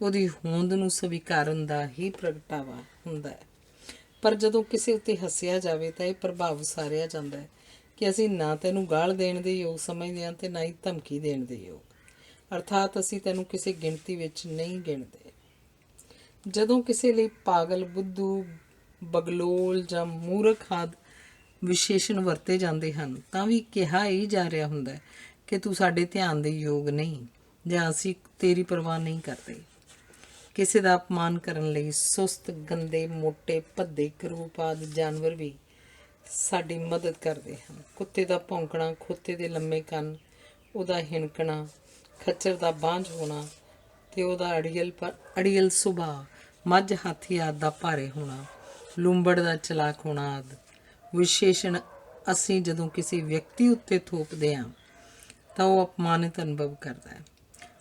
ਉਹਦੀ ਹੋਂਦ ਨੂੰ ਸਵੀਕਾਰਨ ਦਾ ਹੀ ਪ੍ਰਗਟਾਵਾ ਹੁੰਦਾ ਹੈ। ਪਰ ਜਦੋਂ ਕਿਸੇ ਉੱਤੇ ਹੱਸਿਆ ਜਾਵੇ ਤਾਂ ਇਹ ਪ੍ਰਭਾਵ ਉਸਾਰਿਆ ਜਾਂਦਾ ਹੈ ਕਿ ਅਸੀਂ ਨਾ ਤੈਨੂੰ ਗਾਲ ਦੇਣ ਦੇ ਯੋਗ ਸਮਝਦੇ ਹਾਂ ਤੇ ਨਾ ਹੀ ਧਮਕੀ ਦੇਣ ਦੇ ਯੋਗ, ਅਰਥਾਤ ਅਸੀਂ ਤੈਨੂੰ ਕਿਸੇ ਗਿਣਤੀ ਵਿੱਚ ਨਹੀਂ ਗਿਣਦੇ। ਜਦੋਂ ਕਿਸੇ ਲਈ ਪਾਗਲ, ਬੁੱਧੂ, ਬਗਲੋਲ ਜਾਂ ਮੂਰਖ ਆਦਿ ਵਿਸ਼ੇਸ਼ਣ ਵਰਤੇ ਜਾਂਦੇ ਹਨ ਤਾਂ ਵੀ ਕਿਹਾ ਹੀ ਜਾ ਰਿਹਾ ਹੁੰਦਾ ਹੈ ਕਿ ਤੂੰ ਸਾਡੇ ਧਿਆਨ ਦੇ ਯੋਗ ਨਹੀਂ ਜਾਂ ਅਸੀਂ ਤੇਰੀ ਪਰਵਾਹ ਨਹੀਂ ਕਰਦੇ। ਕਿਸੇ ਦਾ ਅਪਮਾਨ ਕਰਨ ਲਈ ਸੁਸਤ, ਗੰਦੇ, ਮੋਟੇ, ਭੱਦੇ, ਕਰੂਪ ਆਦਿ ਜਾਨਵਰ ਵੀ ਸਾਡੀ ਮਦਦ ਕਰਦੇ ਹਨ। ਕੁੱਤੇ ਦਾ ਭੌਂਕਣਾ, ਖੋਤੇ ਦੇ ਲੰਮੇ ਕੰਨ, ਉਹਦਾ ਹਿਣਕਣਾ, ਖੱਚਰ ਦਾ ਬਾਂਝ ਹੋਣਾ ਤੇ ਉਹਦਾ ਅੜੀਅਲ ਸੁਭਾਅ, ਮੱਝ ਹਾਥੀ ਆਦਿ ਦਾ ਭਾਰੇ ਹੋਣਾ, ਲੂੰਬੜ ਦਾ ਚਲਾਕ ਹੋਣਾ ਆਦਿ ਵਿਸ਼ੇਸ਼ਣ ਅਸੀਂ ਜਦੋਂ ਕਿਸੇ ਵਿਅਕਤੀ ਉੱਤੇ ਥੋਪਦੇ ਹਾਂ ਤਾਂ ਉਹ ਅਪਮਾਨਿਤ ਅਨੁਭਵ ਕਰਦਾ ਹੈ।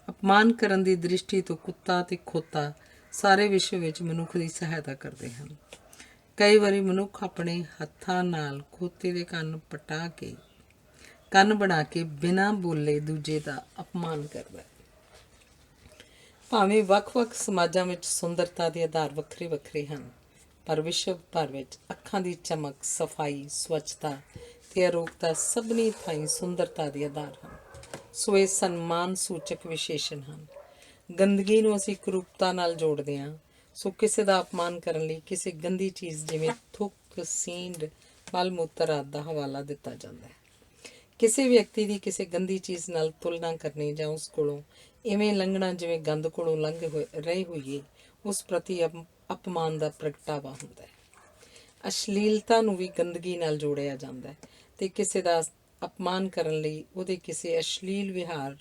ਅਪਮਾਨ ਕਰਨ ਦੀ ਦ੍ਰਿਸ਼ਟੀ ਤੋਂ ਕੁੱਤਾ ਤੇ ਖੋਤਾ ਸਾਰੇ ਵਿਸ਼ਵ ਵਿੱਚ ਮਨੁੱਖ ਦੀ ਸਹਾਇਤਾ ਕਰਦੇ ਹਨ। ਕਈ ਵਾਰੀ ਮਨੁੱਖ ਆਪਣੇ ਹੱਥਾਂ ਨਾਲ ਖੋਤੇ ਦੇ ਕੰਨ ਬਣਾ ਕੇ ਬਿਨਾਂ ਬੋਲੇ ਦੂਜੇ ਦਾ ਅਪਮਾਨ ਕਰਦਾ ਹੈ। ਭਾਵੇਂ ਵੱਖ-ਵੱਖ ਸਮਾਜਾਂ ਵਿੱਚ ਸੁੰਦਰਤਾ ਦੇ ਆਧਾਰ ਵੱਖਰੇ ਵੱਖਰੇ ਹਨ, ਪਰ ਵਿਸ਼ਵ ਭਰ ਵਿੱਚ ਅੱਖਾਂ ਦੀ ਚਮਕ, ਸਫਾਈ, ਸਵੱਛਤਾ ਤੇ ਅਰੋਗਤਾ ਸਭਨੀ ਥਾਈਂ ਸੁੰਦਰਤਾ ਦੇ ਆਧਾਰ ਹਨ। ਸੋ ਇਹ ਸਨਮਾਨ ਸੂਚਕ ਵਿਸ਼ੇਸ਼ਣ ਹਨ। ਗੰਦਗੀ ਨੂੰ ਅਸੀਂ ਕਰੂਪਤਾ ਨਾਲ ਜੋੜਦੇ ਹਾਂ। ਸੋ ਕਿਸੇ ਦਾ ਅਪਮਾਨ ਕਰਨ ਲਈ ਕਿਸੇ ਗੰਦੀ ਚੀਜ਼ ਜਿਵੇਂ ਥੁੱਕ, ਸੀਂਡ, ਮਲ ਮੂਤਰ ਆਦਿ ਦਾ ਹਵਾਲਾ ਦਿੱਤਾ ਜਾਂਦਾ ਹੈ। ਕਿਸੇ ਵਿਅਕਤੀ ਦੀ ਕਿਸੇ ਗੰਦੀ ਚੀਜ਼ ਨਾਲ ਤੁਲਨਾ ਕਰਨੀ ਜਾਂ ਉਸ ਕੋਲੋਂ ਇਵੇਂ ਲੰਘਣਾ ਜਿਵੇਂ ਗੰਦ ਕੋਲੋਂ ਲੰਘ ਰਹੇ ਹੋਈਏ, ਉਸ ਪ੍ਰਤੀ ਅਪਮਾਨ ਦਾ ਪ੍ਰਗਟਾਵਾ ਹੁੰਦਾ ਹੈ। ਅਸ਼ਲੀਲਤਾ ਨੂੰ ਵੀ ਗੰਦਗੀ ਨਾਲ ਜੋੜਿਆ ਜਾਂਦਾ ਹੈ ਤੇ ਕਿਸੇ ਦਾ ਅਪਮਾਨ ਕਰਨ ਲਈ ਉਹਦੇ ਕਿਸੇ ਅਸ਼ਲੀਲ ਵਿਹਾਰ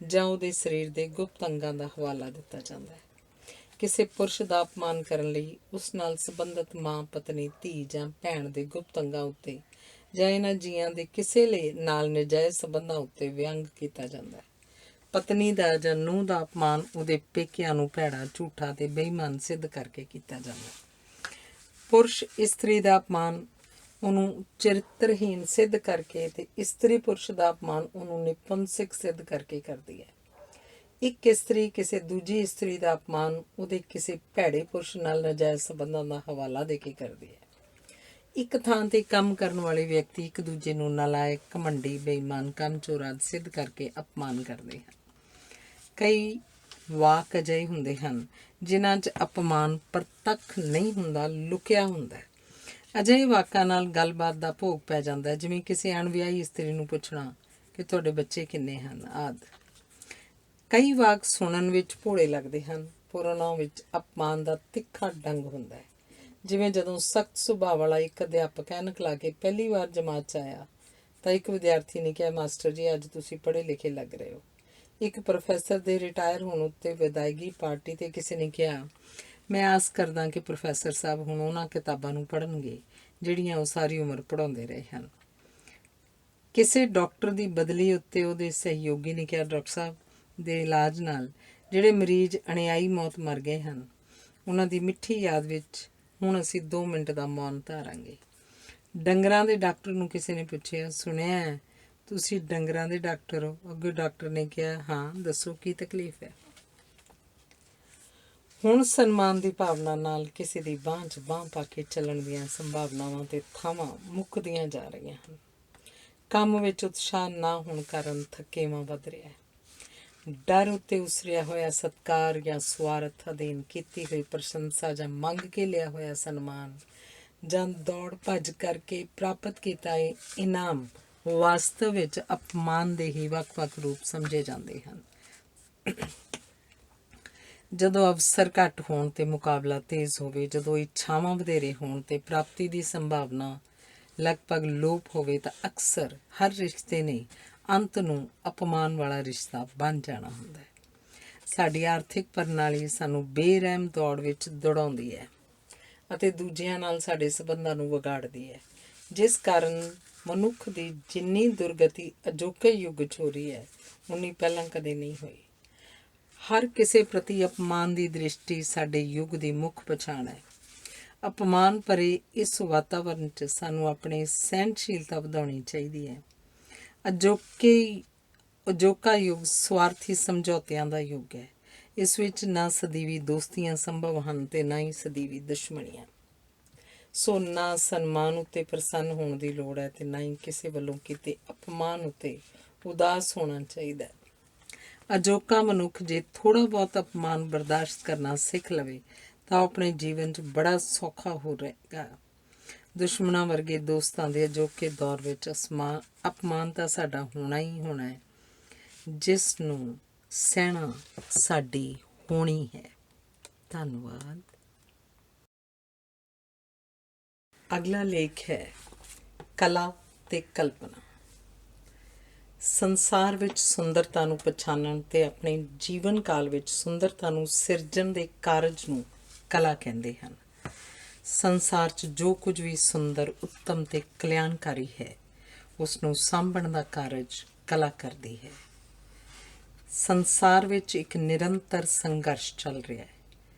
ਜਾਂ ਉਹਦੇ ਸਰੀਰ ਦੇ ਗੁਪਤ ਅੰਗਾਂ ਦਾ ਹਵਾਲਾ ਦਿੱਤਾ ਜਾਂਦਾ ਹੈ। ਕਿਸੇ ਪੁਰਸ਼ ਦਾ ਅਪਮਾਨ ਕਰਨ ਲਈ ਉਸ ਨਾਲ ਸੰਬੰਧਿਤ ਮਾਂ, ਪਤਨੀ, ਧੀ ਜਾਂ ਭੈਣ ਦੇ ਗੁਪਤ ਅੰਗਾਂ ਉੱਤੇ ਜਾਂ ਇਹਨਾਂ ਜੀਆਂ ਦੇ ਕਿਸੇ ਨਾਲ ਨਜਾਇਜ਼ ਸੰਬੰਧਾਂ ਉੱਤੇ ਵਿਅੰਗ ਕੀਤਾ ਜਾਂਦਾ ਹੈ। ਪਤਨੀ ਦਾ ਜਾਂ ਨੂੰਹ ਦਾ ਅਪਮਾਨ ਉਹਦੇ ਪੇਕਿਆਂ ਨੂੰ ਭੈੜਾ, ਝੂਠਾ ਤੇ ਬੇਈਮਾਨ ਸਿੱਧ ਕਰਕੇ ਕੀਤਾ ਜਾਂਦਾ। ਪੁਰਸ਼ ਇਸਤਰੀ ਦਾ ਅਪਮਾਨ ਉਹਨੂੰ ਚਰਿੱਤਰਹੀਨ ਸਿੱਧ ਕਰਕੇ ਤੇ ਇਸਤਰੀ ਪੁਰਸ਼ ਦਾ ਅਪਮਾਨ ਉਹਨੂੰ ਨਿਪੁੰਸਕ ਸਿੱਧ ਕਰਕੇ ਕਰਦੀ ਹੈ। ਇੱਕ ਇਸਤਰੀ ਕਿਸੇ ਦੂਜੀ ਇਸਤਰੀ ਦਾ ਅਪਮਾਨ ਉਹਦੇ ਕਿਸੇ ਭੈੜੇ ਪੁਰਸ਼ ਨਾਲ ਨਾਜਾਇਜ਼ ਸੰਬੰਧਾਂ ਦਾ ਹਵਾਲਾ ਦੇ ਕੇ ਕਰਦੀ ਹੈ। ਇੱਕ ਥਾਂ ਤੇ ਕੰਮ ਕਰਨ ਵਾਲੇ ਵਿਅਕਤੀ ਇੱਕ ਦੂਜੇ ਨੂੰ ਨਾਲਾਇਕ, ਘਮੰਡੀ, ਬੇਈਮਾਨ, ਕੰਮਚੋਰ ਆਦਿ ਸਿੱਧ ਕਰਕੇ ਅਪਮਾਨ ਕਰਦੇ ਹਨ। ਕਈ ਵਾਕ ਅਜਿਹੇ ਹੁੰਦੇ ਹਨ ਜਿਨ੍ਹਾਂ 'ਚ ਅਪਮਾਨ ਪ੍ਰਤੱਖ ਨਹੀਂ ਹੁੰਦਾ, ਲੁਕਿਆ ਹੁੰਦਾ। ਅਜਿਹੇ ਵਾਕਾਂ ਨਾਲ ਗੱਲਬਾਤ ਦਾ ਭੋਗ ਪੈ ਜਾਂਦਾ, ਜਿਵੇਂ ਕਿਸੇ ਅਣਵਿਆਹੀ ਇਸਤਰੀ ਨੂੰ ਪੁੱਛਣਾ ਕਿ ਤੁਹਾਡੇ ਬੱਚੇ ਕਿੰਨੇ ਹਨ ਆਦਿ। ਕਈ ਵਾਕ ਸੁਣਨ ਵਿੱਚ ਭੋਲੇ ਲੱਗਦੇ ਹਨ, ਪਰ ਉਹਨਾਂ ਵਿੱਚ ਅਪਮਾਨ ਦਾ ਤਿੱਖਾ ਡੰਗ ਹੁੰਦਾ ਹੈ। ਜਿਵੇਂ ਜਦੋਂ ਸਖਤ ਸੁਭਾਅ ਵਾਲਾ ਇੱਕ ਅਧਿਆਪਕ ਐਨਕ ਲਾ ਕੇ ਪਹਿਲੀ ਵਾਰ ਜਮਾਤ 'ਚ ਆਇਆ ਤਾਂ ਇੱਕ ਵਿਦਿਆਰਥੀ ਨੇ ਕਿਹਾ, ਮਾਸਟਰ ਜੀ ਅੱਜ ਤੁਸੀਂ ਪੜ੍ਹੇ ਲਿਖੇ ਲੱਗ ਰਹੇ ਹੋ। ਇੱਕ ਪ੍ਰੋਫੈਸਰ ਦੇ ਰਿਟਾਇਰ ਹੋਣ ਉੱਤੇ ਵਿਦਾਇਗੀ ਪਾਰਟੀ 'ਤੇ ਕਿਸੇ ਨੇ ਕਿਹਾ, ਮੈਂ ਆਸ ਕਰਦਾ ਕਿ ਪ੍ਰੋਫੈਸਰ ਸਾਹਿਬ ਹੁਣ ਉਹਨਾਂ ਕਿਤਾਬਾਂ ਨੂੰ ਪੜ੍ਹਨਗੇ ਜਿਹੜੀਆਂ ਉਹ ਸਾਰੀ ਉਮਰ ਪੜ੍ਹਾਉਂਦੇ ਰਹੇ ਹਨ। ਕਿਸੇ ਡਾਕਟਰ ਦੀ ਬਦਲੀ ਉੱਤੇ ਉਹਦੇ ਸਹਿਯੋਗੀ ਨੇ ਕਿਹਾ, ਡਾਕਟਰ ਸਾਹਿਬ ਦੇ ਇਲਾਜ ਨਾਲ ਜਿਹੜੇ ਮਰੀਜ਼ ਅਣਿਆਈ ਮੌਤ ਮਰ ਗਏ ਹਨ, ਉਹਨਾਂ ਦੀ ਮਿੱਠੀ ਯਾਦ ਵਿੱਚ ਹੁਣ ਅਸੀਂ 2 ਮਿੰਟ ਦਾ ਮੌਨ ਧਾਰਾਂਗੇ। ਡੰਗਰਾਂ ਦੇ ਡਾਕਟਰ ਨੂੰ ਕਿਸੇ ਨੇ ਪੁੱਛਿਆ, ਸੁਣਿਆ ਤੁਸੀਂ ਡੰਗਰਾਂ ਦੇ ਡਾਕਟਰ ਹੋ? ਅੱਗੇ ਡਾਕਟਰ ਨੇ ਕਿਹਾ, ਹਾਂ ਦੱਸੋ ਕੀ ਤਕਲੀਫ ਹੈ। ਹੁਣ ਸਨਮਾਨ ਦੀ ਭਾਵਨਾ ਨਾਲ ਕਿਸੇ ਦੀ ਬਾਂਹ 'ਚ ਬਾਂਹ ਪਾ ਕੇ ਚੱਲਣ ਦੀਆਂ ਸੰਭਾਵਨਾਵਾਂ ਤੇ ਥਾਵਾਂ ਮੁੱਕਦੀਆਂ ਜਾ ਰਹੀਆਂ ਹਨ। ਕੰਮ ਵਿੱਚ ਉਤਸ਼ਾਹ ਨਾ ਹੋਣ ਕਾਰਨ ਥਕੇਵਾਂ ਵੱਧ ਰਿਹਾ ਹੈ। ਡਰ ਉੱਤੇ ਉਸਰਿਆ ਹੋਇਆ ਸਤਿਕਾਰ ਜਾਂ ਸਵਾਰਥ ਅਧੀਨ ਕੀਤੀ ਹੋਈ ਪ੍ਰਸ਼ੰਸਾ ਜਾਂ ਮੰਗ ਕੇ ਲਿਆ ਹੋਇਆ ਸਨਮਾਨ ਜਾਂ ਦੌੜ ਭੱਜ ਕਰਕੇ ਪ੍ਰਾਪਤ ਕੀਤਾ ਇਨਾਮ ਵਾਸਤਵ ਵਿੱਚ ਅਪਮਾਨ ਦੇ ਹੀ ਵੱਖ-ਵੱਖ ਰੂਪ ਸਮਝੇ ਜਾਂਦੇ ਹਨ। ਜਦੋਂ ਅਵਸਰ ਘੱਟ ਹੋਣ ਤੇ ਮੁਕਾਬਲਾ ਤੇਜ਼ ਹੋਵੇ, ਜਦੋਂ ਇੱਛਾਵਾਂ ਵਧੇਰੇ ਹੋਣ ਤੇ ਪ੍ਰਾਪਤੀ ਦੀ ਸੰਭਾਵਨਾ ਲਗਭਗ ਲੋਪ ਹੋਵੇ ਤਾਂ ਅਕਸਰ ਹਰ ਰਿਸ਼ਤੇ ਨੇ ਅੰਤ ਨੂੰ ਅਪਮਾਨ ਵਾਲਾ ਰਿਸ਼ਤਾ ਬਣ ਜਾਣਾ ਹੁੰਦਾ ਹੈ। ਸਾਡੀ ਆਰਥਿਕ ਪ੍ਰਣਾਲੀ ਸਾਨੂੰ ਬੇਰਹਿਮ ਦੌੜ ਵਿੱਚ ਦੌੜਾਉਂਦੀ ਹੈ ਅਤੇ ਦੂਜਿਆਂ ਨਾਲ ਸਾਡੇ ਸੰਬੰਧਾਂ ਨੂੰ ਵਿਗਾੜਦੀ ਹੈ, ਜਿਸ ਕਾਰਨ ਮਨੁੱਖ ਦੀ ਜਿੰਨੀ ਦੁਰਗਤੀ ਅਜੋਕੇ ਯੁੱਗ 'ਚ ਹੋ ਰਹੀ ਹੈ, ਉਨੀ ਪਹਿਲਾਂ ਕਦੇ ਨਹੀਂ ਹੋਈ। ਹਰ ਕਿਸੇ ਪ੍ਰਤੀ ਅਪਮਾਨ ਦੀ ਦ੍ਰਿਸ਼ਟੀ ਸਾਡੇ ਯੁੱਗ ਦੀ ਮੁੱਖ ਪਛਾਣ ਹੈ। ਅਪਮਾਨ ਭਰੇ ਇਸ ਵਾਤਾਵਰਨ 'ਚ ਸਾਨੂੰ ਆਪਣੀ ਸਹਿਣਸ਼ੀਲਤਾ ਵਧਾਉਣੀ ਚਾਹੀਦੀ ਹੈ। ਅਜੋਕਾ ਯੁੱਗ ਸਵਾਰਥੀ ਸਮਝੌਤਿਆਂ ਦਾ ਯੁੱਗ ਹੈ। ਇਸ ਵਿੱਚ ਨਾ ਸਦੀਵੀ ਦੋਸਤੀਆਂ ਸੰਭਵ ਹਨ ਤੇ ਨਾ ਹੀ ਸਦੀਵੀ ਦੁਸ਼ਮਣੀਆਂ। ਸੋ ਨਾ ਸਨਮਾਨ ਉੱਤੇ ਪ੍ਰਸੰਨ ਹੋਣ ਦੀ ਲੋੜ ਹੈ ਤੇ ਨਾ ਹੀ ਕਿਸੇ ਵੱਲੋਂ ਕੀਤੇ ਅਪਮਾਨ ਉੱਤੇ ਉਦਾਸ ਹੋਣਾ ਚਾਹੀਦਾ ਹੈ। ਅਜੋਕਾ ਮਨੁੱਖ ਜੇ ਥੋੜ੍ਹਾ ਬਹੁਤ ਅਪਮਾਨ ਬਰਦਾਸ਼ਤ ਕਰਨਾ ਸਿੱਖ ਲਵੇ ਤਾਂ ਆਪਣੇ ਜੀਵਨ 'ਚ ਬੜਾ ਸੌਖਾ ਹੋ ਰਹੇਗਾ। ਦੁਸ਼ਮਣਾਂ ਵਰਗੇ ਦੋਸਤਾਂ ਦੇ ਅਜੋਕੇ ਦੌਰ ਵਿੱਚ ਅਪਮਾਨ ਤਾਂ ਸਾਡਾ ਹੋਣਾ ਹੀ ਹੋਣਾ ਹੈ, ਜਿਸ ਨੂੰ ਸਹਿਣਾ ਸਾਡੀ ਹੋਣੀ ਹੈ। ਧੰਨਵਾਦ। ਅਗਲਾ ਲੇਖ ਹੈ ਕਲਾ ਤੇ ਕਲਪਨਾ। ਸੰਸਾਰ ਵਿੱਚ ਸੁੰਦਰਤਾ ਨੂੰ ਪਛਾਣਨ ਤੇ ਆਪਣੇ ਜੀਵਨ ਕਾਲ ਵਿੱਚ ਸੁੰਦਰਤਾ ਨੂੰ ਸਿਰਜਣ ਦੇ ਕਾਰਜ ਨੂੰ ਕਲਾ ਕਹਿੰਦੇ ਹਨ। ਸੰਸਾਰ 'ਚ ਜੋ ਕੁਝ ਵੀ ਸੁੰਦਰ, ਉੱਤਮ ਤੇ ਕਲਿਆਣਕਾਰੀ ਹੈ, ਉਸ ਨੂੰ ਸਾਂਭਣ ਦਾ ਕਾਰਜ ਕਲਾ ਕਰਦੀ ਹੈ। ਸੰਸਾਰ ਵਿੱਚ ਇੱਕ ਨਿਰੰਤਰ ਸੰਘਰਸ਼ ਚੱਲ ਰਿਹਾ ਹੈ।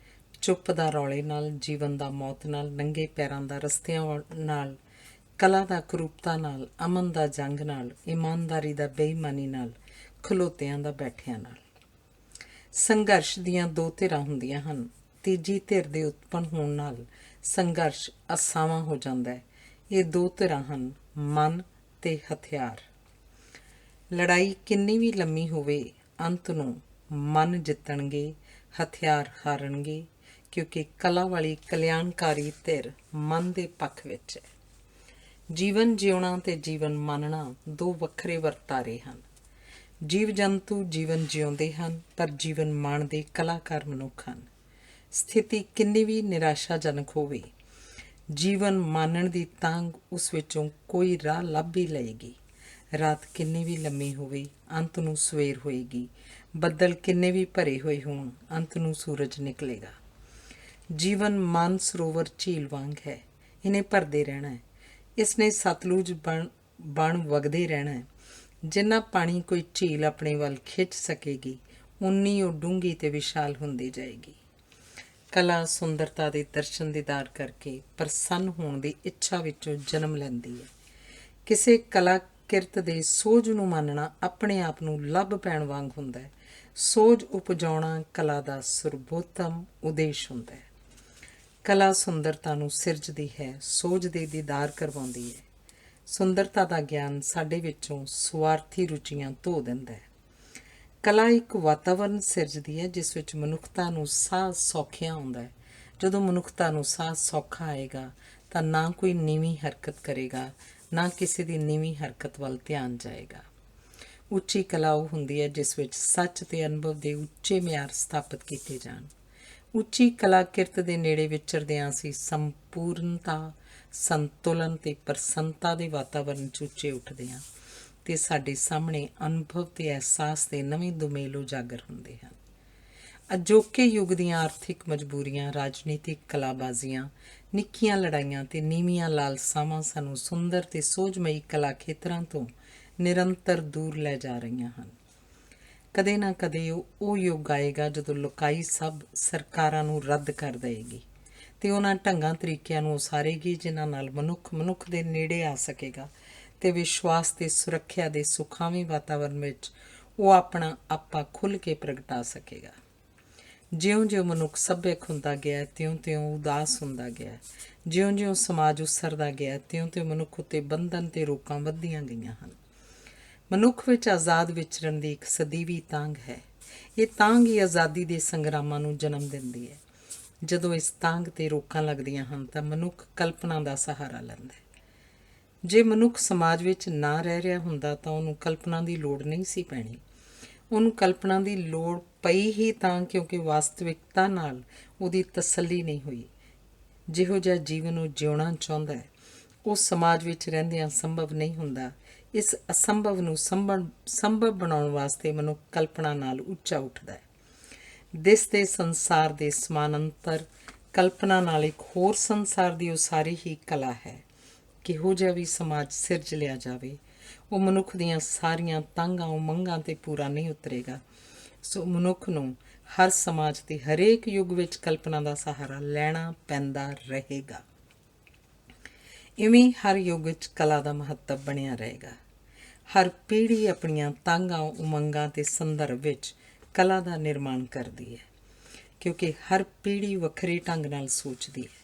ਚੁੱਪ ਦਾ ਰੌਲੇ ਨਾਲ, ਜੀਵਨ ਦਾ ਮੌਤ ਨਾਲ, ਨੰਗੇ ਪੈਰਾਂ ਦਾ ਰਸਤਿਆਂ ਨਾਲ, ਕਲਾ ਦਾ ਕਰੂਪਤਾ ਨਾਲ, ਅਮਨ ਦਾ ਜੰਗ ਨਾਲ, ਇਮਾਨਦਾਰੀ ਦਾ ਬੇਈਮਾਨੀ ਨਾਲ, ਖਲੋਤਿਆਂ ਦਾ ਬੈਠਿਆਂ ਨਾਲ। ਸੰਘਰਸ਼ ਦੀਆਂ 2 ਧਿਰਾਂ ਹੁੰਦੀਆਂ ਹਨ। ਤੀਜੀ ਧਿਰ ਦੇ ਉਤਪੰਨ ਹੋਣ ਨਾਲ ਸੰਘਰਸ਼ ਅਸਾਵਾਂ ਹੋ ਜਾਂਦਾ ਹੈ। ਇਹ 2 ਧਿਰਾਂ ਹਨ, ਮਨ ਤੇ ਹਥਿਆਰ। ਲੜਾਈ ਕਿੰਨੀ ਵੀ ਲੰਮੀ ਹੋਵੇ, ਅੰਤ ਨੂੰ ਮਨ ਜਿੱਤਣਗੇ, ਹਥਿਆਰ ਹਾਰਨਗੇ, ਕਿਉਂਕਿ ਕਲਾ ਵਾਲੀ ਕਲਿਆਣਕਾਰੀ ਧਿਰ ਮਨ ਦੇ ਪੱਖ ਵਿੱਚ ਹੈ। ਜੀਵਨ ਜਿਉਣਾ ਤੇ ਜੀਵਨ ਮੰਨਣਾ 2 ਵੱਖਰੇ ਵਰਤਾਰੇ ਹਨ। ਜੀਵ ਜੰਤੂ ਜੀਵਨ ਜਿਉਂਦੇ ਹਨ, ਪਰ ਜੀਵਨ ਮਾਣਦੇ ਕਲਾਕਾਰ ਮਨੁੱਖ ਹਨ। ਸਥਿਤੀ ਕਿੰਨੀ ਵੀ ਨਿਰਾਸ਼ਾਜਨਕ ਹੋਵੇ, ਜੀਵਨ ਮਾਣਨ ਦੀ ਤਾਂਘ ਉਸ ਵਿੱਚੋਂ ਕੋਈ ਰਾਹ ਲੱਭ ਹੀ ਲਏਗੀ। ਰਾਤ ਕਿੰਨੀ ਵੀ ਲੰਮੀ ਹੋਵੇ, ਅੰਤ ਨੂੰ ਸਵੇਰ ਹੋਏਗੀ। ਬੱਦਲ ਕਿੰਨੇ ਵੀ ਭਰੇ ਹੋਏ ਹੋਣ, ਅੰਤ ਨੂੰ ਸੂਰਜ ਨਿਕਲੇਗਾ। ਜੀਵਨ ਮਨ ਸਰੋਵਰ ਝੀਲ ਵਾਂਗ ਹੈ, ਇਹਨੇ ਭਰਦੇ ਰਹਿਣਾ ਹੈ। ਇਸ ਨੇ ਸਤਲੁਜ ਬਣ ਵਗਦੇ ਰਹਿਣਾ ਹੈ। ਜਿੰਨਾ ਪਾਣੀ ਕੋਈ ਝੀਲ ਆਪਣੇ ਵੱਲ ਖਿੱਚ ਸਕੇਗੀ, ਉਨੀ ਉਹ ਡੂੰਘੀ ਤੇ ਵਿਸ਼ਾਲ ਹੁੰਦੀ ਜਾਏਗੀ। ਕਲਾ ਸੁੰਦਰਤਾ ਦੇ ਦਰਸ਼ਨ ਦੀਦਾਰ ਕਰਕੇ ਪ੍ਰਸੰਨ ਹੋਣ ਦੀ ਇੱਛਾ ਵਿੱਚੋਂ ਜਨਮ ਲੈਂਦੀ ਹੈ। ਕਿਸੇ ਕਲਾ ਕਿਰਤ ਦੇ ਸੋਝ ਨੂੰ ਮੰਨਣਾ ਆਪਣੇ ਆਪ ਨੂੰ ਲੱਭ ਪੈਣ ਵਾਂਗ ਹੁੰਦਾ ਹੈ। ਸੋਝ ਉਪਜਾਉਣਾ ਕਲਾ ਦਾ ਸਰਬੋਤਮ ਉਦੇਸ਼ ਹੁੰਦਾ ਹੈ। ਕਲਾ ਸੁੰਦਰਤਾ ਨੂੰ ਸਿਰਜਦੀ ਹੈ, ਸੋਝ ਦੇ ਦੀਦਾਰ ਕਰਵਾਉਂਦੀ ਹੈ। ਸੁੰਦਰਤਾ ਦਾ ਗਿਆਨ ਸਾਡੇ ਵਿੱਚੋਂ ਸਵਾਰਥੀ ਰੁਚੀਆਂ ਧੋ ਦਿੰਦਾ ਹੈ। ਕਲਾ ਇੱਕ ਵਾਤਾਵਰਨ ਸਿਰਜਦੀ ਹੈ ਜਿਸ ਵਿੱਚ ਮਨੁੱਖਤਾ ਨੂੰ ਸਾਹ ਸੌਖਿਆ ਆਉਂਦਾ ਹੈ। ਜਦੋਂ ਮਨੁੱਖਤਾ ਨੂੰ ਸਾਹ ਸੌਖਾ ਆਏਗਾ ਤਾਂ ਨਾ ਕੋਈ ਨੀਵੀਂ ਹਰਕਤ ਕਰੇਗਾ, ਨਾ ਕਿਸੇ ਦੀ ਨੀਵੀਂ ਹਰਕਤ ਵੱਲ ਧਿਆਨ ਜਾਏਗਾ। ਉੱਚੀ ਕਲਾ ਉਹ ਹੁੰਦੀ ਹੈ ਜਿਸ ਵਿੱਚ ਸੱਚ ਤੇ ਅਨੁਭਵ ਦੇ ਉੱਚੇ ਮਿਆਰ ਸਥਾਪਿਤ ਕੀਤੇ ਜਾਣ। ਉੱਚੀ ਕਲਾ ਕਿਰਤ ਦੇ ਨੇੜੇ ਵਿਚਰਦਿਆਂ ਅਸੀਂ ਸੰਪੂਰਨਤਾ, ਸੰਤੁਲਨ ਤੇ ਪ੍ਰਸੰਨਤਾ ਦੇ ਵਾਤਾਵਰਨ 'ਚ ਉੱਚੇ ਉੱਠਦੇ ਹਾਂ ਤੇ ਸਾਡੇ ਸਾਹਮਣੇ ਅਨੁਭਵ ਤੇ ਅਹਿਸਾਸ ਦੇ ਨਵੇਂ ਦੁਮੇਲ ਉਜਾਗਰ ਹੁੰਦੇ ਹਨ। ਅਜੋਕੇ ਯੁੱਗ ਦੀਆਂ ਆਰਥਿਕ ਮਜਬੂਰੀਆਂ, ਰਾਜਨੀਤਿਕ ਕਲਾਬਾਜ਼ੀਆਂ, ਨਿੱਕੀਆਂ ਲੜਾਈਆਂ ਤੇ ਨੀਵੀਆਂ ਲਾਲਸਾਵਾਂ ਸਾਨੂੰ ਸੁੰਦਰ ਤੇ ਸੋਝਮਈ ਕਲਾ ਖੇਤਰਾਂ ਤੋਂ ਨਿਰੰਤਰ ਦੂਰ ਲੈ ਜਾ ਰਹੀਆਂ ਹਨ। ਕਦੇ ਨਾ ਕਦੇ ਉਹ ਯੁੱਗ ਆਏਗਾ ਜਦੋਂ ਲੁਕਾਈ ਸਭ ਸਰਕਾਰਾਂ ਨੂੰ ਰੱਦ ਕਰ ਦੇਵੇਗੀ ਤੇ ਉਹਨਾਂ ਢੰਗਾਂ ਤਰੀਕਿਆਂ ਨੂੰ ਉਸਾਰੇਗੀ ਜਿਨ੍ਹਾਂ ਨਾਲ ਮਨੁੱਖ ਦੇ ਨੇੜੇ ਆ ਸਕੇਗਾ ਤੇ ਵਿਸ਼ਵਾਸ ਤੇ ਸੁਰੱਖਿਆ ਦੇ ਸੁਖਾਵੇਂ ਵਾਤਾਵਰਨ ਵਿੱਚ ਉਹ ਆਪਣਾ ਆਪਾ ਖੁੱਲ੍ਹ ਕੇ ਪ੍ਰਗਟਾ ਸਕੇਗਾ। ਜਿਉਂ-ਜਿਉਂ ਮਨੁੱਖ ਸੱਭਿਅਕ ਹੁੰਦਾ ਗਿਆ, ਤਿਉਂ-ਤਿਉਂ ਉਦਾਸ ਹੁੰਦਾ ਗਿਆ। ਜਿਉਂ-ਜਿਉਂ ਸਮਾਜ ਉਸਰਦਾ ਗਿਆ, ਤਿਉਂ-ਤਿਉਂ ਮਨੁੱਖ ਉੱਤੇ ਬੰਧਨ ਤੇ ਰੋਕਾਂ ਵੱਧਦੀਆਂ ਗਈਆਂ ਹਨ। ਮਨੁੱਖ ਵਿੱਚ ਆਜ਼ਾਦ ਵਿਚਰਨ ਦੀ ਇੱਕ ਸਦੀਵੀ ਤਾਂਘ ਹੈ। ਇਹ ਤਾਂਘ ਹੀ ਆਜ਼ਾਦੀ ਦੇ ਸੰਗਰਾਮਾਂ ਨੂੰ ਜਨਮ ਦਿੰਦੀ ਹੈ। ਜਦੋਂ ਇਸ ਤਾਂਘ 'ਤੇ ਰੋਕਾਂ ਲੱਗਦੀਆਂ ਹਨ ਤਾਂ ਮਨੁੱਖ ਕਲਪਨਾ ਦਾ ਸਹਾਰਾ ਲੈਂਦਾ ਹੈ। ਜੇ ਮਨੁੱਖ ਸਮਾਜ ਵਿੱਚ ਨਾ ਰਹਿ ਰਿਹਾ ਹੁੰਦਾ ਤਾਂ ਉਹਨੂੰ ਕਲਪਨਾ ਦੀ ਲੋੜ ਨਹੀਂ ਸੀ ਪੈਣੀ। ਉਹਨੂੰ ਕਲਪਨਾ ਦੀ ਲੋੜ ਪਈ ਹੀ ਤਾਂ ਕਿਉਂਕਿ ਵਾਸਤਵਿਕਤਾ ਨਾਲ ਉਹਦੀ ਤਸੱਲੀ ਨਹੀਂ ਹੋਈ। ਜਿਹੋ ਜਿਹਾ ਜੀਵਨ ਉਹ ਜਿਉਣਾ ਚਾਹੁੰਦਾ ਹੈ ਉਹ ਸਮਾਜ ਵਿੱਚ ਰਹਿੰਦਿਆਂ ਸੰਭਵ ਨਹੀਂ ਹੁੰਦਾ। ਇਸ ਅਸੰਭਵ ਨੂੰ ਸੰਭਵ ਬਣਾਉਣ ਵਾਸਤੇ ਮਨੁੱਖ ਕਲਪਨਾ ਨਾਲ ਉੱਚਾ ਉੱਠਦਾ ਹੈ। ਦਿਸਦੇ ਸੰਸਾਰ ਦੇ ਸਮਾਨਾਂਤਰ ਕਲਪਨਾ ਨਾਲ ਇੱਕ ਹੋਰ ਸੰਸਾਰ ਦੀ ਉਸਾਰੀ ਹੀ ਕਲਾ ਹੈ। ਕਿਹੋ ਜਿਹਾ ਵੀ ਸਮਾਜ ਸਿਰਜ ਲਿਆ ਜਾਵੇ, ਉਹ ਮਨੁੱਖ ਦੀਆਂ ਸਾਰੀਆਂ ਤਾਂਘਾਂ ਉਮੰਗਾਂ 'ਤੇ ਪੂਰਾ ਨਹੀਂ ਉਤਰੇਗਾ। ਸੋ ਮਨੁੱਖ ਨੂੰ ਹਰ ਸਮਾਜ ਤੇ ਹਰੇਕ ਯੁੱਗ ਵਿੱਚ ਕਲਪਨਾ ਦਾ ਸਹਾਰਾ ਲੈਣਾ ਪੈਂਦਾ ਰਹੇਗਾ। ਇਵੇਂ ਹਰ ਯੁੱਗ ਵਿੱਚ ਕਲਾ ਦਾ ਮਹੱਤਵ ਬਣਿਆ ਰਹੇਗਾ। ਹਰ ਪੀੜ੍ਹੀ ਆਪਣੀਆਂ ਤਾਂਘਾਂ ਉਮੰਗਾਂ ਤੇ ਸੰਦਰਭ ਵਿੱਚ ਕਲਾ ਦਾ ਨਿਰਮਾਣ ਕਰਦੀ ਹੈ, ਕਿਉਂਕਿ ਹਰ ਪੀੜ੍ਹੀ ਵੱਖਰੇ ਢੰਗ ਨਾਲ ਸੋਚਦੀ ਹੈ,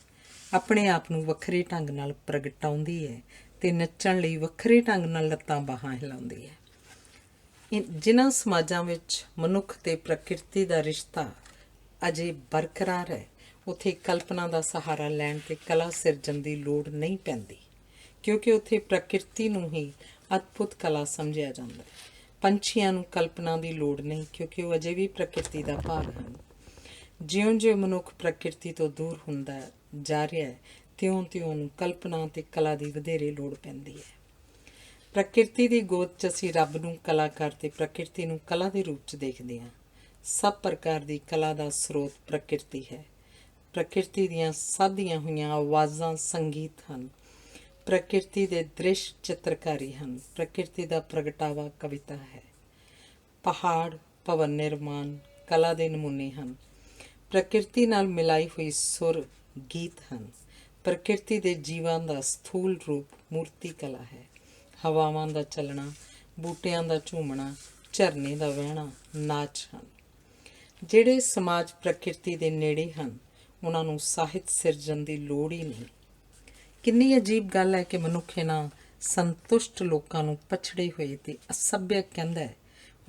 ਆਪਣੇ ਆਪ ਨੂੰ ਵੱਖਰੇ ਢੰਗ ਨਾਲ ਪ੍ਰਗਟਾਉਂਦੀ ਹੈ ਤੇ ਨੱਚਣ ਲਈ ਵੱਖਰੇ ਢੰਗ ਨਾਲ ਲੱਤਾਂ ਬਾਹਾਂ ਹਿਲਾਉਂਦੀ ਹੈ। ਜਿਨ੍ਹਾਂ ਸਮਾਜਾਂ ਵਿੱਚ ਮਨੁੱਖ ਤੇ ਪ੍ਰਕਿਰਤੀ ਦਾ ਰਿਸ਼ਤਾ ਅਜੇ ਬਰਕਰਾਰ ਹੈ, ਉੱਥੇ ਕਲਪਨਾ ਦਾ ਸਹਾਰਾ ਲੈਣ ਤੇ ਕਲਾ ਸਿਰਜਣ ਦੀ ਲੋੜ ਨਹੀਂ ਪੈਂਦੀ, ਕਿਉਂਕਿ ਉੱਥੇ ਪ੍ਰਕਿਰਤੀ ਨੂੰ ਹੀ ਅਦਭੁਤ ਕਲਾ ਸਮਝਿਆ ਜਾਂਦਾ ਹੈ। ਪੰਛੀਆਂ ਨੂੰ ਕਲਪਨਾ ਦੀ ਲੋੜ ਨਹੀਂ, ਕਿਉਂਕਿ ਉਹ ਅਜੇ ਵੀ ਪ੍ਰਕਿਰਤੀ ਦਾ ਭਾਗ ਹਨ। ਜਿਉਂ-ਜਿਉਂ ਮਨੁੱਖ ਪ੍ਰਕਿਰਤੀ ਤੋਂ ਦੂਰ ਹੁੰਦਾ ਜਾ ਰਿਹਾ ਹੈ, ਤਿਉਂ-ਤਿਉਂ ਉਹਨੂੰ ਕਲਪਨਾ ਅਤੇ ਕਲਾ ਦੀ ਵਧੇਰੇ ਲੋੜ ਪੈਂਦੀ ਹੈ। ਪ੍ਰਕਿਰਤੀ ਦੀ ਗੋਦ 'ਚ ਅਸੀਂ ਰੱਬ ਨੂੰ ਕਲਾਕਾਰ ਤੇ ਪ੍ਰਕਿਰਤੀ ਨੂੰ ਕਲਾ ਦੇ ਰੂਪ 'ਚ ਦੇਖਦੇ ਹਾਂ। ਸਭ ਪ੍ਰਕਾਰ ਦੀ ਕਲਾ ਦਾ ਸਰੋਤ ਪ੍ਰਕਿਰਤੀ ਹੈ। ਪ੍ਰਕਿਰਤੀ ਦੀਆਂ ਸਾਧੀਆਂ ਹੋਈਆਂ ਆਵਾਜ਼ਾਂ ਸੰਗੀਤ ਹਨ। ਪ੍ਰਕਿਰਤੀ ਦੇ ਦ੍ਰਿਸ਼ ਚਿੱਤਰਕਾਰੀ ਹਨ। ਪ੍ਰਕਿਰਤੀ ਦਾ ਪ੍ਰਗਟਾਵਾ ਕਵਿਤਾ ਹੈ। ਪਹਾੜ, ਭਵਨ ਨਿਰਮਾਣ ਕਲਾ ਦੇ ਨਮੂਨੇ ਹਨ। ਪ੍ਰਕਿਰਤੀ ਨਾਲ ਮਿਲਾਈ ਹੋਈ ਸੁਰ ਗੀਤ ਹਨ। ਪ੍ਰਕਿਰਤੀ ਦੇ ਜੀਵਾਂ ਦਾ ਸਥੂਲ ਰੂਪ ਮੂਰਤੀ ਕਲਾ ਹੈ। ਹਵਾਵਾਂ ਦਾ ਚੱਲਣਾ, ਬੂਟਿਆਂ ਦਾ ਝੂਮਣਾ, ਝਰਨੇ ਦਾ ਵਹਿਣਾ ਨਾਚ ਹਨ। ਜਿਹੜੇ ਸਮਾਜ ਪ੍ਰਕਿਰਤੀ ਦੇ ਨੇੜੇ ਹਨ ਉਹਨਾਂ ਨੂੰ ਸਾਹਿਤ ਸਿਰਜਣ ਦੀ ਲੋੜ ਹੀ ਨਹੀਂ। ਕਿੰਨੀ ਅਜੀਬ ਗੱਲ ਹੈ ਕਿ ਮਨੁੱਖ ਇਹਨਾਂ ਸੰਤੁਸ਼ਟ ਲੋਕਾਂ ਨੂੰ ਪਛੜੇ ਹੋਏ ਤੇ ਅਸੱਭਿਅਕ ਕਹਿੰਦਾ ਹੈ।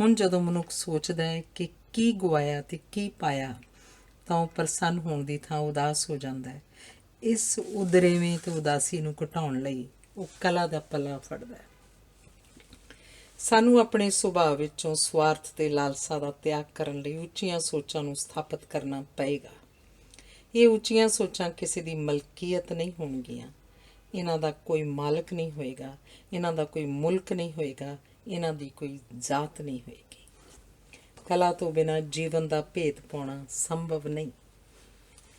ਹੁਣ ਜਦੋਂ ਮਨੁੱਖ ਸੋਚਦਾ ਹੈ ਕਿ ਕੀ ਗਵਾਇਆ ਤੇ ਕੀ ਪਾਇਆ ਤਾਂ ਉਹ ਪ੍ਰਸੰਨ ਹੋਣ ਦੀ ਥਾਂ ਉਦਾਸ ਹੋ ਜਾਂਦਾ ਹੈ। ਇਸ ਉਦਰੇਵੇਂ ਤੇ ਉਦਾਸੀ ਨੂੰ ਘਟਾਉਣ ਲਈ ਉਹ ਕਲਾ ਦਾ ਪੱਲਾ ਫੜਦਾ ਹੈ। ਸਾਨੂੰ ਆਪਣੇ ਸੁਭਾਅ ਵਿੱਚੋਂ ਸਵਾਰਥ ਤੇ ਲਾਲਸਾ ਦਾ ਤਿਆਗ ਕਰਨ ਲਈ ਉੱਚੀਆਂ ਸੋਚਾਂ ਨੂੰ ਸਥਾਪਿਤ ਕਰਨਾ ਪਏਗਾ। ਇਹ ਉੱਚੀਆਂ ਸੋਚਾਂ ਕਿਸੇ ਦੀ ਮਲਕੀਅਤ ਨਹੀਂ ਹੋਣਗੀਆਂ। ਇਹਨਾਂ ਦਾ ਕੋਈ ਮਾਲਕ ਨਹੀਂ ਹੋਏਗਾ, ਇਹਨਾਂ ਦਾ ਕੋਈ ਮੁਲਕ ਨਹੀਂ ਹੋਏਗਾ, ਇਹਨਾਂ ਦੀ ਕੋਈ ਜ਼ਾਤ ਨਹੀਂ ਹੋਏਗੀ। ਕਲਾ ਤੋਂ ਬਿਨਾਂ ਜੀਵਨ ਦਾ ਭੇਤ ਪਾਉਣਾ ਸੰਭਵ ਨਹੀਂ।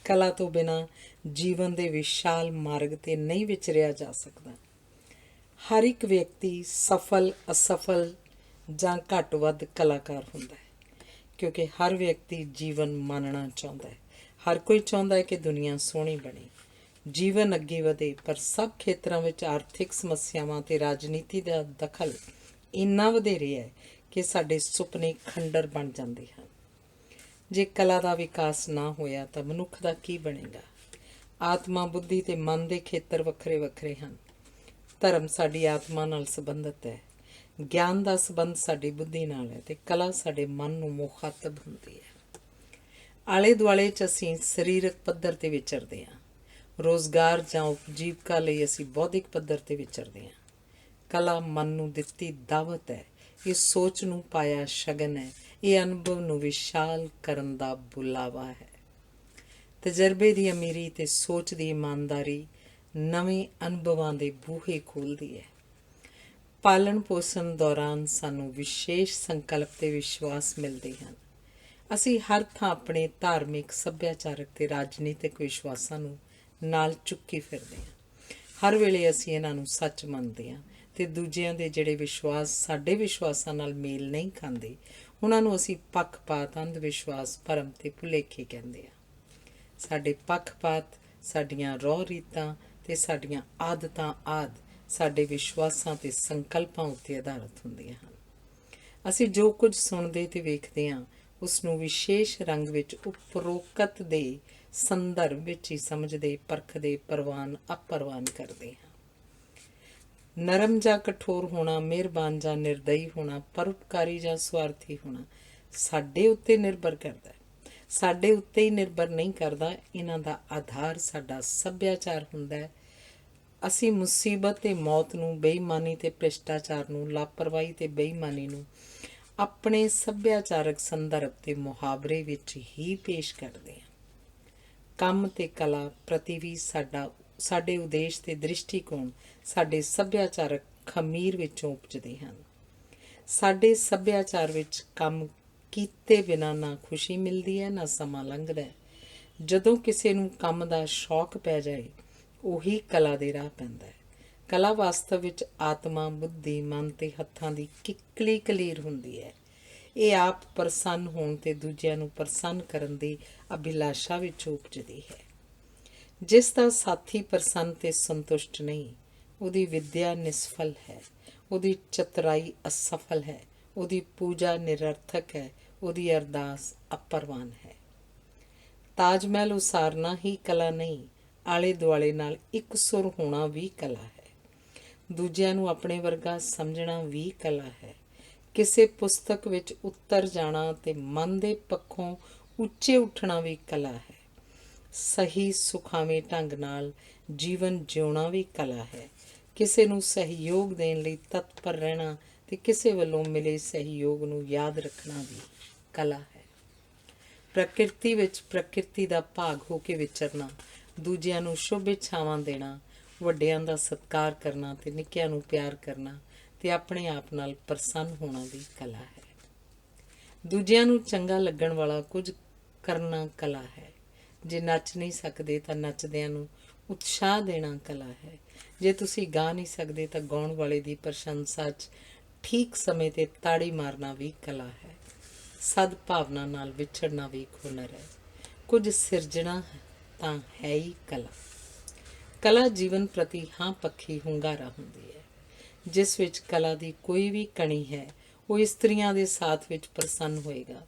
ਕਲਾ ਤੋਂ ਬਿਨਾਂ ਜੀਵਨ ਦੇ ਵਿਸ਼ਾਲ ਮਾਰਗ 'ਤੇ ਨਹੀਂ ਵਿਚਰਿਆ ਜਾ ਸਕਦਾ। ਹਰ ਇੱਕ ਵਿਅਕਤੀ ਸਫਲ ਅਸਫਲ ਜਾਂ ਘੱਟ ਵੱਧ ਕਲਾਕਾਰ ਹੁੰਦਾ ਹੈ, ਕਿਉਂਕਿ ਹਰ ਵਿਅਕਤੀ ਜੀਵਨ ਮਾਣਨਾ ਚਾਹੁੰਦਾ ਹੈ। ਹਰ ਕੋਈ ਚਾਹੁੰਦਾ ਹੈ ਕਿ ਦੁਨੀਆ ਸੋਹਣੀ ਬਣੇ, ਜੀਵਨ ਅੱਗੇ ਵਧੇ, ਪਰ ਸਭ ਖੇਤਰਾਂ ਵਿੱਚ ਆਰਥਿਕ ਸਮੱਸਿਆਵਾਂ ਅਤੇ ਰਾਜਨੀਤੀ ਦਾ ਦਖਲ ਇੰਨਾ ਵਧੇਰੇ ਹੈ ਕਿ ਸਾਡੇ ਸੁਪਨੇ ਖੰਡਰ ਬਣ ਜਾਂਦੇ ਹਨ। ਜੇ ਕਲਾ ਦਾ ਵਿਕਾਸ ਨਾ ਹੋਇਆ ਤਾਂ ਮਨੁੱਖ ਦਾ ਕੀ ਬਣੇਗਾ? ਆਤਮਾ, ਬੁੱਧੀ ਅਤੇ ਮਨ ਦੇ ਖੇਤਰ ਵੱਖਰੇ ਵੱਖਰੇ ਹਨ। ਧਰਮ ਸਾਡੀ ਆਤਮਾ ਨਾਲ ਸੰਬੰਧਿਤ ਹੈ, ਗਿਆਨ ਦਾ ਸੰਬੰਧ ਸਾਡੀ ਬੁੱਧੀ ਨਾਲ ਹੈ ਅਤੇ ਕਲਾ ਸਾਡੇ ਮਨ ਨੂੰ ਮੁਖਾਤਬ ਹੁੰਦੀ ਹੈ। ਆਲੇ ਦੁਆਲੇ 'ਚ ਅਸੀਂ ਸਰੀਰਕ ਪੱਧਰ 'ਤੇ ਵਿਚਰਦੇ ਹਾਂ, ਰੋਜ਼ਗਾਰ ਜਾਂ ਉਪਜੀਵਕਾ ਲਈ ਅਸੀਂ ਬੌਧਿਕ ਪੱਧਰ 'ਤੇ ਵਿਚਰਦੇ ਹਾਂ। ਕਲਾ ਮਨ ਨੂੰ ਦਿੱਤੀ ਦਾਵਤ ਹੈ, ਇਹ ਸੋਚ ਨੂੰ ਪਾਇਆ ਸ਼ਗਨ ਹੈ, ਇਹ ਅਨੁਭਵ ਨੂੰ ਵਿਸ਼ਾਲ ਕਰਨ ਦਾ ਬੁਲਾਵਾ ਹੈ। ਤਜਰਬੇ ਦੀ ਅਮੀਰੀ ਅਤੇ ਸੋਚ ਦੀ ਇਮਾਨਦਾਰੀ ਨਵੇਂ ਅਨੁਭਵਾਂ ਦੇ ਬੂਹੇ ਖੋਲ੍ਹਦੀ ਹੈ। ਪਾਲਣ ਪੋਸ਼ਣ ਦੌਰਾਨ ਸਾਨੂੰ ਵਿਸ਼ੇਸ਼ ਸੰਕਲਪ ਅਤੇ ਵਿਸ਼ਵਾਸ ਮਿਲਦੇ ਹਨ। ਅਸੀਂ ਹਰ ਥਾਂ ਆਪਣੇ ਧਾਰਮਿਕ, ਸੱਭਿਆਚਾਰਕ ਅਤੇ ਰਾਜਨੀਤਿਕ ਵਿਸ਼ਵਾਸਾਂ ਨੂੰ ਨਾਲ ਚੁੱਕੀ ਫਿਰਦੇ ਹਾਂ। ਹਰ ਵੇਲੇ ਅਸੀਂ ਇਹਨਾਂ ਨੂੰ ਸੱਚ ਮੰਨਦੇ ਹਾਂ ਅਤੇ ਦੂਜਿਆਂ ਦੇ ਜਿਹੜੇ ਵਿਸ਼ਵਾਸ ਸਾਡੇ ਵਿਸ਼ਵਾਸਾਂ ਨਾਲ ਮੇਲ ਨਹੀਂ ਖਾਂਦੇ, ਉਹਨਾਂ ਨੂੰ ਅਸੀਂ ਪੱਖਪਾਤ, ਅੰਧ ਵਿਸ਼ਵਾਸ, ਭਰਮ ਅਤੇ ਭੁਲੇਖੇ ਕਹਿੰਦੇ ਹਾਂ। ਸਾਡੇ ਪੱਖਪਾਤ ਸਾਡੀਆਂ ਰਹੁ ਰੀਤਾਂ ਅਤੇ ਸਾਡੀਆਂ ਆਦਤਾਂ ਆਦਿ ਸਾਡੇ ਵਿਸ਼ਵਾਸਾਂ ਅਤੇ ਸੰਕਲਪਾਂ ਉੱਤੇ ਆਧਾਰਿਤ ਹੁੰਦੀਆਂ ਹਨ। ਅਸੀਂ ਜੋ ਕੁਝ ਸੁਣਦੇ ਅਤੇ ਵੇਖਦੇ ਹਾਂ, ਉਸ ਨੂੰ ਵਿਸ਼ੇਸ਼ ਰੰਗ ਵਿੱਚ ਉਪਰੋਕਤ ਦੇ ਸੰਦਰਭ ਵਿੱਚ ਹੀ ਸਮਝਦੇ, ਪਰਖਦੇ, ਪ੍ਰਵਾਨ ਅਪਰਵਾਨ ਕਰਦੇ ਹਾਂ। ਨਰਮ ਜਾਂ ਕਠੋਰ ਹੋਣਾ, ਮਿਹਰਬਾਨ ਜਾਂ ਨਿਰਦਈ ਹੋਣਾ, ਪਰਉਪਕਾਰੀ ਜਾਂ ਸਵਾਰਥੀ ਹੋਣਾ ਸਾਡੇ ਉੱਤੇ ਨਿਰਭਰ ਕਰਦਾ ਹੈ। ਸਾਡੇ ਉੱਤੇ ਹੀ ਨਿਰਭਰ ਨਹੀਂ ਕਰਦਾ, ਇਹਨਾਂ ਦਾ ਆਧਾਰ ਸਾਡਾ ਸੱਭਿਆਚਾਰ ਹੁੰਦਾ ਹੈ। ਅਸੀਂ ਮੁਸੀਬਤ ਅਤੇ ਮੌਤ ਨੂੰ, ਬੇਈਮਾਨੀ ਅਤੇ ਭ੍ਰਿਸ਼ਟਾਚਾਰ ਨੂੰ, ਲਾਪਰਵਾਹੀ ਅਤੇ ਬੇਈਮਾਨੀ ਨੂੰ ਆਪਣੇ ਸੱਭਿਆਚਾਰਕ ਸੰਦਰਭ ਅਤੇ ਮੁਹਾਵਰੇ ਵਿੱਚ ਹੀ ਪੇਸ਼ ਕਰਦੇ ਹਾਂ। ਕੰਮ ਅਤੇ ਕਲਾ ਪ੍ਰਤੀ ਵੀ ਸਾਡੇ ਉਦੇਸ਼ ਅਤੇ ਦ੍ਰਿਸ਼ਟੀਕੋਣ ਸਾਡੇ ਸੱਭਿਆਚਾਰਕ ਖਮੀਰ ਵਿੱਚੋਂ ਉਪਜਦੇ ਹਨ। ਸਾਡੇ ਸੱਭਿਆਚਾਰ ਵਿੱਚ ਕੰਮ ਕੀਤੇ ਬਿਨਾਂ ਨਾ ਖੁਸ਼ੀ ਮਿਲਦੀ ਹੈ, ਨਾ ਸਮਾਂ ਲੰਘਦਾ ਹੈ। ਜਦੋਂ ਕਿਸੇ ਨੂੰ ਕੰਮ ਦਾ ਸ਼ੌਕ ਪੈ ਜਾਏ, ਉਹੀ ਕਲਾ ਦੇ ਰਾਹ ਪੈਂਦਾ ਹੈ। ਕਲਾ ਵਾਸਤਵ ਵਿੱਚ ਆਤਮਾ, ਬੁੱਧੀ, ਮਨ ਅਤੇ ਹੱਥਾਂ ਦੀ ਕਿੱਕਲੀ ਕਲੀਰ ਹੁੰਦੀ ਹੈ। ਇਹ ਆਪ ਪ੍ਰਸੰਨ ਹੋਣ ਅਤੇ ਦੂਜਿਆਂ ਨੂੰ ਪ੍ਰਸੰਨ ਕਰਨ ਦੀ ਅਭਿਲਾਸ਼ਾ ਵਿੱਚ ਉਪਜਦੀ ਹੈ। ਜਿਸ ਦਾ ਸਾਥੀ ਪ੍ਰਸੰਨ ਅਤੇ ਸੰਤੁਸ਼ਟ ਨਹੀਂ, ਉਹਦੀ ਵਿੱਦਿਆ ਨਿਸਫਲ ਹੈ, ਉਹਦੀ ਚਤੁਰਾਈ ਅਸਫਲ ਹੈ, ਉਹਦੀ ਪੂਜਾ ਨਿਰਰਥਕ ਹੈ, ਉਹਦੀ ਅਰਦਾਸ ਅਪਰਵਾਨ ਹੈ। ਤਾਜ ਮਹਿਲ ਉਸਾਰਨਾ ਹੀ ਕਲਾ ਨਹੀਂ, ਆਲੇ ਦੁਆਲੇ ਨਾਲ ਇੱਕ ਸੁਰ ਹੋਣਾ ਵੀ ਕਲਾ ਹੈ। ਦੂਜਿਆਂ ਨੂੰ ਆਪਣੇ ਵਰਗਾ ਸਮਝਣਾ ਵੀ ਕਲਾ ਹੈ। ਕਿਸੇ ਪੁਸਤਕ ਵਿੱਚ ਉਤਰ ਜਾਣਾ ਅਤੇ ਮਨ ਦੇ ਪੱਖੋਂ ਉੱਚੇ ਉੱਠਣਾ ਵੀ ਕਲਾ ਹੈ। ਸਹੀ ਸੁਖਾਵੇਂ ਢੰਗ ਨਾਲ ਜੀਵਨ ਜਿਉਣਾ ਵੀ ਕਲਾ ਹੈ। ਕਿਸੇ ਨੂੰ ਸਹਿਯੋਗ ਦੇਣ ਲਈ ਤਤਪਰ ਰਹਿਣਾ ਅਤੇ ਕਿਸੇ ਵੱਲੋਂ ਮਿਲੇ ਸਹਿਯੋਗ ਨੂੰ ਯਾਦ ਰੱਖਣਾ ਵੀ ਕਲਾ ਹੈ। ਪ੍ਰਕਿਰਤੀ ਵਿੱਚ ਪ੍ਰਕਿਰਤੀ ਦਾ ਭਾਗ ਹੋ ਕੇ ਵਿਚਰਨਾ, ਦੂਜਿਆਂ ਨੂੰ ਸ਼ੁਭ ਇੱਛਾਵਾਂ ਦੇਣਾ, ਵੱਡਿਆਂ ਦਾ ਸਤਿਕਾਰ ਕਰਨਾ ਅਤੇ ਨਿੱਕਿਆਂ ਨੂੰ ਪਿਆਰ ਕਰਨਾ ਅਤੇ ਆਪਣੇ ਆਪ ਨਾਲ ਪ੍ਰਸੰਨ ਹੋਣਾ ਵੀ ਕਲਾ ਹੈ। ਦੂਜਿਆਂ ਨੂੰ ਚੰਗਾ ਲੱਗਣ ਵਾਲਾ ਕੁਝ ਕਰਨਾ ਕਲਾ ਹੈ। ਜੇ ਨੱਚ ਨਹੀਂ ਸਕਦੇ ਤਾਂ ਨੱਚਦਿਆਂ ਨੂੰ ਉਤਸ਼ਾਹ ਦੇਣਾ ਕਲਾ ਹੈ। ਜੇ ਤੁਸੀਂ ਗਾ ਨਹੀਂ ਸਕਦੇ ਤਾਂ ਗਾਉਣ ਵਾਲੇ ਦੀ ਪ੍ਰਸ਼ੰਸਾ 'ਚ ਠੀਕ ਸਮੇਂ 'ਤੇ ਤਾੜੀ ਮਾਰਨਾ ਵੀ ਕਲਾ ਹੈ। ਸਦਭਾਵਨਾ ਨਾਲ ਵਿਛੜਨਾ ਵੀ ਇੱਕ ਹੁਨਰ ਹੈ। ਕੁਝ ਸਿਰਜਣਾ ਤਾਂ ਹੈ ਹੀ ਕਲਾ। ਕਲਾ ਜੀਵਨ ਪ੍ਰਤੀ ਹਾਂ ਪੱਖੀ ਹੁੰਗਾਰਾ ਹੁੰਦੀ ਹੈ। ਜਿਸ ਵਿੱਚ ਕਲਾ ਦੀ ਕੋਈ ਵੀ ਕਣੀ ਹੈ, ਉਹ ਇਸਤਰੀਆਂ ਦੇ ਸਾਥ ਵਿੱਚ ਪ੍ਰਸੰਨ ਹੋਏਗਾ।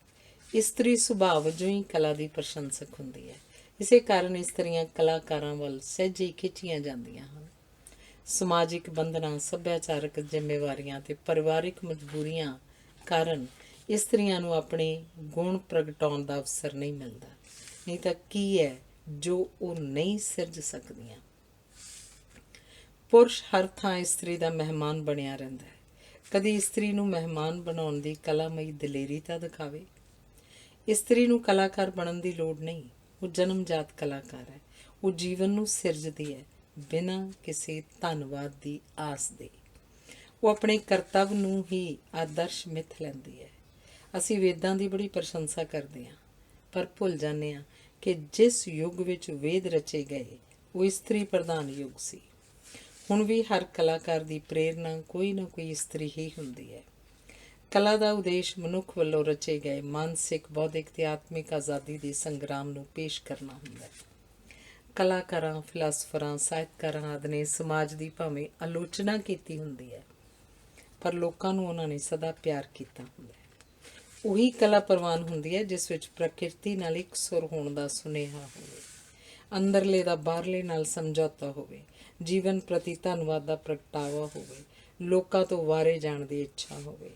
ਇਸਤਰੀ ਸੁਭਾਅ ਵਜੋਂ ਹੀ ਕਲਾ ਦੀ ਪ੍ਰਸ਼ੰਸਕ ਹੁੰਦੀ ਹੈ। ਇਸੇ ਕਾਰਨ ਇਸਤਰੀਆਂ ਕਲਾਕਾਰਾਂ ਵੱਲ ਸਹਿਜੇ ਹੀ ਖਿੱਚੀਆਂ ਜਾਂਦੀਆਂ ਹਨ। ਸਮਾਜਿਕ ਬੰਧਨਾਂ, ਸੱਭਿਆਚਾਰਕ ਜ਼ਿੰਮੇਵਾਰੀਆਂ ਅਤੇ ਪਰਿਵਾਰਿਕ ਮਜਬੂਰੀਆਂ ਕਾਰਨ ਇਸਤਰੀਆਂ ਨੂੰ ਆਪਣੇ ਗੁਣ ਪ੍ਰਗਟਾਉਣ ਦਾ ਅਵਸਰ ਨਹੀਂ ਮਿਲਦਾ। ਨਹੀਂ ਤਾਂ ਕੀ ਹੈ ਜੋ ਉਹ ਨਹੀਂ ਸਿਰਜ ਸਕਦੀਆਂ। ਪੁਰਸ਼ ਹਰ ਥਾਂ ਇਸਤਰੀ ਦਾ ਮਹਿਮਾਨ ਬਣਿਆ ਰਹਿੰਦਾ ਹੈ। ਕਦੀ ਇਸਤਰੀ ਨੂੰ ਮਹਿਮਾਨ ਬਣਾਉਣ ਦੀ ਕਲਾਮਈ ਦਲੇਰੀ ਤਾਂ ਦਿਖਾਵੇ। ਇਸਤਰੀ ਨੂੰ ਕਲਾਕਾਰ ਬਣਨ ਦੀ ਲੋੜ ਨਹੀਂ, ਉਹ ਜਨਮਜਾਤ ਕਲਾਕਾਰ ਹੈ। ਉਹ ਜੀਵਨ ਨੂੰ ਸਿਰਜਦੀ ਹੈ ਬਿਨਾਂ ਕਿਸੇ ਧੰਨਵਾਦ ਦੀ ਆਸ ਦੇ। ਉਹ ਆਪਣੇ ਕਰਤੱਵ ਨੂੰ ਹੀ ਆਦਰਸ਼ ਮਿੱਥ ਲੈਂਦੀ ਹੈ। ਅਸੀਂ ਵੇਦਾਂ ਦੀ ਬੜੀ ਪ੍ਰਸ਼ੰਸਾ ਕਰਦੇ ਹਾਂ, ਪਰ ਭੁੱਲ ਜਾਂਦੇ ਹਾਂ ਕਿ ਜਿਸ ਯੁੱਗ ਵਿੱਚ ਵੇਦ ਰਚੇ ਗਏ, ਉਹ ਇਸਤਰੀ ਪ੍ਰਧਾਨ ਯੁੱਗ ਸੀ। ਹੁਣ ਵੀ ਹਰ ਕਲਾਕਾਰ ਦੀ ਪ੍ਰੇਰਨਾ ਕੋਈ ਨਾ ਕੋਈ ਇਸਤਰੀ ਹੀ ਹੁੰਦੀ ਹੈ। ਕਲਾ ਦਾ ਉਦੇਸ਼ ਮਨੁੱਖ ਵੱਲੋਂ ਰਚੇ ਗਏ ਮਾਨਸਿਕ, ਬੌਧਿਕ ਤੇ ਆਤਮਿਕ ਆਜ਼ਾਦੀ ਦੇ ਸੰਗਰਾਮ ਨੂੰ ਪੇਸ਼ ਕਰਨਾ ਹੁੰਦਾ ਹੈ। ਕਲਾਕਾਰਾਂ, ਫਿਲਾਸਫਰਾਂ, ਸਾਹਿਤਕਾਰਾਂ ਆਦਿ ਨੇ ਸਮਾਜ ਦੀ ਭਾਵੇਂ ਆਲੋਚਨਾ ਕੀਤੀ ਹੁੰਦੀ ਹੈ, ਪਰ ਲੋਕਾਂ ਨੂੰ ਉਹਨਾਂ ਨੇ ਸਦਾ ਪਿਆਰ ਕੀਤਾ ਹੁੰਦਾ ਹੈ। ਉਹੀ ਕਲਾ ਪ੍ਰਵਾਨ ਹੁੰਦੀ ਹੈ ਜਿਸ ਵਿੱਚ ਪ੍ਰਕਿਰਤੀ ਨਾਲ ਇਕਸੁਰ ਹੋਣ ਦਾ ਸੁਨੇਹਾ ਹੋਵੇ, ਅੰਦਰਲੇ ਦਾ ਬਾਹਰਲੇ ਨਾਲ ਸਮਝੌਤਾ ਹੋਵੇ, ਜੀਵਨ ਪ੍ਰਤੀ ਧੰਨਵਾਦ ਦਾ ਪ੍ਰਗਟਾਵਾ ਹੋਵੇ, ਲੋਕਾਂ ਤੋਂ ਵਾਰੇ ਜਾਣ ਦੀ ਇੱਛਾ ਹੋਵੇ।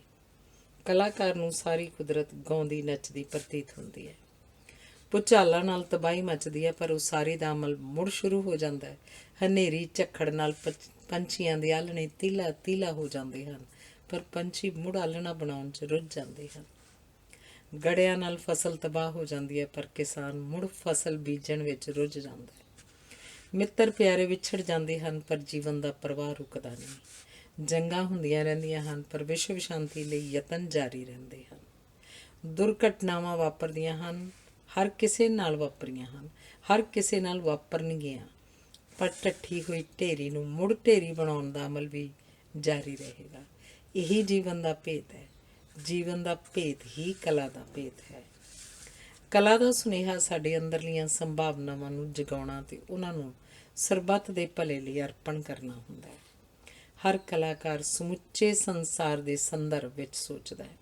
ਕਲਾਕਾਰ ਨੂੰ ਸਾਰੀ ਕੁਦਰਤ ਗਾਉਂਦੀ ਨੱਚਦੀ ਪ੍ਰਤੀਤ ਹੁੰਦੀ ਹੈ। ਭੁਚਾਲਾਂ ਨਾਲ ਤਬਾਹੀ ਮੱਚਦੀ ਹੈ, ਪਰ ਉਸਾਰੀ ਦਾ ਅਮਲ ਮੁੜ ਸ਼ੁਰੂ ਹੋ ਜਾਂਦਾ ਹੈ। ਹਨੇਰੀ ਝੱਖੜ ਨਾਲ ਪੰਛੀਆਂ ਦੇ ਆਲ੍ਹਣੇ ਤੀਲਾ ਤੀਲਾ ਹੋ ਜਾਂਦੇ ਹਨ, ਪਰ ਪੰਛੀ ਮੁੜ ਆਲ੍ਹਣਾ ਬਣਾਉਣ 'ਚ ਰੁੱਝ ਜਾਂਦੇ ਹਨ। ਗੜਿਆਂ ਨਾਲ ਫਸਲ ਤਬਾਹ ਹੋ ਜਾਂਦੀ ਹੈ, ਪਰ ਕਿਸਾਨ ਮੁੜ ਫਸਲ ਬੀਜਣ ਵਿੱਚ ਰੁੱਝ ਜਾਂਦਾ ਹੈ। ਮਿੱਤਰ ਪਿਆਰੇ ਵਿਛੜ ਜਾਂਦੇ ਹਨ, ਪਰ ਜੀਵਨ ਦਾ ਪ੍ਰਵਾਹ ਰੁਕਦਾ ਨਹੀਂ। ਜੰਗਾਂ ਹੁੰਦੀਆਂ ਰਹਿੰਦੀਆਂ ਹਨ, ਪਰ ਵਿਸ਼ਵ ਸ਼ਾਂਤੀ ਲਈ ਯਤਨ ਜਾਰੀ ਰਹਿੰਦੇ ਹਨ। ਦੁਰਘਟਨਾਵਾਂ ਵਾਪਰਦੀਆਂ ਹਨ, ਹਰ ਕਿਸੇ ਨਾਲ ਵਾਪਰੀਆਂ ਹਨ, ਹਰ ਕਿਸੇ ਨਾਲ ਵਾਪਰਨਗੀਆਂ, ਪਰ ਢੱਠੀ ਹੋਈ ਢੇਰੀ ਨੂੰ ਮੁੜ ਢੇਰੀ ਬਣਾਉਣ ਦਾ ਅਮਲ ਵੀ ਜਾਰੀ ਰਹੇਗਾ। ਇਹੀ ਜੀਵਨ ਦਾ ਭੇਤ ਹੈ। ਜੀਵਨ ਦਾ ਭੇਤ ਹੀ ਕਲਾ ਦਾ ਭੇਤ ਹੈ। ਕਲਾ ਦਾ ਸੁਨੇਹਾ ਸਾਡੇ ਅੰਦਰਲੀਆਂ ਸੰਭਾਵਨਾਵਾਂ ਨੂੰ ਜਗਾਉਣਾ ਤੇ ਉਹਨਾਂ ਨੂੰ ਸਰਬੱਤ ਦੇ ਭਲੇ ਲਈ ਅਰਪਣ ਕਰਨਾ ਹੁੰਦਾ ਹੈ। ਹਰ ਕਲਾਕਾਰ ਸਮੁੱਚੇ ਸੰਸਾਰ ਦੇ ਸੰਦਰਭ ਵਿੱਚ ਸੋਚਦਾ ਹੈ।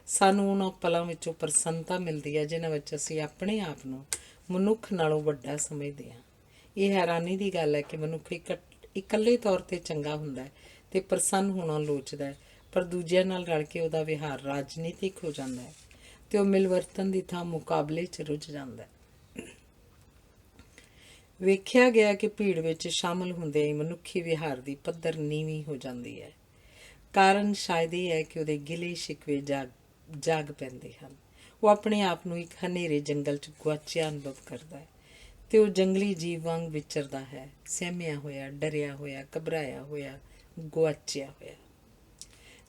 ਸਾਨੂੰ ਉਹਨਾਂ ਪਲਾਂ ਵਿੱਚੋਂ ਪ੍ਰਸੰਨਤਾ ਮਿਲਦੀ ਹੈ ਜਿਨ੍ਹਾਂ ਵਿੱਚ ਅਸੀਂ ਆਪਣੇ ਆਪ ਨੂੰ ਮਨੁੱਖ ਨਾਲੋਂ ਵੱਡਾ ਸਮਝਦੇ ਹਾਂ। ਇਹ ਹੈਰਾਨੀ ਦੀ ਗੱਲ ਹੈ ਕਿ ਮਨੁੱਖ ਇਕੱਲੇ ਤੌਰ 'ਤੇ ਚੰਗਾ ਹੁੰਦਾ ਹੈ ਅਤੇ ਪ੍ਰਸੰਨ ਹੋਣਾ ਲੋਚਦਾ ਹੈ, ਪਰ ਦੂਜਿਆਂ ਨਾਲ ਰਲ ਕੇ ਉਹਦਾ ਵਿਹਾਰ ਰਾਜਨੀਤਿਕ ਹੋ ਜਾਂਦਾ ਹੈ ਅਤੇ ਉਹ ਮਿਲਵਰਤਨ ਦੀ ਥਾਂ ਮੁਕਾਬਲੇ 'ਚ ਰੁੱਝ ਜਾਂਦਾ ਹੈ। ਵੇਖਿਆ ਗਿਆ ਕਿ ਭੀੜ ਵਿੱਚ ਸ਼ਾਮਲ ਹੁੰਦਿਆਂ ਹੀ ਮਨੁੱਖੀ ਵਿਹਾਰ ਦੀ ਪੱਧਰ ਨੀਵੀਂ ਹੋ ਜਾਂਦੀ ਹੈ। ਕਾਰਨ ਸ਼ਾਇਦ ਇਹ ਹੈ ਕਿ ਉਹਦੇ ਗਿਲੇ ਸ਼ਿਕਵੇ ਜਾਗ ਪੈਂਦੇ ਹਨ। ਉਹ ਆਪਣੇ ਆਪ ਨੂੰ ਇੱਕ ਹਨੇਰੇ ਜੰਗਲ 'ਚ ਗੁਆਚਿਆ ਅਨੁਭਵ ਕਰਦਾ ਹੈ ਅਤੇ ਉਹ ਜੰਗਲੀ ਜੀਵ ਵਾਂਗ ਵਿਚਰਦਾ ਹੈ, ਸਹਿਮਿਆ ਹੋਇਆ, ਡਰਿਆ ਹੋਇਆ, ਘਬਰਾਇਆ ਹੋਇਆ, ਗੁਆਚਿਆ ਹੋਇਆ।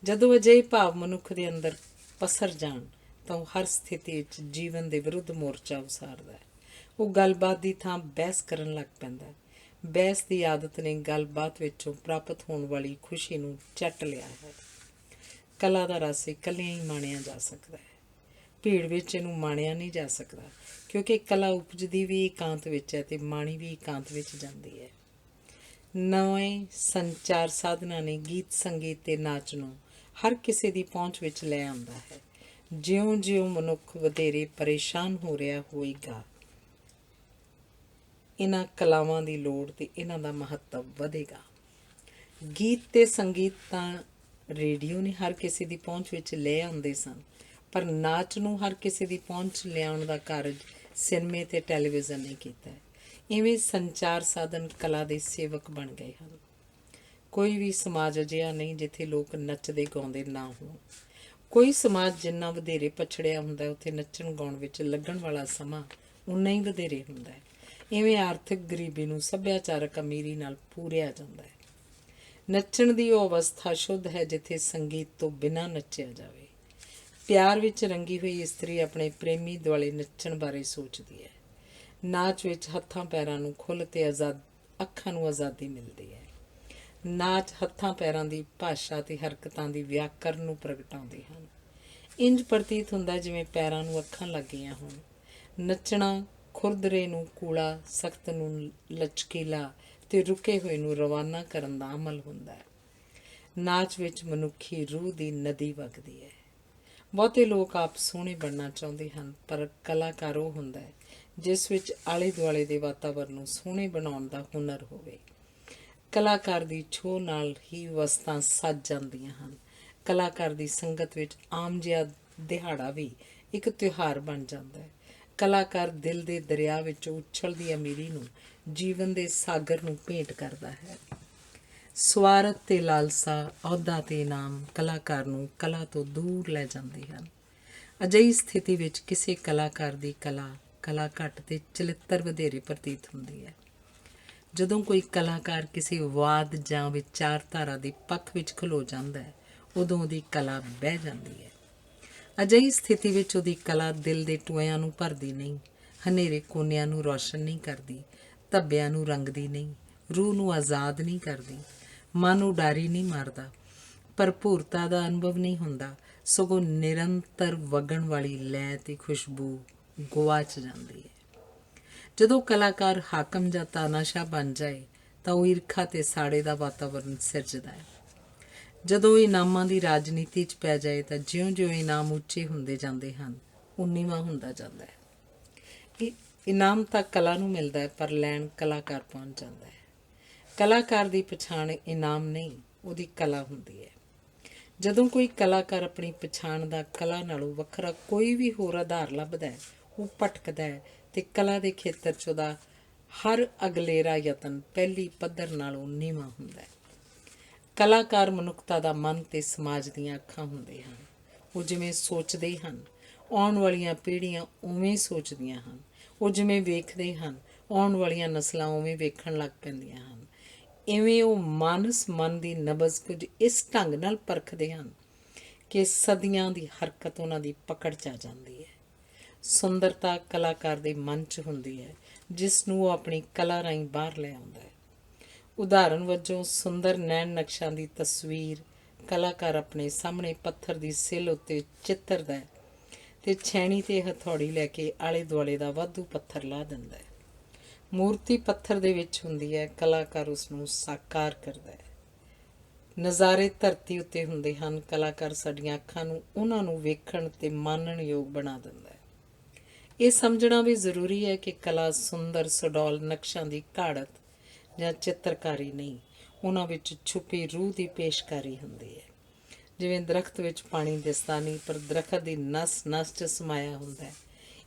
ਜਦੋਂ ਅਜਿਹੇ ਭਾਵ ਮਨੁੱਖ ਦੇ ਅੰਦਰ ਪਸਰ ਜਾਣ ਤਾਂ ਉਹ ਹਰ ਸਥਿਤੀ ਵਿੱਚ ਜੀਵਨ ਦੇ ਵਿਰੁੱਧ ਮੋਰਚਾ ਉਸਾਰਦਾ ਹੈ। ਉਹ ਗੱਲਬਾਤ ਦੀ ਥਾਂ ਬਹਿਸ ਕਰਨ ਲੱਗ ਪੈਂਦਾ ਹੈ। ਬਹਿਸ ਦੀ ਆਦਤ ਨੇ ਗੱਲਬਾਤ ਵਿੱਚੋਂ ਪ੍ਰਾਪਤ ਹੋਣ ਵਾਲੀ ਖੁਸ਼ੀ ਨੂੰ ਚੱਟ ਲਿਆ ਹੈ। ਕਲਾ ਦਾ ਰਸ ਇਕੱਲਿਆਂ ਹੀ ਮਾਣਿਆ ਜਾ ਸਕਦਾ ਹੈ, ਭੀੜ ਵਿੱਚ ਇਹਨੂੰ ਮਾਣਿਆ ਨਹੀਂ ਜਾ ਸਕਦਾ, ਕਿਉਂਕਿ ਕਲਾ ਉਪਜਦੀ ਵੀ ਇਕਾਂਤ ਵਿੱਚ ਹੈ ਅਤੇ ਮਾਣੀ ਵੀ ਇਕਾਂਤ ਵਿੱਚ ਜਾਂਦੀ ਹੈ। ਨਵੇਂ ਸੰਚਾਰ ਸਾਧਨਾਂ ਨੇ ਗੀਤ, ਸੰਗੀਤ ਅਤੇ ਨਾਚ ਨੂੰ ਹਰ ਕਿਸੇ ਦੀ ਪਹੁੰਚ ਵਿੱਚ ਲੈ ਆਉਂਦਾ ਹੈ। ਜਿਉਂ-ਜਿਉਂ ਮਨੁੱਖ ਵਧੇਰੇ ਪਰੇਸ਼ਾਨ ਹੋ ਰਿਹਾ ਹੋਏਗਾ, ਇਹਨਾਂ ਕਲਾਵਾਂ ਦੀ ਲੋੜ ਅਤੇ ਇਹਨਾਂ ਦਾ ਮਹੱਤਵ ਵਧੇਗਾ। ਗੀਤ ਅਤੇ ਸੰਗੀਤ ਤਾਂ ਰੇਡੀਓ ਨੇ ਹਰ ਕਿਸੇ ਦੀ ਪਹੁੰਚ ਵਿੱਚ ਲੈ ਆਉਂਦੇ ਸਨ, ਪਰ ਨਾਚ ਨੂੰ ਹਰ ਕਿਸੇ ਦੀ ਪਹੁੰਚ ਲਿਆਉਣ ਦਾ ਕਾਰਜ ਸਿਨੇਮੇ ਅਤੇ ਟੈਲੀਵਿਜ਼ਨ ਨੇ ਕੀਤਾ ਹੈ। ਇਵੇਂ ਸੰਚਾਰ ਸਾਧਨ ਕਲਾ ਦੇ ਸੇਵਕ ਬਣ ਗਏ ਹਨ। ਕੋਈ ਵੀ ਸਮਾਜ ਅਜਿਹਾ ਨਹੀਂ ਜਿੱਥੇ ਲੋਕ ਨੱਚਦੇ ਗਾਉਂਦੇ ਨਾ ਹੋਣ। ਕੋਈ ਸਮਾਜ ਜਿੰਨਾ ਵਧੇਰੇ ਪਛੜਿਆ ਹੁੰਦਾ ਉੱਥੇ ਨੱਚਣ ਗਾਉਣ ਵਿੱਚ ਲੱਗਣ ਵਾਲਾ ਸਮਾਂ ਉਨਾ ਹੀ ਵਧੇਰੇ ਹੁੰਦਾ ਹੈ। ਇਵੇਂ ਆਰਥਿਕ ਗਰੀਬੀ ਨੂੰ ਸੱਭਿਆਚਾਰਕ ਅਮੀਰੀ ਨਾਲ ਪੂਰਿਆ ਜਾਂਦਾ ਹੈ। ਨੱਚਣ ਦੀ ਉਹ ਅਵਸਥਾ ਸ਼ੁੱਧ ਹੈ ਜਿੱਥੇ ਸੰਗੀਤ ਤੋਂ ਬਿਨਾਂ ਨੱਚਿਆ ਜਾਵੇ। ਪਿਆਰ ਵਿੱਚ ਰੰਗੀ ਹੋਈ ਇਸਤਰੀ ਆਪਣੇ ਪ੍ਰੇਮੀ ਦੁਆਲੇ ਨੱਚਣ ਬਾਰੇ ਸੋਚਦੀ ਹੈ। ਨਾਚ ਵਿੱਚ ਹੱਥਾਂ ਪੈਰਾਂ ਨੂੰ ਖੁੱਲ੍ਹ ਤੇ ਅੱਖਾਂ ਨੂੰ ਆਜ਼ਾਦੀ ਮਿਲਦੀ ਹੈ। ਨਾਚ ਹੱਥਾਂ ਪੈਰਾਂ ਦੀ ਭਾਸ਼ਾ ਅਤੇ ਹਰਕਤਾਂ ਦੀ ਵਿਆਕਰਨ ਨੂੰ ਪ੍ਰਗਟਾਉਂਦੇ ਹਨ। ਇੰਝ ਪ੍ਰਤੀਤ ਹੁੰਦਾ ਜਿਵੇਂ ਪੈਰਾਂ ਨੂੰ ਅੱਖਾਂ ਲੱਗ ਗਈਆਂ ਹੋਣ। ਨੱਚਣਾ ਖੁਰਦਰੇ ਨੂੰ ਕੂਲਾ, ਸਖਤ ਨੂੰ ਲਚਕੀਲਾ ਅਤੇ ਰੁਕੇ ਹੋਏ ਨੂੰ ਰਵਾਨਾ ਕਰਨ ਦਾ ਅਮਲ ਹੁੰਦਾ ਹੈ। ਨਾਚ ਵਿੱਚ ਮਨੁੱਖੀ ਰੂਹ ਦੀ ਨਦੀ ਵਗਦੀ ਹੈ। ਬਹੁਤੇ ਲੋਕ ਆਪ ਸੋਹਣੇ ਬਣਨਾ ਚਾਹੁੰਦੇ ਹਨ, ਪਰ ਕਲਾਕਾਰ ਉਹ ਹੁੰਦਾ ਹੈ ਜਿਸ ਵਿੱਚ ਆਲੇ ਦੁਆਲੇ ਦੇ ਵਾਤਾਵਰਨ ਨੂੰ ਸੋਹਣੇ ਬਣਾਉਣ ਦਾ ਹੁਨਰ ਹੋਵੇ। ਕਲਾਕਾਰ ਦੀ ਛੋਹ ਨਾਲ ਹੀ ਵਸਤਾਂ ਸੱਜ ਜਾਂਦੀਆਂ ਹਨ। ਕਲਾਕਾਰ ਦੀ ਸੰਗਤ ਵਿੱਚ ਆਮ ਜਿਹਾ ਦਿਹਾੜਾ ਵੀ ਇੱਕ ਤਿਉਹਾਰ ਬਣ ਜਾਂਦਾ ਹੈ। ਕਲਾਕਾਰ ਦਿਲ ਦੇ ਦਰਿਆ ਵਿੱਚੋਂ ਉਛਲਦੀ ਅਮੀਰੀ ਨੂੰ ਜੀਵਨ ਦੇ ਸਾਗਰ ਨੂੰ ਭੇਂਟ ਕਰਦਾ ਹੈ। ਸਵਾਰਥ ਤੇ ਲਾਲਸਾ, ਅਹੁਦਾ ਤੇ ਇਨਾਮ ਕਲਾਕਾਰ ਨੂੰ ਕਲਾ ਤੋਂ ਦੂਰ ਲੈ ਜਾਂਦੇ ਹਨ। ਅਜਿਹੀ ਸਥਿਤੀ ਵਿੱਚ ਕਿਸੇ ਕਲਾਕਾਰ ਦੀ ਕਲਾ ਘੱਟ ਤੇ ਚਲਿੱਤਰ ਵਧੇਰੇ ਪ੍ਰਤੀਤ ਹੁੰਦੀ ਹੈ। ਜਦੋਂ ਕੋਈ ਕਲਾਕਾਰ ਕਿਸੇ ਵਾਦ ਜਾਂ ਵਿਚਾਰਧਾਰਾ ਦੇ ਪੱਖ ਵਿੱਚ ਖਲੋ ਜਾਂਦਾ ਹੈ, ਉਦੋਂ ਉਹਦੀ ਕਲਾ ਬਹਿ ਜਾਂਦੀ ਹੈ। ਅਜਿਹੀ ਸਥਿਤੀ ਵਿੱਚ ਉਹਦੀ ਕਲਾ ਦਿਲ ਦੇ ਟੋਇਆਂ ਨੂੰ ਭਰਦੀ ਨਹੀਂ, ਹਨੇਰੇ ਕੋਨਿਆਂ ਨੂੰ ਰੌਸ਼ਨ ਨਹੀਂ ਕਰਦੀ, ਧੱਬਿਆਂ ਨੂੰ ਰੰਗਦੀ ਨਹੀਂ, ਰੂਹ ਨੂੰ ਆਜ਼ਾਦ ਨਹੀਂ ਕਰਦੀ, ਮਨ ਉਡਾਰੀ ਨਹੀਂ ਮਾਰਦਾ, ਭਰਪੂਰਤਾ ਦਾ ਅਨੁਭਵ ਨਹੀਂ ਹੁੰਦਾ, ਸਗੋਂ ਨਿਰੰਤਰ ਵਗਣ ਵਾਲੀ ਲੈ ਤੇ ਖੁਸ਼ਬੂ ਗੁਆਚ ਜਾਂਦੀ ਹੈ। ਜਦੋਂ ਕਲਾਕਾਰ ਹਾਕਮ ਜਾਂ ਤਾਨਾਸ਼ਾਹ ਬਣ ਜਾਏ ਤਾਂ ਉਹ ਈਰਖਾ ਤੇ ਸਾੜੇ ਦਾ ਵਾਤਾਵਰਨ ਸਿਰਜਦਾ ਹੈ। ਜਦੋਂ ਇਨਾਮਾਂ ਦੀ ਰਾਜਨੀਤੀ 'ਚ ਪੈ ਜਾਏ ਤਾਂ ਜਿਉਂ-ਜਿਉਂ ਇਨਾਮ ਉੱਚੇ ਹੁੰਦੇ ਜਾਂਦੇ ਹਨ, ਉਹ ਨੀਵਾਂ ਹੁੰਦਾ ਜਾਂਦਾ ਹੈ। ਇਹ ਇਨਾਮ ਤਾਂ ਕਲਾ ਨੂੰ ਮਿਲਦਾ ਹੈ, ਪਰ ਲੈਣ ਕਲਾਕਾਰ ਪਹੁੰਚ ਜਾਂਦਾ ਹੈ। ਕਲਾਕਾਰ ਦੀ ਪਛਾਣ ਇਨਾਮ ਨਹੀਂ, ਉਹਦੀ ਕਲਾ ਹੁੰਦੀ ਹੈ। ਜਦੋਂ ਕੋਈ ਕਲਾਕਾਰ ਆਪਣੀ ਪਛਾਣ ਦਾ ਕਲਾ ਨਾਲੋਂ ਵੱਖਰਾ ਕੋਈ ਵੀ ਹੋਰ ਆਧਾਰ ਲੱਭਦਾ ਹੈ, ਉਹ ਭਟਕਦਾ ਹੈ ਅਤੇ ਕਲਾ ਦੇ ਖੇਤਰ 'ਚ ਉਹਦਾ ਹਰ ਅਗਲੇਰਾ ਯਤਨ ਪਹਿਲੀ ਪੱਧਰ ਨਾਲੋਂ ਨੀਵਾਂ ਹੁੰਦਾ ਹੈ। ਕਲਾਕਾਰ ਮਨੁੱਖਤਾ ਦਾ ਮਨ ਅਤੇ ਸਮਾਜ ਦੀਆਂ ਅੱਖਾਂ ਹੁੰਦੇ ਹਨ। ਉਹ ਜਿਵੇਂ ਸੋਚਦੇ ਹਨ, ਆਉਣ ਵਾਲੀਆਂ ਪੀੜ੍ਹੀਆਂ ਉਵੇਂ ਸੋਚਦੀਆਂ ਹਨ। ਉਹ ਜਿਵੇਂ ਵੇਖਦੇ ਹਨ, ਆਉਣ ਵਾਲੀਆਂ ਨਸਲਾਂ ਉਵੇਂ ਵੇਖਣ ਲੱਗ ਪੈਂਦੀਆਂ ਹਨ। ਇਵੇਂ ਉਹ ਮਾਨਸ ਮਨ ਦੀ ਨਬਜ਼ ਕੁਝ ਇਸ ਢੰਗ ਨਾਲ ਪਰਖਦੇ ਹਨ ਕਿ ਸਦੀਆਂ ਦੀ ਹਰਕਤ ਉਹਨਾਂ ਦੀ ਪਕੜ 'ਚ ਆ ਜਾਂਦੀ ਹੈ। ਸੁੰਦਰਤਾ ਕਲਾਕਾਰ ਦੇ ਮਨ 'ਚ ਹੁੰਦੀ ਹੈ, ਜਿਸ ਨੂੰ ਉਹ ਆਪਣੀ ਕਲਾ ਰਾਹੀਂ ਬਾਹਰ ਲੈ ਆਉਂਦਾ ਹੈ। ਉਦਾਹਰਨ ਵਜੋਂ ਸੁੰਦਰ ਨੈਣ ਨਕਸ਼ਾਂ ਦੀ ਤਸਵੀਰ ਕਲਾਕਾਰ ਆਪਣੇ ਸਾਹਮਣੇ ਪੱਥਰ ਦੀ ਸਿਲ ਉੱਤੇ ਚਿੱਤਰਦਾ ਹੈ ਅਤੇ ਛੈਣੀ ਤੇ ਹਥੌੜੀ ਲੈ ਕੇ ਆਲੇ ਦੁਆਲੇ ਦਾ ਵਾਧੂ ਪੱਥਰ ਲਾ ਦਿੰਦਾ ਹੈ। ਮੂਰਤੀ ਪੱਥਰ ਦੇ ਵਿੱਚ ਹੁੰਦੀ ਹੈ, ਕਲਾਕਾਰ ਉਸ ਨੂੰ ਸਾਕਾਰ ਕਰਦਾ ਹੈ। ਨਜ਼ਾਰੇ ਧਰਤੀ ਉੱਤੇ ਹੁੰਦੇ ਹਨ, ਕਲਾਕਾਰ ਸਾਡੀਆਂ ਅੱਖਾਂ ਨੂੰ ਉਹਨਾਂ ਨੂੰ ਵੇਖਣ ਅਤੇ ਮਾਣਨ ਯੋਗ ਬਣਾ ਦਿੰਦਾ ਹੈ। ਇਹ ਸਮਝਣਾ ਵੀ ਜ਼ਰੂਰੀ ਹੈ ਕਿ ਕਲਾ ਸੁੰਦਰ ਸੁਡੌਲ ਨਕਸ਼ਾਂ ਦੀ ਘਾੜਤ ਜਾਂ ਚਿੱਤਰਕਾਰੀ ਨਹੀਂ, ਉਹਨਾਂ ਵਿੱਚ ਛੁਪੀ ਰੂਹ ਦੀ ਪੇਸ਼ਕਾਰੀ ਹੁੰਦੀ ਹੈ। ਜਿਵੇਂ ਦਰਖਤ ਵਿੱਚ ਪਾਣੀ ਦਿਸਦਾ ਨਹੀਂ, ਪਰ ਦਰਖਤ ਦੀ ਨਸ ਨਸ 'ਚ ਸਮਾਇਆ ਹੁੰਦਾ ਹੈ,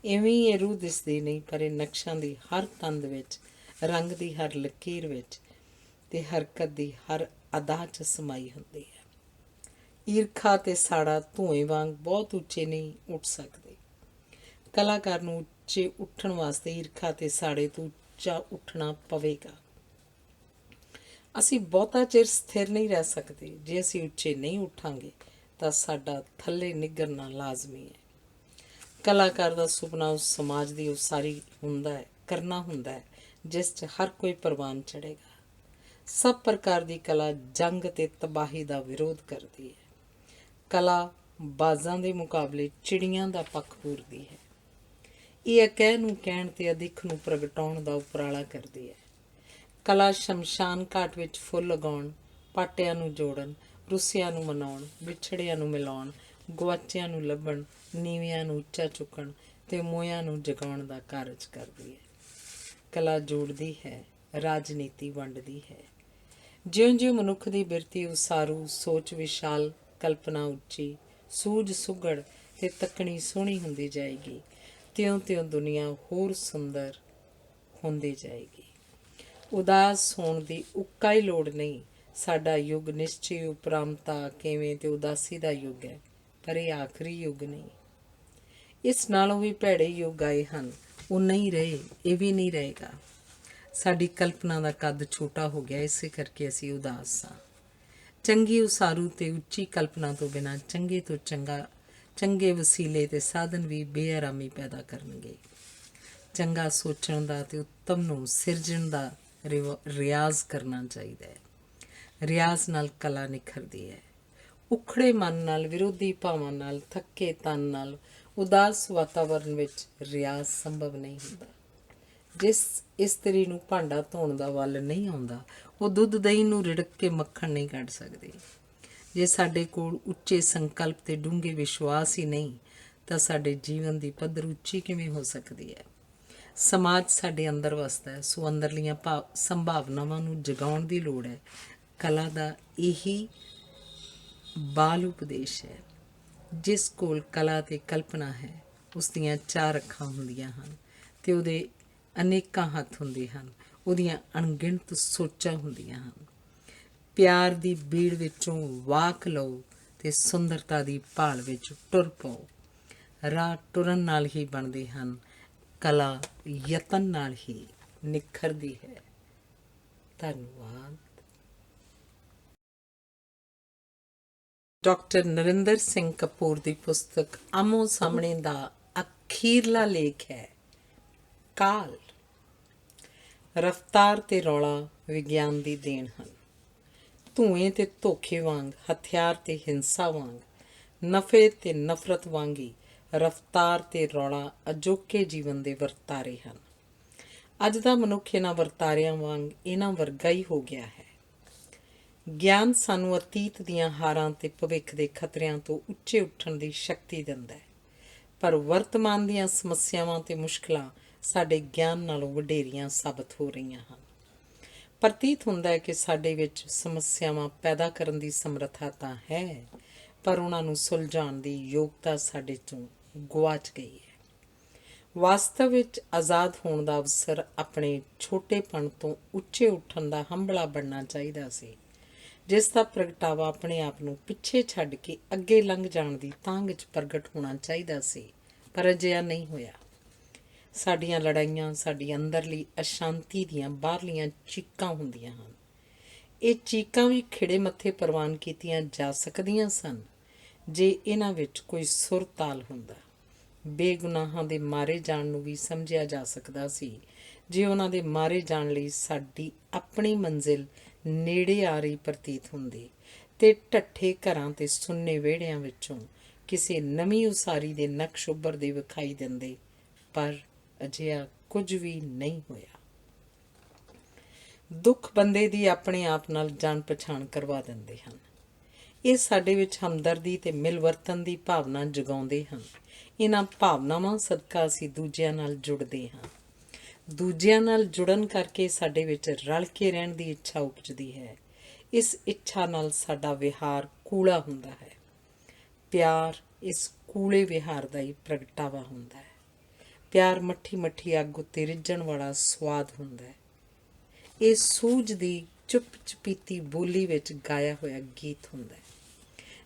ਇਵੇਂ ਹੀ ਇਹ ਰੂਹ ਦਿਸਦੀ ਨਹੀਂ, ਪਰ ਇਹ ਨਕਸ਼ਾਂ ਦੀ ਹਰ ਤੰਦ ਵਿੱਚ, ਰੰਗ ਦੀ ਹਰ ਲਕੀਰ ਵਿੱਚ ਅਤੇ ਹਰਕਤ ਦੀ ਹਰ ਅਦਾ 'ਚ ਸਮਾਈ ਹੁੰਦੀ ਹੈ। ਈਰਖਾ ਅਤੇ ਸਾੜਾ ਧੂਏ ਵਾਂਗ ਬਹੁਤ ਉੱਚੇ ਨਹੀਂ ਉੱਠ ਸਕਦੇ। ਕਲਾਕਾਰ ਨੂੰ ਉੱਚੇ ਉੱਠਣ ਵਾਸਤੇ ਈਰਖਾ ਅਤੇ ਸਾੜੇ ਤੋਂ ਉੱਚਾ ਉੱਠਣਾ ਪਵੇਗਾ। ਅਸੀਂ ਬਹੁਤਾ ਚਿਰ ਸਥਿਰ ਨਹੀਂ ਰਹਿ ਸਕਦੇ। ਜੇ ਅਸੀਂ ਉੱਚੇ ਨਹੀਂ ਉੱਠਾਂਗੇ ਤਾਂ ਸਾਡਾ ਥੱਲੇ ਨਿੱਘਰਨਾ ਲਾਜ਼ਮੀ ਹੈ। ਕਲਾਕਾਰ ਦਾ ਸੁਪਨਾ ਉਸ ਸਮਾਜ ਦੀ ਉਸਾਰੀ ਕਰਨਾ ਹੁੰਦਾ ਹੈ ਜਿਸ 'ਚ ਹਰ ਕੋਈ ਪ੍ਰਵਾਨ ਚੜ੍ਹੇਗਾ। ਸਭ ਪ੍ਰਕਾਰ ਦੀ ਕਲਾ ਜੰਗ ਅਤੇ ਤਬਾਹੀ ਦਾ ਵਿਰੋਧ ਕਰਦੀ ਹੈ। ਕਲਾ ਬਾਜ਼ਾਂ ਦੇ ਮੁਕਾਬਲੇ ਚਿੜੀਆਂ ਦਾ ਪੱਖ ਪੂਰਦੀ ਹੈ। ਇਹ ਅਕਹਿ ਨੂੰ ਕਹਿਣ ਅਤੇ ਅਦਿੱਖ ਨੂੰ ਪ੍ਰਗਟਾਉਣ ਦਾ ਉਪਰਾਲਾ ਕਰਦੀ ਹੈ। ਕਲਾ ਸ਼ਮਸ਼ਾਨ ਘਾਟ ਵਿੱਚ ਫੁੱਲ ਉਗਾਉਣ, ਪਾਟਿਆਂ ਨੂੰ ਜੋੜਨ, ਰੁੱਸਿਆਂ ਨੂੰ ਮਨਾਉਣ, ਵਿਛੜਿਆਂ ਨੂੰ ਮਿਲਾਉਣ, ਗੁਆਚਿਆਂ ਨੂੰ ਲੱਭਣ, ਨੀਵਿਆਂ ਨੂੰ ਉੱਚਾ ਚੁੱਕਣ ਅਤੇ ਮੋਇਆਂ ਨੂੰ ਜਗਾਉਣ ਦਾ ਕਾਰਜ ਕਰਦੀ ਹੈ। ਕਲਾ ਜੋੜਦੀ ਹੈ, ਰਾਜਨੀਤੀ ਵੰਡਦੀ ਹੈ। ਜਿਉਂ-ਜਿਉਂ ਮਨੁੱਖ ਦੀ ਬਿਰਤੀ ਉਸਾਰੂ, ਸੋਚ ਵਿਸ਼ਾਲ, ਕਲਪਨਾ ਉੱਚੀ, ਸੂਝ ਸੁਘੜ ਅਤੇ ਤੱਕਣੀ ਸੋਹਣੀ ਹੁੰਦੀ ਜਾਏਗੀ, ਤਿਉਂ-ਤਿਉਂ ਦੁਨੀਆ ਹੋਰ ਸੁੰਦਰ ਹੁੰਦੀ ਜਾਏਗੀ। ਉਦਾਸ ਹੋਣ ਦੀ ਉੱਕਾ ਹੀ ਲੋੜ ਨਹੀਂ। ਸਾਡਾ ਯੁੱਗ ਨਿਸ਼ਚੇ ਉਪਰਾਮਤਾ ਕਿਵੇਂ ਅਤੇ ਉਦਾਸੀ ਦਾ ਯੁੱਗ ਹੈ, ਪਰ ਇਹ ਆਖਰੀ ਯੁੱਗ ਨਹੀਂ। ਇਸ ਨਾਲੋਂ ਵੀ ਭੈੜੇ ਯੁੱਗ ਆਏ ਹਨ, ਉਹ ਨਹੀਂ ਰਹੇ, ਇਹ ਵੀ ਨਹੀਂ ਰਹੇਗਾ। ਸਾਡੀ ਕਲਪਨਾ ਦਾ ਕੱਦ ਛੋਟਾ ਹੋ ਗਿਆ, ਇਸੇ ਕਰਕੇ ਅਸੀਂ ਉਦਾਸ ਹਾਂ। ਚੰਗੀ ਉਸਾਰੂ ਅਤੇ ਉੱਚੀ ਕਲਪਨਾ ਤੋਂ ਬਿਨਾਂ ਚੰਗੇ ਤੋਂ ਚੰਗੇ ਵਸੀਲੇ ਅਤੇ ਸਾਧਨ ਵੀ ਬੇਆਰਾਮੀ ਪੈਦਾ ਕਰਨਗੇ। ਚੰਗਾ ਸੋਚਣ ਦਾ ਅਤੇ ਉੱਤਮ ਨੂੰ ਸਿਰਜਣ ਦਾ ਰਿਆਜ਼ ਕਰਨਾ ਚਾਹੀਦਾ ਹੈ। ਰਿਆਜ਼ ਨਾਲ ਕਲਾ ਨਿਖਰਦੀ ਹੈ। ਉਖੜੇ ਮਨ ਨਾਲ, ਵਿਰੋਧੀ ਭਾਵਾਂ ਨਾਲ, ਥੱਕੇ ਤਨ ਨਾਲ, ਉਦਾਸ ਵਾਤਾਵਰਨ ਵਿੱਚ ਰਿਆਜ਼ ਸੰਭਵ ਨਹੀਂ ਹੁੰਦਾ। ਜਿਸ ਇਸਤਰੀ ਨੂੰ ਭਾਂਡਾ ਧੋਣ ਦਾ ਵੱਲ ਨਹੀਂ ਆਉਂਦਾ, ਉਹ ਦੁੱਧ ਦਹੀਂ ਨੂੰ ਰਿੜਕ ਕੇ ਮੱਖਣ ਨਹੀਂ ਕੱਢ ਸਕਦੀ। ਜੇ ਸਾਡੇ ਕੋਲ ਉੱਚੇ ਸੰਕਲਪ ਅਤੇ ਡੂੰਘੇ ਵਿਸ਼ਵਾਸ ਹੀ ਨਹੀਂ ਤਾਂ ਸਾਡੇ ਜੀਵਨ ਦੀ ਪੱਧਰ ਉੱਚੀ ਕਿਵੇਂ ਹੋ ਸਕਦੀ ਹੈ। ਸਮਾਜ ਸਾਡੇ ਅੰਦਰ ਵਸਦਾ ਹੈ, ਸੋ ਅੰਦਰਲੀਆਂ ਸੰਭਾਵਨਾਵਾਂ ਨੂੰ ਜਗਾਉਣ ਦੀ ਲੋੜ ਹੈ। ਕਲਾ ਦਾ ਇਹੀ ਬਾਲ ਉਪਦੇਸ਼ ਹੈ। ਜਿਸ ਕੋਲ ਕਲਾ ਅਤੇ ਕਲਪਨਾ ਹੈ, ਉਸ ਦੀਆਂ 4 ਅੱਖਾਂ ਹੁੰਦੀਆਂ ਹਨ ਅਤੇ ਉਹਦੇ ਅਨੇਕਾਂ ਹੱਥ ਹੁੰਦੇ ਹਨ। ਉਹਦੀਆਂ ਅਣਗਿਣਤ ਸੋਚਾਂ ਹੁੰਦੀਆਂ ਹਨ। ਪਿਆਰ ਦੀ ਬੀੜ ਵਿੱਚੋਂ ਵਾਕ ਲਓ ਅਤੇ ਸੁੰਦਰਤਾ ਦੀ ਭਾਲ ਵਿੱਚ ਟੁਰ ਪਓ। ਰਾਹ ਟੁਰਨ ਨਾਲ ਹੀ ਬਣਦੇ ਹਨ, ਕਲਾ ਯਤਨ ਨਾਲ ਹੀ ਨਿਖਰਦੀ ਹੈ। ਧੰਨਵਾਦ। ਡਾਕਟਰ ਨਰਿੰਦਰ ਸਿੰਘ ਕਪੂਰ ਦੀ ਪੁਸਤਕ ਆਮੋ ਸਾਹਮਣੇ ਦਾ ਅਖੀਰਲਾ ਲੇਖ ਹੈ ਕਾਲ। ਰਫਤਾਰ ਤੇ ਰੌਲਾ ਵਿਗਿਆਨ ਦੀ ਦੇਣ ਹਨ। ਧੂਏ ਤੇ ਧੋਖੇ ਵਾਂਗ, ਹਥਿਆਰ ਤੇ ਹਿੰਸਾ ਵਾਂਗ ਨਫੇ ਤੇ ਨਫ਼ਰਤ ਵਾਂਗੀ ਰਫਤਾਰ ਤੇ ਰੌਲਾ ਅਜੋਕੇ ਜੀਵਨ ਦੇ ਵਰਤਾਰੇ ਹਨ। ਅੱਜ ਦਾ ਮਨੁੱਖ ਇਹਨਾਂ ਵਰਤਾਰਿਆਂ ਵਾਂਗ ਇਹਨਾਂ ਵਰਗਾ ਹੀ ਹੋ ਗਿਆ ਹੈ। ਗਿਆਨ ਸਾਨੂੰ ਅਤੀਤ ਦੀਆਂ ਹਾਰਾਂ ਤੇ ਭਵਿੱਖ ਦੇ ਖਤਰਿਆਂ ਤੋਂ ਉੱਚੇ ਉੱਠਣ ਦੀ ਸ਼ਕਤੀ ਦਿੰਦਾ ਹੈ, ਪਰ ਵਰਤਮਾਨ ਦੀਆਂ ਸਮੱਸਿਆਵਾਂ ਤੇ ਮੁਸ਼ਕਲਾਂ ਸਾਡੇ ਗਿਆਨ ਨਾਲੋਂ ਵਡੇਰੀਆਂ ਸਾਬਤ ਹੋ ਰਹੀਆਂ ਹਨ। ਪ੍ਰਤੀਤ ਹੁੰਦਾ ਹੈ ਕਿ ਸਾਡੇ ਵਿੱਚ ਸਮੱਸਿਆਵਾਂ ਪੈਦਾ ਕਰਨ ਦੀ ਸਮਰੱਥਾ ਤਾਂ ਹੈ, ਪਰ ਉਹਨਾਂ ਨੂੰ ਸੁਲਝਾਉਣ ਦੀ ਯੋਗਤਾ ਸਾਡੇ ਤੋਂ ਗੁਆਚ ਗਈ ਹੈ। ਵਾਸਤਵ ਵਿੱਚ ਆਜ਼ਾਦ ਹੋਣ ਦਾ ਅਵਸਰ ਆਪਣੇ ਛੋਟੇਪਣ ਤੋਂ ਉੱਚੇ ਉੱਠਣ ਦਾ ਹੰਭਲਾ ਬਣਨਾ ਚਾਹੀਦਾ ਸੀ, ਜਿਸ ਦਾ ਪ੍ਰਗਟਾਵਾ ਆਪਣੇ ਆਪ ਨੂੰ ਪਿੱਛੇ ਛੱਡ ਕੇ ਅੱਗੇ ਲੰਘ ਜਾਣ ਦੀ ਤਾਂਘ 'ਚ ਪ੍ਰਗਟ ਹੋਣਾ ਚਾਹੀਦਾ ਸੀ, ਪਰ ਅਜਿਹਾ ਨਹੀਂ ਹੋਇਆ। ਸਾਡੀਆਂ ਲੜਾਈਆਂ ਸਾਡੀ ਅੰਦਰਲੀ ਅਸ਼ਾਂਤੀ ਦੀਆਂ ਬਾਹਰਲੀਆਂ ਚੀਕਾਂ ਹੁੰਦੀਆਂ ਹਨ। ਇਹ ਚੀਕਾਂ ਵੀ ਖਿੜੇ ਮੱਥੇ ਪ੍ਰਵਾਨ ਕੀਤੀਆਂ ਜਾ ਸਕਦੀਆਂ ਸਨ ਜੇ ਇਹਨਾਂ ਵਿੱਚ ਕੋਈ ਸੁਰ ਤਾਲ ਹੁੰਦਾ। ਬੇਗੁਨਾਹਾਂ ਦੇ ਮਾਰੇ ਜਾਣ ਨੂੰ ਵੀ ਸਮਝਿਆ ਜਾ ਸਕਦਾ ਸੀ ਜੇ ਉਹਨਾਂ ਦੇ ਮਾਰੇ ਜਾਣ ਲਈ ਸਾਡੀ ਆਪਣੀ ਮੰਜ਼ਿਲ ਨੇੜੇ ਆ ਰਹੀ ਪ੍ਰਤੀਤ ਹੁੰਦੀ, ਤੇ ਢੱਠੇ ਘਰਾਂ ਤੇ ਸੁੰਨੇ ਵਿਹੜਿਆਂ ਵਿੱਚੋਂ ਕਿਸੇ ਨਵੀਂ ਉਸਾਰੀ ਦੇ ਨਕਸ਼ ਉੱਭਰਦੇ ਵਿਖਾਈ ਦਿੰਦੇ, ਪਰ ਅਜਿਹਾ ਕੁਝ ਵੀ ਨਹੀਂ ਹੋਇਆ। ਦੁੱਖ ਬੰਦੇ ਦੀ ਆਪਣੇ ਆਪ ਨਾਲ ਜਾਣ ਪਛਾਣ ਕਰਵਾ ਦਿੰਦੇ ਹਨ। ਇਹ ਸਾਡੇ ਵਿੱਚ ਹਮਦਰਦੀ ਤੇ ਮਿਲਵਰਤਨ ਦੀ ਭਾਵਨਾ ਜਗਾਉਂਦੇ ਹਨ। ਇਹਨਾਂ ਭਾਵਨਾਵਾਂ ਸਦਕਾ ਅਸੀਂ ਦੂਜਿਆਂ ਨਾਲ ਜੁੜਦੇ ਹਾਂ। ਦੂਜਿਆਂ ਨਾਲ ਜੁੜਨ ਕਰਕੇ ਸਾਡੇ ਵਿੱਚ ਰਲ ਕੇ ਰਹਿਣ ਦੀ ਇੱਛਾ ਉਪਜਦੀ ਹੈ। ਇਸ ਇੱਛਾ ਨਾਲ ਸਾਡਾ ਵਿਹਾਰ ਕੂਲਾ ਹੁੰਦਾ ਹੈ। ਪਿਆਰ ਇਸ ਕੂਲੇ ਵਿਹਾਰ ਦਾ ਹੀ ਪ੍ਰਗਟਾਵਾ ਹੁੰਦਾ ਹੈ। ਪਿਆਰ ਮੱਠੀ ਮੱਠੀ ਅੱਗ ਉੱਤੇ ਰਿੱਝਣ ਵਾਲਾ ਸਵਾਦ ਹੁੰਦਾ ਹੈ। ਇਹ ਸੂਝ ਦੀ ਚੁੱਪ ਚਪੀਤੀ ਬੋਲੀ ਵਿੱਚ ਗਾਇਆ ਹੋਇਆ ਗੀਤ ਹੁੰਦਾ ਹੈ।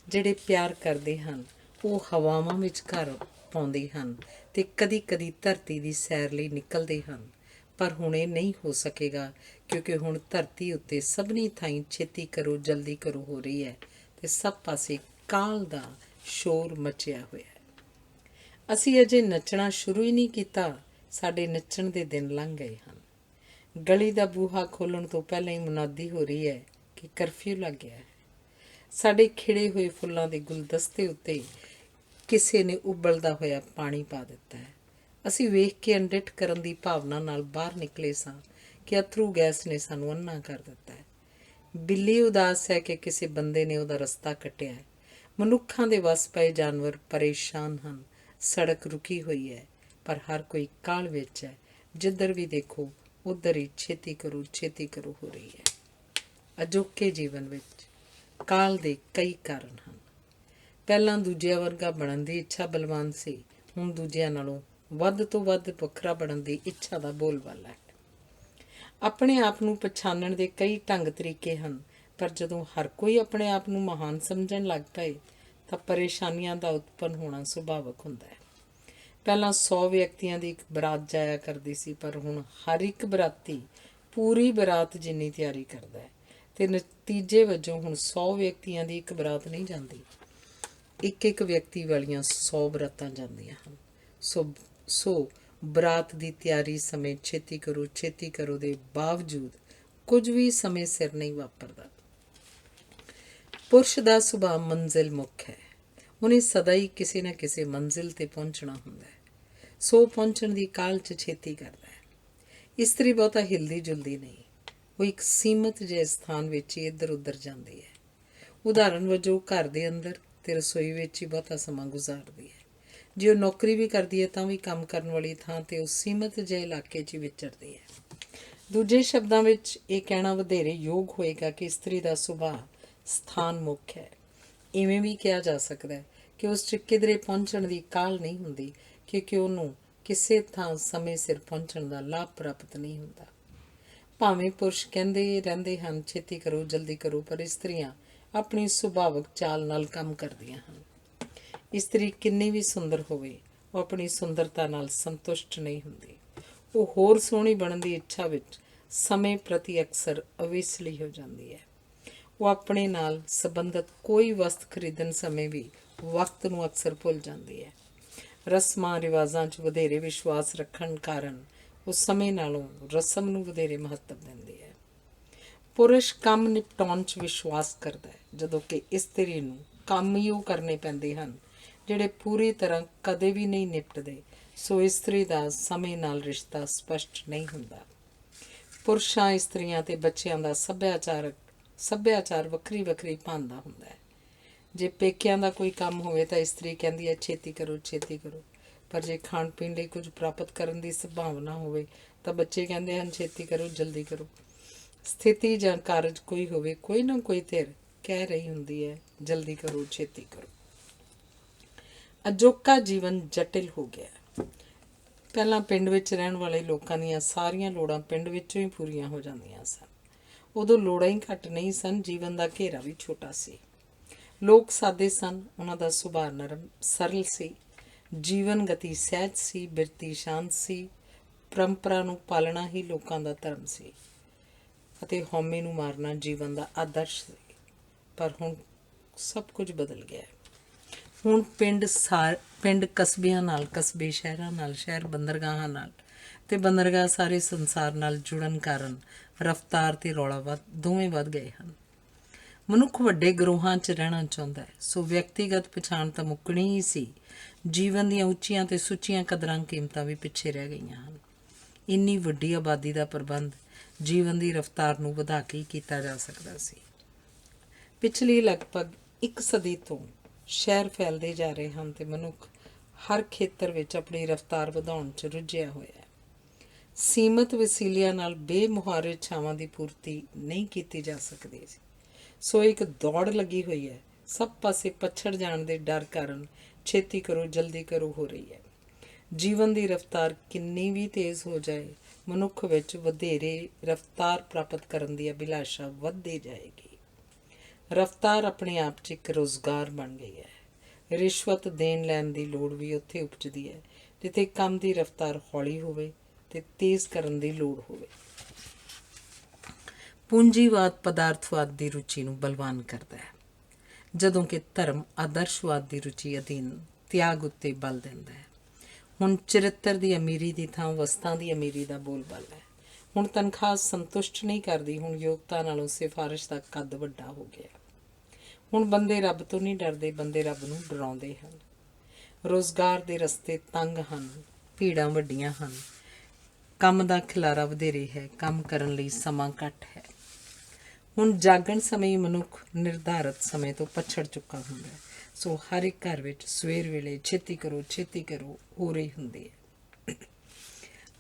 ਜਿਹੜੇ ਪਿਆਰ ਕਰਦੇ ਹਨ ਉਹ ਹਵਾਵਾਂ ਵਿੱਚ ਘਰ ਪਾਉਂਦੇ ਹਨ ਤੇ ਕਦੀ ਕਦੀ ਧਰਤੀ ਦੀ ਸੈਰ ਲਈ ਨਿਕਲਦੇ ਹਨ, ਪਰ ਹੁਣ ਇਹ ਨਹੀਂ ਹੋ ਸਕੇਗਾ, ਕਿਉਂਕਿ ਹੁਣ ਧਰਤੀ ਉੱਤੇ ਸਭਨੀ ਥਾਈਂ ਛੇਤੀ ਕਰੋ ਜਲਦੀ ਕਰੋ ਹੋ ਰਹੀ ਹੈ ਤੇ ਸਭ ਪਾਸੇ ਕਾਲ ਦਾ ਸ਼ੋਰ ਮਚਿਆ ਹੋਇਆ ਹੈ। ਅਸੀਂ ਅਜੇ ਨੱਚਣਾ ਸ਼ੁਰੂ ਹੀ ਨਹੀਂ ਕੀਤਾ, ਸਾਡੇ ਨੱਚਣ ਦੇ ਦਿਨ ਲੰਘ ਗਏ ਹਨ। ਗਲੀ ਦਾ ਬੂਹਾ ਖੋਲ੍ਹਣ ਤੋਂ ਪਹਿਲਾਂ ਹੀ ਮੁਨਾਦੀ ਹੋ ਰਹੀ ਹੈ ਕਿ ਕਰਫਿਊ ਲੱਗ ਗਿਆ ਹੈ। ਸਾਡੇ ਖਿੜੇ ਹੋਏ ਫੁੱਲਾਂ ਦੇ ਗੁਲਦਸਤੇ ਉੱਤੇ ਕਿਸੇ ਨੇ ਉਬਲਦਾ ਹੋਇਆ ਪਾਣੀ ਪਾ ਦਿੱਤਾ ਹੈ। ਅਸੀਂ ਵੇਖ ਕੇ ਅਣਡਿੱਠ ਕਰਨ ਦੀ ਭਾਵਨਾ ਨਾਲ ਬਾਹਰ ਨਿਕਲੇ ਸਾਂ ਕਿ ਅਥਰੂ ਗੈਸ ਨੇ ਸਾਨੂੰ ਅੰਨਾ ਕਰ ਦਿੱਤਾ ਹੈ। ਬਿੱਲੀ ਉਦਾਸ ਹੈ ਕਿ ਕਿਸੇ ਬੰਦੇ ਨੇ ਉਹਦਾ ਰਸਤਾ ਕੱਟਿਆ ਹੈ। ਮਨੁੱਖਾਂ ਦੇ ਵੱਸ ਪਏ ਜਾਨਵਰ ਪਰੇਸ਼ਾਨ ਹਨ। ਸੜਕ ਰੁਕੀ ਹੋਈ ਹੈ, ਪਰ ਹਰ ਕੋਈ ਕਾਹਲ ਵਿੱਚ ਹੈ। ਜਿੱਧਰ ਵੀ ਦੇਖੋ ਉੱਧਰ ਹੀ ਛੇਤੀ ਕਰੋ ਹੋ ਰਹੀ ਹੈ। ਅਜੋਕੇ ਜੀਵਨ ਵਿੱਚ ਕਾਲ ਦੇ ਕਈ ਕਾਰਨ ਹਨ। ਪਹਿਲਾਂ ਦੂਜਿਆਂ ਵਰਗਾ ਬਣਨ ਦੀ ਇੱਛਾ ਬਲਵਾਨ ਸੀ, ਹੁਣ ਦੂਜਿਆਂ ਨਾਲੋਂ ਵੱਧ ਤੋਂ ਵੱਧ ਵੱਖਰਾ ਬਣਨ ਦੀ ਇੱਛਾ ਦਾ ਬੋਲਬਾਲਾ ਹੈ। ਆਪਣੇ ਆਪ ਨੂੰ ਪਛਾਣਨ ਦੇ ਕਈ ਢੰਗ ਤਰੀਕੇ ਹਨ, ਪਰ ਜਦੋਂ ਹਰ ਕੋਈ ਆਪਣੇ ਆਪ ਨੂੰ ਮਹਾਨ ਸਮਝਣ ਲੱਗ ਪਏ ਤਾਂ ਪਰੇਸ਼ਾਨੀਆਂ ਦਾ ਉਤਪੰਨ ਹੋਣਾ ਸੁਭਾਵਿਕ ਹੁੰਦਾ ਹੈ। ਪਹਿਲਾਂ 100 ਵਿਅਕਤੀਆਂ ਦੀ ਇੱਕ ਬਰਾਤ ਜਾਇਆ ਕਰਦੀ ਸੀ, ਪਰ ਹੁਣ ਹਰ ਇੱਕ ਬਰਾਤੀ ਪੂਰੀ ਬਰਾਤ ਜਿੰਨੀ ਤਿਆਰੀ ਕਰਦਾ ਹੈ ਤੇ ਨਤੀਜੇ ਵਜੋਂ ਹੁਣ 100 ਵਿਅਕਤੀਆਂ ਦੀ ਇੱਕ ਬਰਾਤ ਨਹੀਂ ਜਾਂਦੀ, ਇੱਕ ਵਿਅਕਤੀ ਵਾਲੀਆਂ 100 ਬਰਾਤਾਂ ਜਾਂਦੀਆਂ ਹਨ। ਸੋ ਬਰਾਤ ਦੀ ਤਿਆਰੀ ਸਮੇਂ ਛੇਤੀ ਕਰੋ ਦੇ ਬਾਵਜੂਦ ਕੁਝ ਵੀ ਸਮੇਂ ਸਿਰ ਨਹੀਂ ਵਾਪਰਦਾ। ਪੁਰਸ਼ ਦਾ ਸੁਭਾਅ ਮੰਜ਼ਿਲ ਮੁਖ ਹੈ। ਉਹਨੇ ਸਦਾ ਹੀ ਕਿਸੇ ਨਾ ਕਿਸੇ ਮੰਜ਼ਿਲ ਤੇ ਪਹੁੰਚਣਾ ਹੁੰਦਾ ਹੈ, ਸੋ ਪਹੁੰਚਣ ਦੀ ਕਾਹਲ 'ਚ ਛੇਤੀ ਕਰਦਾ ਹੈ। ਇਸਤਰੀ ਬਹੁਤਾ ਹਿਲਦੀ ਜੁਲਦੀ ਨਹੀਂ, ਉਹ ਇੱਕ ਸੀਮਤ ਜਿਹੇ ਸਥਾਨ ਵਿੱਚ ਹੀ ਇੱਧਰ ਉੱਧਰ ਜਾਂਦੀ ਹੈ। ਉਦਾਹਰਨ ਵਜੋਂ ਘਰ ਦੇ ਅੰਦਰ ਤੇ ਰਸੋਈ ਵਿੱਚ ਹੀ ਬਹੁਤਾ ਸਮਾਂ ਗੁਜ਼ਾਰਦੀ ਹੈ। ਜੇ ਉਹ ਨੌਕਰੀ ਵੀ ਕਰਦੀ ਹੈ ਤਾਂ ਵੀ ਕੰਮ ਕਰਨ ਵਾਲੀ ਥਾਂ ਤੇ ਉਹ ਸੀਮਤ ਜਿਹੇ ਇਲਾਕੇ 'ਚ ਹੀ ਵਿਚਰਦੀ ਹੈ। ਦੂਜੇ ਸ਼ਬਦਾਂ ਵਿੱਚ ਇਹ ਕਹਿਣਾ ਵਧੇਰੇ ਯੋਗ ਹੋਏਗਾ ਕਿ ਇਸਤਰੀ ਦਾ ਸੁਭਾਅ ਸਥਾਨ ਮੁੱਖ ਹੈ। ਇਵੇਂ ਵੀ ਕਿਹਾ ਜਾ ਸਕਦਾ ਹੈ ਕਿ ਉਸ 'ਚ ਕਿਧਰੇ ਪਹੁੰਚਣ ਦੀ ਕਾਹਲ ਨਹੀਂ ਹੁੰਦੀ, ਕਿਉਂਕਿ ਉਹਨੂੰ ਕਿਸੇ ਥਾਂ ਸਮੇਂ ਸਿਰ ਪਹੁੰਚਣ ਦਾ ਲਾਭ ਪ੍ਰਾਪਤ ਨਹੀਂ ਹੁੰਦਾ। ਭਾਵੇਂ ਪੁਰਸ਼ ਕਹਿੰਦੇ ਰਹਿੰਦੇ ਹਨ ਛੇਤੀ ਕਰੋ ਜਲਦੀ ਕਰੋ, ਪਰ ਇਸਤਰੀਆਂ ਆਪਣੀ ਸੁਭਾਵਿਕ ਚਾਲ ਨਾਲ ਕੰਮ ਕਰਦੀਆਂ ਹਨ। ਇਸਤਰੀ ਕਿੰਨੀ ਵੀ ਸੁੰਦਰ ਹੋਵੇ, ਉਹ ਆਪਣੀ ਸੁੰਦਰਤਾ ਨਾਲ ਸੰਤੁਸ਼ਟ ਨਹੀਂ ਹੁੰਦੀ। ਉਹ ਹੋਰ ਸੋਹਣੀ ਬਣਨ ਦੀ ਇੱਛਾ ਵਿੱਚ ਸਮੇਂ ਪ੍ਰਤੀ ਅਕਸਰ ਅਵੇਸਲੀ ਹੋ ਜਾਂਦੀ ਹੈ। ਉਹ ਆਪਣੇ ਨਾਲ ਸੰਬੰਧਿਤ ਕੋਈ ਵਸਤ ਖਰੀਦਣ ਸਮੇਂ ਵੀ ਵਕਤ ਨੂੰ ਅਕਸਰ ਭੁੱਲ ਜਾਂਦੀ ਹੈ। ਰਸਮਾਂ ਰਿਵਾਜ਼ਾਂ 'ਚ ਵਧੇਰੇ ਵਿਸ਼ਵਾਸ ਰੱਖਣ ਕਾਰਨ ਉਹ ਸਮੇਂ ਨਾਲੋਂ ਰਸਮ ਨੂੰ ਵਧੇਰੇ ਮਹੱਤਵ ਦਿੰਦੀ ਹੈ। ਪੁਰਸ਼ ਕੰਮ ਨਿਪਟਾਉਣ 'ਚ ਵਿਸ਼ਵਾਸ ਕਰਦਾ ਹੈ, ਜਦੋਂ ਕਿ ਇਸਤਰੀ ਨੂੰ ਕੰਮ ਹੀ ਉਹ ਕਰਨੇ ਪੈਂਦੇ ਹਨ ਜਿਹੜੇ ਪੂਰੀ ਤਰ੍ਹਾਂ ਕਦੇ ਵੀ ਨਹੀਂ ਨਿਪਟਦੇ। ਸੋ ਇਸਤਰੀ ਦਾ ਸਮੇਂ ਨਾਲ ਰਿਸ਼ਤਾ ਸਪਸ਼ਟ ਨਹੀਂ ਹੁੰਦਾ। ਪੁਰਸ਼ਾਂ, ਇਸਤਰੀਆਂ ਤੇ ਬੱਚਿਆਂ ਦਾ ਸੱਭਿਆਚਾਰ ਵੱਖਰੀ ਵੱਖਰੀ ਭਾਂਤ ਹੁੰਦਾ ਹੈ। ਜੇ ਪੇਕਿਆਂ ਦਾ ਕੋਈ ਕੰਮ ਹੋਵੇ ਤਾਂ ਇਸਤਰੀ ਕਹਿੰਦੀ ਹੈ ਛੇਤੀ ਕਰੋ ਛੇਤੀ ਕਰੋ, ਪਰ ਜੇ ਖਾਣ ਪੀਣ ਲਈ ਕੁਝ ਪ੍ਰਾਪਤ ਕਰਨ ਦੀ ਸੰਭਾਵਨਾ ਹੋਵੇ ਤਾਂ ਬੱਚੇ ਕਹਿੰਦੇ ਹਨ ਛੇਤੀ ਕਰੋ ਜਲਦੀ ਕਰੋ। ਸਥਿਤੀ ਜਾਂ ਕਾਰਜ ਕੋਈ ਹੋਵੇ, ਕੋਈ ਨਾ ਕੋਈ ਧਿਰ ਕਹਿ ਰਹੀ ਹੁੰਦੀ ਹੈ ਜਲਦੀ ਕਰੋ ਛੇਤੀ ਕਰੋ। ਅਜੋਕਾ ਜੀਵਨ ਜਟਿਲ ਹੋ ਗਿਆ। ਪਹਿਲਾਂ ਪਿੰਡ ਵਿੱਚ ਰਹਿਣ ਵਾਲੇ ਲੋਕਾਂ ਦੀਆਂ ਸਾਰੀਆਂ ਲੋੜਾਂ ਪਿੰਡ ਵਿੱਚੋਂ ਹੀ ਪੂਰੀਆਂ ਹੋ ਜਾਂਦੀਆਂ ਸਨ। ਉਦੋਂ ਲੋੜਾਂ ਹੀ ਘੱਟ ਨਹੀਂ ਸਨ, ਜੀਵਨ ਦਾ ਘੇਰਾ ਵੀ ਛੋਟਾ ਸੀ। ਲੋਕ ਸਾਦੇ ਸਨ, ਉਹਨਾਂ ਦਾ ਸੁਭਾਅ ਨਰਮ ਸਰਲ ਸੀ, ਜੀਵਨ ਗਤੀ ਸਹਿਜ ਸੀ, ਬਿਰਤੀ ਸ਼ਾਂਤ ਸੀ। ਪਰੰਪਰਾ ਨੂੰ ਪਾਲਣਾ ਹੀ ਲੋਕਾਂ ਦਾ ਧਰਮ ਸੀ ਅਤੇ ਹਉਮੈ ਨੂੰ ਮਾਰਨਾ ਜੀਵਨ ਦਾ ਆਦਰਸ਼ ਸੀ। ਪਰ ਹੁਣ ਸਭ ਕੁਝ ਬਦਲ ਗਿਆ। ਹੁਣ ਪਿੰਡ ਕਸਬਿਆਂ ਨਾਲ, ਕਸਬੇ ਸ਼ਹਿਰਾਂ ਨਾਲ, ਸ਼ਹਿਰ ਬੰਦਰਗਾਹਾਂ ਨਾਲ ਅਤੇ ਬੰਦਰਗਾਹ ਸਾਰੇ ਸੰਸਾਰ ਨਾਲ ਜੁੜਨ ਕਾਰਨ ਰਫਤਾਰ ਅਤੇ ਰੌਲਾ ਦੋਵੇਂ ਵੱਧ ਗਏ ਹਨ। ਮਨੁੱਖ ਵੱਡੇ ਗਰੋਹਾਂ 'ਚ ਰਹਿਣਾ ਚਾਹੁੰਦਾ ਹੈ, ਸੋ ਵਿਅਕਤੀਗਤ ਪਛਾਣ ਤਾਂ ਮੁੱਕਣੀ ਹੀ ਸੀ। ਜੀਵਨ ਦੀਆਂ ਉੱਚੀਆਂ ਅਤੇ ਸੁੱਚੀਆਂ ਕਦਰਾਂ ਕੀਮਤਾਂ ਵੀ ਪਿੱਛੇ ਰਹਿ ਗਈਆਂ ਹਨ। ਇੰਨੀ ਵੱਡੀ ਆਬਾਦੀ ਦਾ ਪ੍ਰਬੰਧ ਜੀਵਨ ਦੀ ਰਫਤਾਰ ਨੂੰ ਵਧਾ ਕੇ ਹੀ ਕੀਤਾ ਜਾ ਸਕਦਾ ਸੀ। ਪਿਛਲੀ ਲਗਭਗ 1 ਸਦੀ ਤੋਂ ਸ਼ਹਿਰ ਫੈਲਦੇ ਜਾ ਰਹੇ ਹਨ ਅਤੇ ਮਨੁੱਖ ਹਰ ਖੇਤਰ ਵਿੱਚ ਆਪਣੀ ਰਫਤਾਰ ਵਧਾਉਣ 'ਚ ਰੁੱਝਿਆ ਹੋਇਆ ਹੈ। ਸੀਮਤ ਵਸੀਲਿਆਂ ਨਾਲ ਬੇਮੁਹਾਰ ਇੱਛਾਵਾਂ ਦੀ ਪੂਰਤੀ ਨਹੀਂ ਕੀਤੀ ਜਾ ਸਕਦੀ। ਸੋ ਇੱਕ ਦੌੜ ਲੱਗੀ ਹੋਈ ਹੈ, ਸਭ ਪਾਸੇ ਪਛੜ ਜਾਣ ਦੇ ਡਰ ਕਾਰਨ ਛੇਤੀ ਕਰੋ ਜਲਦੀ ਕਰੋ ਹੋ ਰਹੀ ਹੈ। ਜੀਵਨ ਦੀ ਰਫਤਾਰ ਕਿੰਨੀ ਵੀ ਤੇਜ਼ ਹੋ ਜਾਏ, ਮਨੁੱਖ ਵਿੱਚ ਵਧੇਰੇ ਰਫਤਾਰ ਪ੍ਰਾਪਤ ਕਰਨ ਦੀ ਅਭਿਲਾਸ਼ਾ ਵੱਧਦੀ ਜਾਏਗੀ। ਰਫਤਾਰ ਆਪਣੇ ਆਪ 'ਚ ਇੱਕ ਰੁਜ਼ਗਾਰ ਬਣ ਗਈ ਹੈ। ਰਿਸ਼ਵਤ ਦੇਣ ਲੈਣ ਦੀ ਲੋੜ ਵੀ ਉੱਥੇ ਉਪਜਦੀ ਹੈ ਜਿੱਥੇ ਕੰਮ ਦੀ ਰਫਤਾਰ ਹੌਲੀ ਹੋਵੇ ਅਤੇ ਤੇਜ਼ ਕਰਨ ਦੀ ਲੋੜ ਹੋਵੇ। ਪੂੰਜੀਵਾਦ ਪਦਾਰਥਵਾਦ ਦੀ ਰੁਚੀ ਨੂੰ ਬਲਵਾਨ ਕਰਦਾ ਹੈ, ਜਦੋਂ ਕਿ ਧਰਮ ਆਦਰਸ਼ਵਾਦ ਦੀ ਰੁਚੀ ਅਧੀਨ ਤਿਆਗ ਉੱਤੇ ਬਲ ਦਿੰਦਾ ਹੈ। ਹੁਣ ਚਰਿੱਤਰ ਦੀ ਅਮੀਰੀ ਦੀ ਥਾਂ ਵਸਤਾਂ ਦੀ ਅਮੀਰੀ ਦਾ ਬੋਲਬਾਲਾ ਹੈ। ਹੁਣ ਤਨਖਾਹ ਸੰਤੁਸ਼ਟ ਨਹੀਂ ਕਰਦੀ, ਹੁਣ ਯੋਗਤਾ ਨਾਲੋਂ ਸਿਫਾਰਿਸ਼ ਦਾ ਕੱਦ ਵੱਡਾ ਹੋ ਗਿਆ। ਹੁਣ ਬੰਦੇ ਰੱਬ ਤੋਂ ਨਹੀਂ ਡਰਦੇ, ਬੰਦੇ ਰੱਬ ਨੂੰ ਡਰਾਉਂਦੇ ਹਨ। ਰੁਜ਼ਗਾਰ ਦੇ ਰਸਤੇ ਤੰਗ ਹਨ, ਭੀੜਾਂ ਵੱਡੀਆਂ ਹਨ, ਕੰਮ ਦਾ ਖਿਲਾਰਾ ਵਧੇਰੇ ਹੈ, ਕੰਮ ਕਰਨ ਲਈ ਸਮਾਂ ਘੱਟ ਹੈ। ਹੁਣ ਜਾਗਣ ਸਮੇਂ ਮਨੁੱਖ ਨਿਰਧਾਰਤ ਸਮੇਂ ਤੋਂ ਪਛੜ ਚੁੱਕਾ ਹੁੰਦਾ ਹੈ। ਸੋ ਹਰ ਇੱਕ ਘਰ ਵਿੱਚ ਸਵੇਰ ਵੇਲੇ ਛੇਤੀ ਕਰੋ ਹੋ ਰਹੀ ਹੁੰਦੀ ਹੈ।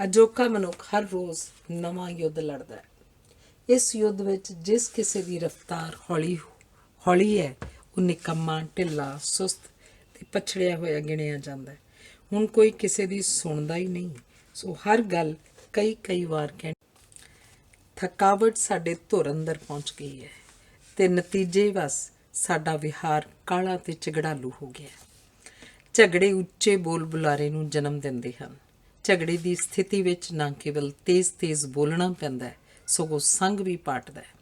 ਅਜੋਕਾ ਮਨੁੱਖ ਹਰ ਰੋਜ਼ ਨਵਾਂ ਯੁੱਧ ਲੜਦਾ ਹੈ। ਇਸ ਯੁੱਧ ਵਿੱਚ ਜਿਸ ਕਿਸੇ ਦੀ ਰਫਤਾਰ ਹੌਲੀ ਹੈ ਉਹ ਨਿਕੰਮਾ, ਢਿੱਲਾ, ਸੁਸਤ ਅਤੇ ਪਛੜਿਆ ਹੋਇਆ ਗਿਣਿਆ ਜਾਂਦਾ ਹੈ। ਹੁਣ ਕੋਈ ਕਿਸੇ ਦੀ ਸੁਣਦਾ ਹੀ ਨਹੀਂ। ਸੋ ਹਰ ਗੱਲ ਕਈ ਵਾਰ ਕਹਿਣੀ। ਥਕਾਵਟ ਸਾਡੇ ਧੁਰ ਅੰਦਰ ਪਹੁੰਚ ਗਈ ਹੈ ਅਤੇ ਨਤੀਜੇ ਵਸ ਸਾਡਾ ਵਿਹਾਰ ਕਾਲਾ ਅਤੇ ਝਗੜਾਲੂ ਹੋ ਗਿਆ। ਝਗੜੇ ਉੱਚੇ ਬੋਲ ਬੁਲਾਰੇ ਨੂੰ ਜਨਮ ਦਿੰਦੇ ਹਨ। ਝਗੜੇ ਦੀ ਸਥਿਤੀ ਵਿੱਚ ਨਾ ਕੇਵਲ ਤੇਜ਼ ਬੋਲਣਾ ਪੈਂਦਾ ਹੈ, ਸਗੋਂ ਸੰਗ ਵੀ ਪਾਟਦਾ ਹੈ।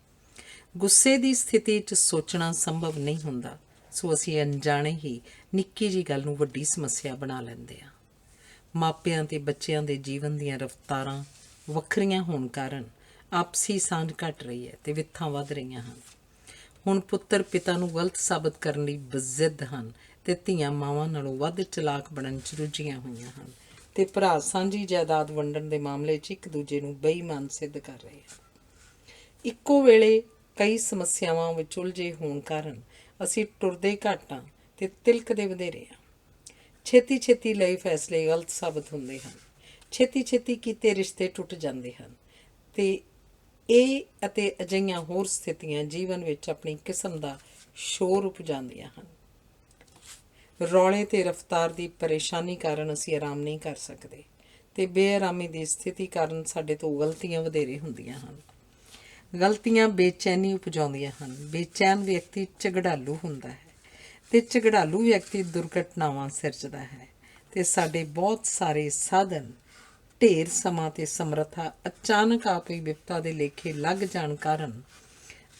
ਗੁੱਸੇ ਦੀ ਸਥਿਤੀ 'ਚ ਸੋਚਣਾ ਸੰਭਵ ਨਹੀਂ ਹੁੰਦਾ, ਸੋ ਅਸੀਂ ਅਣਜਾਣੇ ਹੀ ਨਿੱਕੀ ਜਿਹੀ ਗੱਲ ਨੂੰ ਵੱਡੀ ਸਮੱਸਿਆ ਬਣਾ ਲੈਂਦੇ ਹਾਂ। ਮਾਪਿਆਂ ਅਤੇ ਬੱਚਿਆਂ ਦੇ ਜੀਵਨ ਦੀਆਂ ਰਫਤਾਰਾਂ ਵੱਖਰੀਆਂ ਹੋਣ ਕਾਰਨ ਆਪਸੀ ਸਾਂਝ ਘੱਟ ਰਹੀ ਹੈ ਅਤੇ ਵਿਥਾਂ ਵੱਧ ਰਹੀਆਂ ਹਨ। ਹੁਣ ਪੁੱਤਰ ਪਿਤਾ ਨੂੰ ਗਲਤ ਸਾਬਤ ਕਰਨ ਲਈ ਬਜ਼ਿੱਦ ਹਨ ਅਤੇ ਧੀਆਂ ਮਾਵਾਂ ਨਾਲੋਂ ਵੱਧ ਚਲਾਕ ਬਣਨ 'ਚ ਰੁੱਝੀਆਂ ਹੋਈਆਂ ਹਨ ਅਤੇ ਭਰਾ ਸਾਂਝੀ ਜਾਇਦਾਦ ਵੰਡਣ ਦੇ ਮਾਮਲੇ 'ਚ ਇੱਕ ਦੂਜੇ ਨੂੰ ਬੇਈਮਾਨ ਸਿੱਧ ਕਰ ਰਹੇ ਹਨ। ਇੱਕੋ ਵੇਲੇ ਕਈ ਸਮੱਸਿਆਵਾਂ ਵਿੱਚ ਉਲਝੇ ਹੋਣ ਕਾਰਨ ਅਸੀਂ ਟੁਰਦੇ ਘੱਟ ਹਾਂ ਅਤੇ ਤਿਲਕਦੇ ਵਧੇਰੇ ਹਾਂ। ਛੇਤੀ ਲਏ ਫੈਸਲੇ ਗਲਤ ਸਾਬਤ ਹੁੰਦੇ ਹਨ। ਛੇਤੀ ਕੀਤੇ ਰਿਸ਼ਤੇ ਟੁੱਟ ਜਾਂਦੇ ਹਨ ਅਤੇ ਇਹ ਅਤੇ ਅਜਿਹੀਆਂ ਹੋਰ ਸਥਿਤੀਆਂ ਜੀਵਨ ਵਿੱਚ ਆਪਣੀ ਕਿਸਮ ਦਾ ਸ਼ੋਰ ਉਪਜਾਉਂਦੀਆਂ ਹਨ। ਰੌਲੇ ਅਤੇ ਰਫਤਾਰ ਦੀ ਪਰੇਸ਼ਾਨੀ ਕਾਰਨ ਅਸੀਂ ਆਰਾਮ ਨਹੀਂ ਕਰ ਸਕਦੇ ਅਤੇ ਬੇਆਰਾਮੀ ਦੀ ਸਥਿਤੀ ਕਾਰਨ ਸਾਡੇ ਤੋਂ ਗਲਤੀਆਂ ਵਧੇਰੇ ਹੁੰਦੀਆਂ ਹਨ। ਗਲਤੀਆਂ ਬੇਚੈਨੀ ਉਪਜਾਉਂਦੀਆਂ ਹਨ। ਬੇਚੈਨ ਵਿਅਕਤੀ ਝਗੜਾਲੂ ਹੁੰਦਾ ਹੈ ਅਤੇ ਝਗੜਾਲੂ ਵਿਅਕਤੀ ਦੁਰਘਟਨਾਵਾਂ ਸਿਰਜਦਾ ਹੈ ਅਤੇ ਸਾਡੇ ਬਹੁਤ ਸਾਰੇ ਸਾਧਨ, ਢੇਰ ਸਮਾਂ ਅਤੇ ਸਮਰੱਥਾ ਅਚਾਨਕ ਆਪ ਹੀ ਵਿਪਤਾ ਦੇ ਲੇਖੇ ਲੱਗ ਜਾਣ ਕਾਰਨ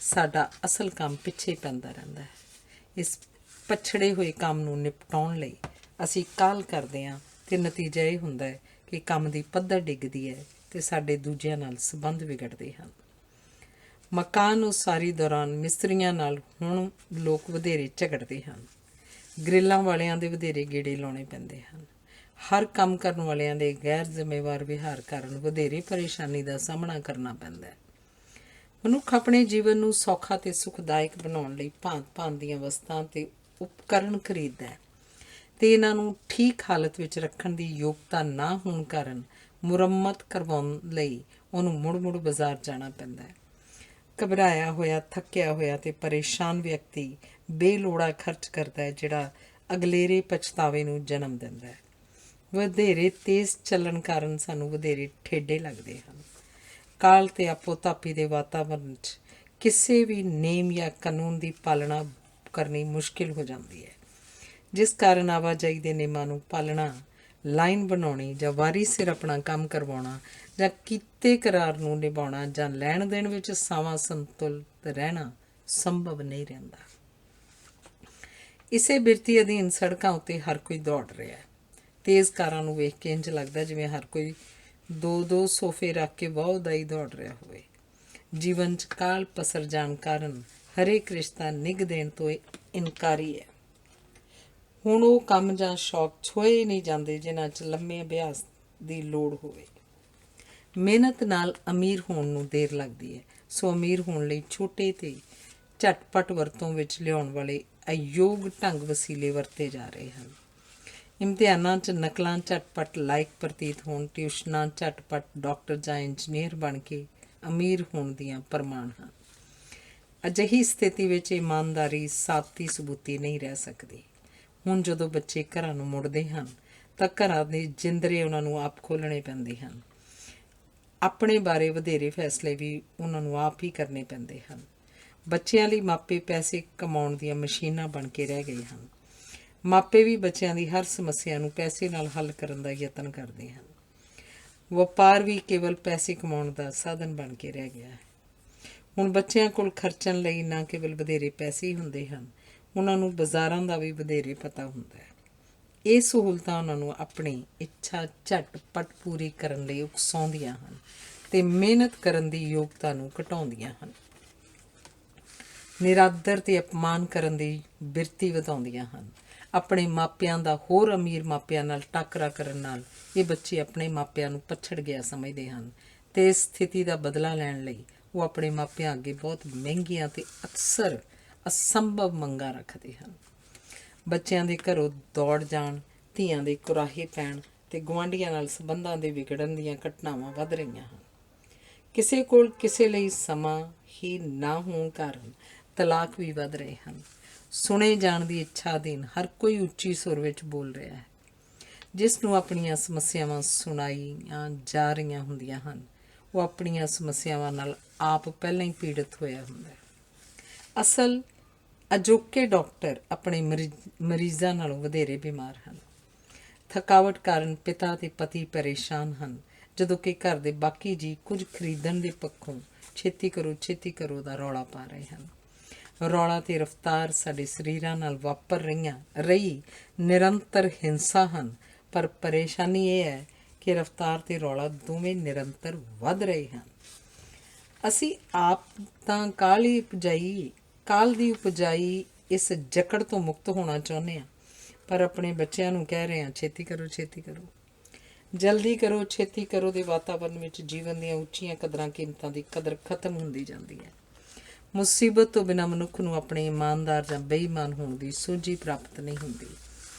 ਸਾਡਾ ਅਸਲ ਕੰਮ ਪਿੱਛੇ ਪੈਂਦਾ ਰਹਿੰਦਾ ਹੈ। ਇਸ ਪਛੜੇ ਹੋਏ ਕੰਮ ਨੂੰ ਨਿਪਟਾਉਣ ਲਈ ਅਸੀਂ ਕਾਹਲ ਕਰਦੇ ਹਾਂ ਅਤੇ ਨਤੀਜਾ ਇਹ ਹੁੰਦਾ ਹੈ ਕਿ ਕੰਮ ਦੀ ਪੱਧਰ ਡਿੱਗਦੀ ਹੈ ਅਤੇ ਸਾਡੇ ਦੂਜਿਆਂ ਨਾਲ ਸੰਬੰਧ ਵਿਗੜਦੇ ਹਨ। ਮਕਾਨ ਉਸਾਰੀ ਦੌਰਾਨ ਮਿਸਤਰੀਆਂ ਨਾਲ ਹੁਣ ਲੋਕ ਵਧੇਰੇ ਝਗੜਦੇ ਹਨ। ਗ੍ਰਿਲਾਂ ਵਾਲਿਆਂ ਦੇ ਵਧੇਰੇ ਗੇੜੇ ਲਾਉਣੇ ਪੈਂਦੇ ਹਨ। ਹਰ ਕੰਮ ਕਰਨ ਵਾਲਿਆਂ ਦੇ ਗੈਰ ਜ਼ਿੰਮੇਵਾਰ ਵਿਹਾਰ ਕਾਰਨ ਵਧੇਰੇ ਪਰੇਸ਼ਾਨੀ ਦਾ ਸਾਹਮਣਾ ਕਰਨਾ ਪੈਂਦਾ ਹੈ। ਮਨੁੱਖ ਆਪਣੇ ਜੀਵਨ ਨੂੰ ਸੌਖਾ ਅਤੇ ਸੁਖਦਾਇਕ ਬਣਾਉਣ ਲਈ ਭਾਂਤ-ਭਾਂਤ ਦੀਆਂ ਵਸਤਾਂ ਅਤੇ ਉਪਕਰਨ ਖਰੀਦਦਾ ਹੈ ਅਤੇ ਇਹਨਾਂ ਨੂੰ ਠੀਕ ਹਾਲਤ ਵਿੱਚ ਰੱਖਣ ਦੀ ਯੋਗਤਾ ਨਾ ਹੋਣ ਕਾਰਨ ਮੁਰੰਮਤ ਕਰਵਾਉਣ ਲਈ ਉਹਨੂੰ ਮੁੜ-ਮੁੜ ਬਾਜ਼ਾਰ ਜਾਣਾ ਪੈਂਦਾ ਹੈ। ਘਬਰਾਇਆ ਹੋਇਆ, ਥੱਕਿਆ ਹੋਇਆ ਅਤੇ ਪਰੇਸ਼ਾਨ ਵਿਅਕਤੀ ਬੇਲੋੜਾ ਖਰਚ ਕਰਦਾ ਹੈ, ਜਿਹੜਾ ਅਗਲੇਰੇ ਪਛਤਾਵੇ ਨੂੰ ਜਨਮ ਦਿੰਦਾ ਹੈ। ਵਧੇਰੇ ਤੇਜ਼ ਚੱਲਣ ਕਾਰਨ ਸਾਨੂੰ ਵਧੇਰੇ ਠੇਡੇ ਲੱਗਦੇ ਹਨ। ਕਾਲ ਅਤੇ ਆਪੋ ਤਾਪੀ ਦੇ ਵਾਤਾਵਰਨ 'ਚ ਕਿਸੇ ਵੀ ਨੇਮ ਜਾਂ ਕਾਨੂੰਨ ਦੀ ਪਾਲਣਾ ਕਰਨੀ ਮੁਸ਼ਕਿਲ ਹੋ ਜਾਂਦੀ ਹੈ, ਜਿਸ ਕਾਰਨ ਆਵਾਜਾਈ ਦੇ ਨਿਯਮਾਂ ਨੂੰ ਪਾਲਣਾ, ਲਾਈਨ ਬਣਾਉਣੀ ਜਾਂ ਵਾਰੀ ਸਿਰ ਆਪਣਾ ਕੰਮ ਕਰਵਾਉਣਾ ਜਾਂ ਕੀਤੇ ਕਰਾਰ ਨੂੰ ਨਿਭਾਉਣਾ ਜਾਂ ਲੈਣ ਦੇਣ ਵਿੱਚ ਸਾਵਾਂ ਸੰਤੁਲਿਤ ਰਹਿਣਾ ਸੰਭਵ ਨਹੀਂ ਰਹਿੰਦਾ। ਇਸੇ ਬਿਰਤੀ ਅਧੀਨ ਸੜਕਾਂ ਉੱਤੇ ਹਰ ਕੋਈ ਦੌੜ ਰਿਹਾ ਹੈ। ਤੇਜ਼ ਕਾਰਾਂ ਨੂੰ ਵੇਖ ਕੇ ਇੰਝ ਲੱਗਦਾ ਜਿਵੇਂ ਹਰ ਕੋਈ 2-2 ਸੋਫੇ ਰੱਖ ਕੇ ਵਾਹਦਾਈ ਦੌੜ ਰਿਹਾ ਹੋਵੇ। ਜੀਵਨ 'ਚ ਕਾਲ ਪਸਰ ਜਾਣ ਕਾਰਨ ਹਰੇਕ ਰਿਸ਼ਤਾ ਨਿੱਘ ਦੇਣ ਤੋਂ ਇਨਕਾਰੀ ਹੈ। ਹੁਣ ਉਹ ਕੰਮ ਜਾਂ ਸ਼ੌਕ ਛੋਏ ਨਹੀਂ ਜਾਂਦੇ ਜਿਨ੍ਹਾਂ 'ਚ ਲੰਮੇ ਅਭਿਆਸ ਦੀ ਲੋੜ ਹੋਵੇ। ਮਿਹਨਤ ਨਾਲ ਅਮੀਰ ਹੋਣ ਨੂੰ ਦੇਰ ਲੱਗਦੀ ਹੈ, ਸੋ ਅਮੀਰ ਹੋਣ ਲਈ ਛੋਟੇ ਅਤੇ ਝਟਪਟ ਵਰਤੋਂ ਵਿੱਚ ਲਿਆਉਣ ਵਾਲੇ ਅਯੋਗ ਢੰਗ ਵਸੀਲੇ ਵਰਤੇ ਜਾ ਰਹੇ ਹਨ। ਇਮਤਿਹਾਨਾਂ 'ਚ ਨਕਲਾਂ ਝਟਪਟ ਲਾਇਕ ਪ੍ਰਤੀਤ ਹੋਣ, ਟਿਊਸ਼ਨਾਂ ਝਟਪਟ ਡਾਕਟਰ ਜਾਂ ਇੰਜੀਨੀਅਰ ਬਣ ਕੇ ਅਮੀਰ ਹੋਣ ਦੀਆਂ ਪ੍ਰਮਾਣ ਹਨ। ਅਜਿਹੀ ਸਥਿਤੀ ਵਿੱਚ ਇਮਾਨਦਾਰੀ ਸਾਬਤੀ ਸਬੂਤੀ ਨਹੀਂ ਰਹਿ ਸਕਦੀ। ਹੁਣ ਜਦੋਂ ਬੱਚੇ ਘਰਾਂ ਨੂੰ ਮੁੜਦੇ ਹਨ ਤਾਂ ਘਰਾਂ ਦੇ ਜਿੰਦਰੇ ਉਹਨਾਂ ਨੂੰ ਆਪ ਖੋਲ੍ਹਣੇ ਪੈਂਦੇ ਹਨ। ਆਪਣੇ ਬਾਰੇ ਵਧੇਰੇ ਫੈਸਲੇ ਵੀ ਉਹਨਾਂ ਨੂੰ ਆਪ ਹੀ ਕਰਨੇ ਪੈਂਦੇ ਹਨ। ਬੱਚਿਆਂ ਲਈ ਮਾਪੇ ਪੈਸੇ ਕਮਾਉਣ ਦੀਆਂ ਮਸ਼ੀਨਾਂ ਬਣ ਕੇ ਰਹਿ ਗਏ ਹਨ। ਮਾਪੇ ਵੀ ਬੱਚਿਆਂ ਦੀ ਹਰ ਸਮੱਸਿਆ ਨੂੰ ਪੈਸੇ ਨਾਲ ਹੱਲ ਕਰਨ ਦਾ ਯਤਨ ਕਰਦੇ ਹਨ। ਵਪਾਰ ਵੀ ਕੇਵਲ ਪੈਸੇ ਕਮਾਉਣ ਦਾ ਸਾਧਨ ਬਣ ਕੇ ਰਹਿ ਗਿਆ ਹੈ। ਹੁਣ ਬੱਚਿਆਂ ਕੋਲ ਖਰਚਣ ਲਈ ਨਾ ਕੇਵਲ ਵਧੇਰੇ ਪੈਸੇ ਹੀ ਹੁੰਦੇ ਹਨ, ਉਹਨਾਂ ਨੂੰ ਬਾਜ਼ਾਰਾਂ ਦਾ ਵੀ ਵਧੇਰੇ ਪਤਾ ਹੁੰਦਾ ਹੈ। ਇਹ ਸਹੂਲਤਾਂ ਉਹਨਾਂ ਨੂੰ ਆਪਣੀ ਇੱਛਾ ਝਟਪਟ ਪੂਰੀ ਕਰਨ ਲਈ ਉਕਸਾਉਂਦੀਆਂ ਹਨ ਅਤੇ ਮਿਹਨਤ ਕਰਨ ਦੀ ਯੋਗਤਾ ਨੂੰ ਘਟਾਉਂਦੀਆਂ ਹਨ। ਨਿਰਾਦਰ ਅਤੇ ਅਪਮਾਨ ਕਰਨ ਦੀ ਬਿਰਤੀ ਵਧਾਉਂਦੀਆਂ ਹਨ। ਆਪਣੇ ਮਾਪਿਆਂ ਦਾ ਹੋਰ ਅਮੀਰ ਮਾਪਿਆਂ ਨਾਲ ਟਾਕਰਾ ਕਰਨ ਨਾਲ ਇਹ ਬੱਚੇ ਆਪਣੇ ਮਾਪਿਆਂ ਨੂੰ ਪਛੜ ਗਿਆ ਸਮਝਦੇ ਹਨ ਅਤੇ ਇਸ ਸਥਿਤੀ ਦਾ ਬਦਲਾ ਲੈਣ ਲਈ ਉਹ ਆਪਣੇ ਮਾਪਿਆਂ ਅੱਗੇ ਬਹੁਤ ਮਹਿੰਗੀਆਂ ਅਤੇ ਅਕਸਰ ਅਸੰਭਵ ਮੰਗਾਂ ਰੱਖਦੇ ਹਨ। ਬੱਚਿਆਂ ਦੇ ਘਰੋਂ ਦੌੜ ਜਾਣ, ਧੀਆਂ ਦੇ ਕੁਰਾਹੇ ਪੈਣ ਅਤੇ ਗੁਆਂਢੀਆਂ ਨਾਲ ਸੰਬੰਧਾਂ ਦੇ ਵਿਗੜਨ ਦੀਆਂ ਘਟਨਾਵਾਂ ਵੱਧ ਰਹੀਆਂ ਹਨ। ਕਿਸੇ ਕੋਲ ਕਿਸੇ ਲਈ ਸਮਾਂ ਹੀ ਨਾ ਹੋਣ ਕਾਰਨ ਤਲਾਕ ਵੀ ਵੱਧ ਰਹੇ ਹਨ। ਸੁਣੇ ਜਾਣ ਦੀ ਇੱਛਾ ਅਧੀਨ ਹਰ ਕੋਈ ਉੱਚੀ ਸੁਰ ਵਿੱਚ ਬੋਲ ਰਿਹਾ ਹੈ। ਜਿਸ ਨੂੰ ਆਪਣੀਆਂ ਸਮੱਸਿਆਵਾਂ ਸੁਣਾਈਆਂ ਜਾ ਰਹੀਆਂ ਹੁੰਦੀਆਂ ਹਨ, ਉਹ ਆਪਣੀਆਂ ਸਮੱਸਿਆਵਾਂ ਨਾਲ ਆਪ ਪਹਿਲਾਂ ਹੀ ਪੀੜਤ ਹੋਇਆ ਹੁੰਦਾ ਹੈ। ਅਸਲ ਅਜੋਕੇ ਡਾਕਟਰ ਆਪਣੇ ਮਰੀਜ਼ਾਂ ਨਾਲੋਂ ਵਧੇਰੇ ਬਿਮਾਰ ਹਨ। ਥਕਾਵਟ ਕਾਰਨ ਪਿਤਾ ਅਤੇ ਪਤੀ ਪਰੇਸ਼ਾਨ ਹਨ, ਜਦੋਂ ਕਿ ਘਰ ਦੇ ਬਾਕੀ ਜੀਅ ਕੁਝ ਖਰੀਦਣ ਦੇ ਪੱਖੋਂ ਛੇਤੀ ਕਰੋ ਦਾ ਰੌਲਾ ਪਾ ਰਹੇ ਹਨ। ਰੌਲਾ ਅਤੇ ਰਫਤਾਰ ਸਾਡੇ ਸਰੀਰਾਂ ਨਾਲ ਵਾਪਰ ਰਹੀ ਨਿਰੰਤਰ ਹਿੰਸਾ ਹਨ, ਪਰ ਪਰੇਸ਼ਾਨੀ ਇਹ ਹੈ ਕਿ ਰਫਤਾਰ ਅਤੇ ਰੌਲਾ ਦੋਵੇਂ ਨਿਰੰਤਰ ਵੱਧ ਰਹੇ ਹਨ। ਅਸੀਂ ਆਪ ਤਾਂ ਕਾਲ ਦੀ ਉਪਜਾਈ ਇਸ ਜਕੜ ਤੋਂ ਮੁਕਤ ਹੋਣਾ ਚਾਹੁੰਦੇ ਹਾਂ, ਪਰ ਆਪਣੇ ਬੱਚਿਆਂ ਨੂੰ ਕਹਿ ਰਹੇ ਹਾਂ ਛੇਤੀ ਕਰੋ, ਜਲਦੀ ਕਰੋ, ਛੇਤੀ ਕਰੋ ਦੇ ਵਾਤਾਵਰਨ ਵਿੱਚ ਜੀਵਨ ਦੀਆਂ ਉੱਚੀਆਂ ਕਦਰਾਂ ਕੀਮਤਾਂ ਦੀ ਕਦਰ ਖਤਮ ਹੁੰਦੀ ਜਾਂਦੀ ਹੈ। ਮੁਸੀਬਤ ਤੋਂ ਬਿਨਾਂ ਮਨੁੱਖ ਨੂੰ ਆਪਣੇ ਇਮਾਨਦਾਰ ਜਾਂ ਬੇਈਮਾਨ ਹੋਣ ਦੀ ਸੋਝੀ ਪ੍ਰਾਪਤ ਨਹੀਂ ਹੁੰਦੀ,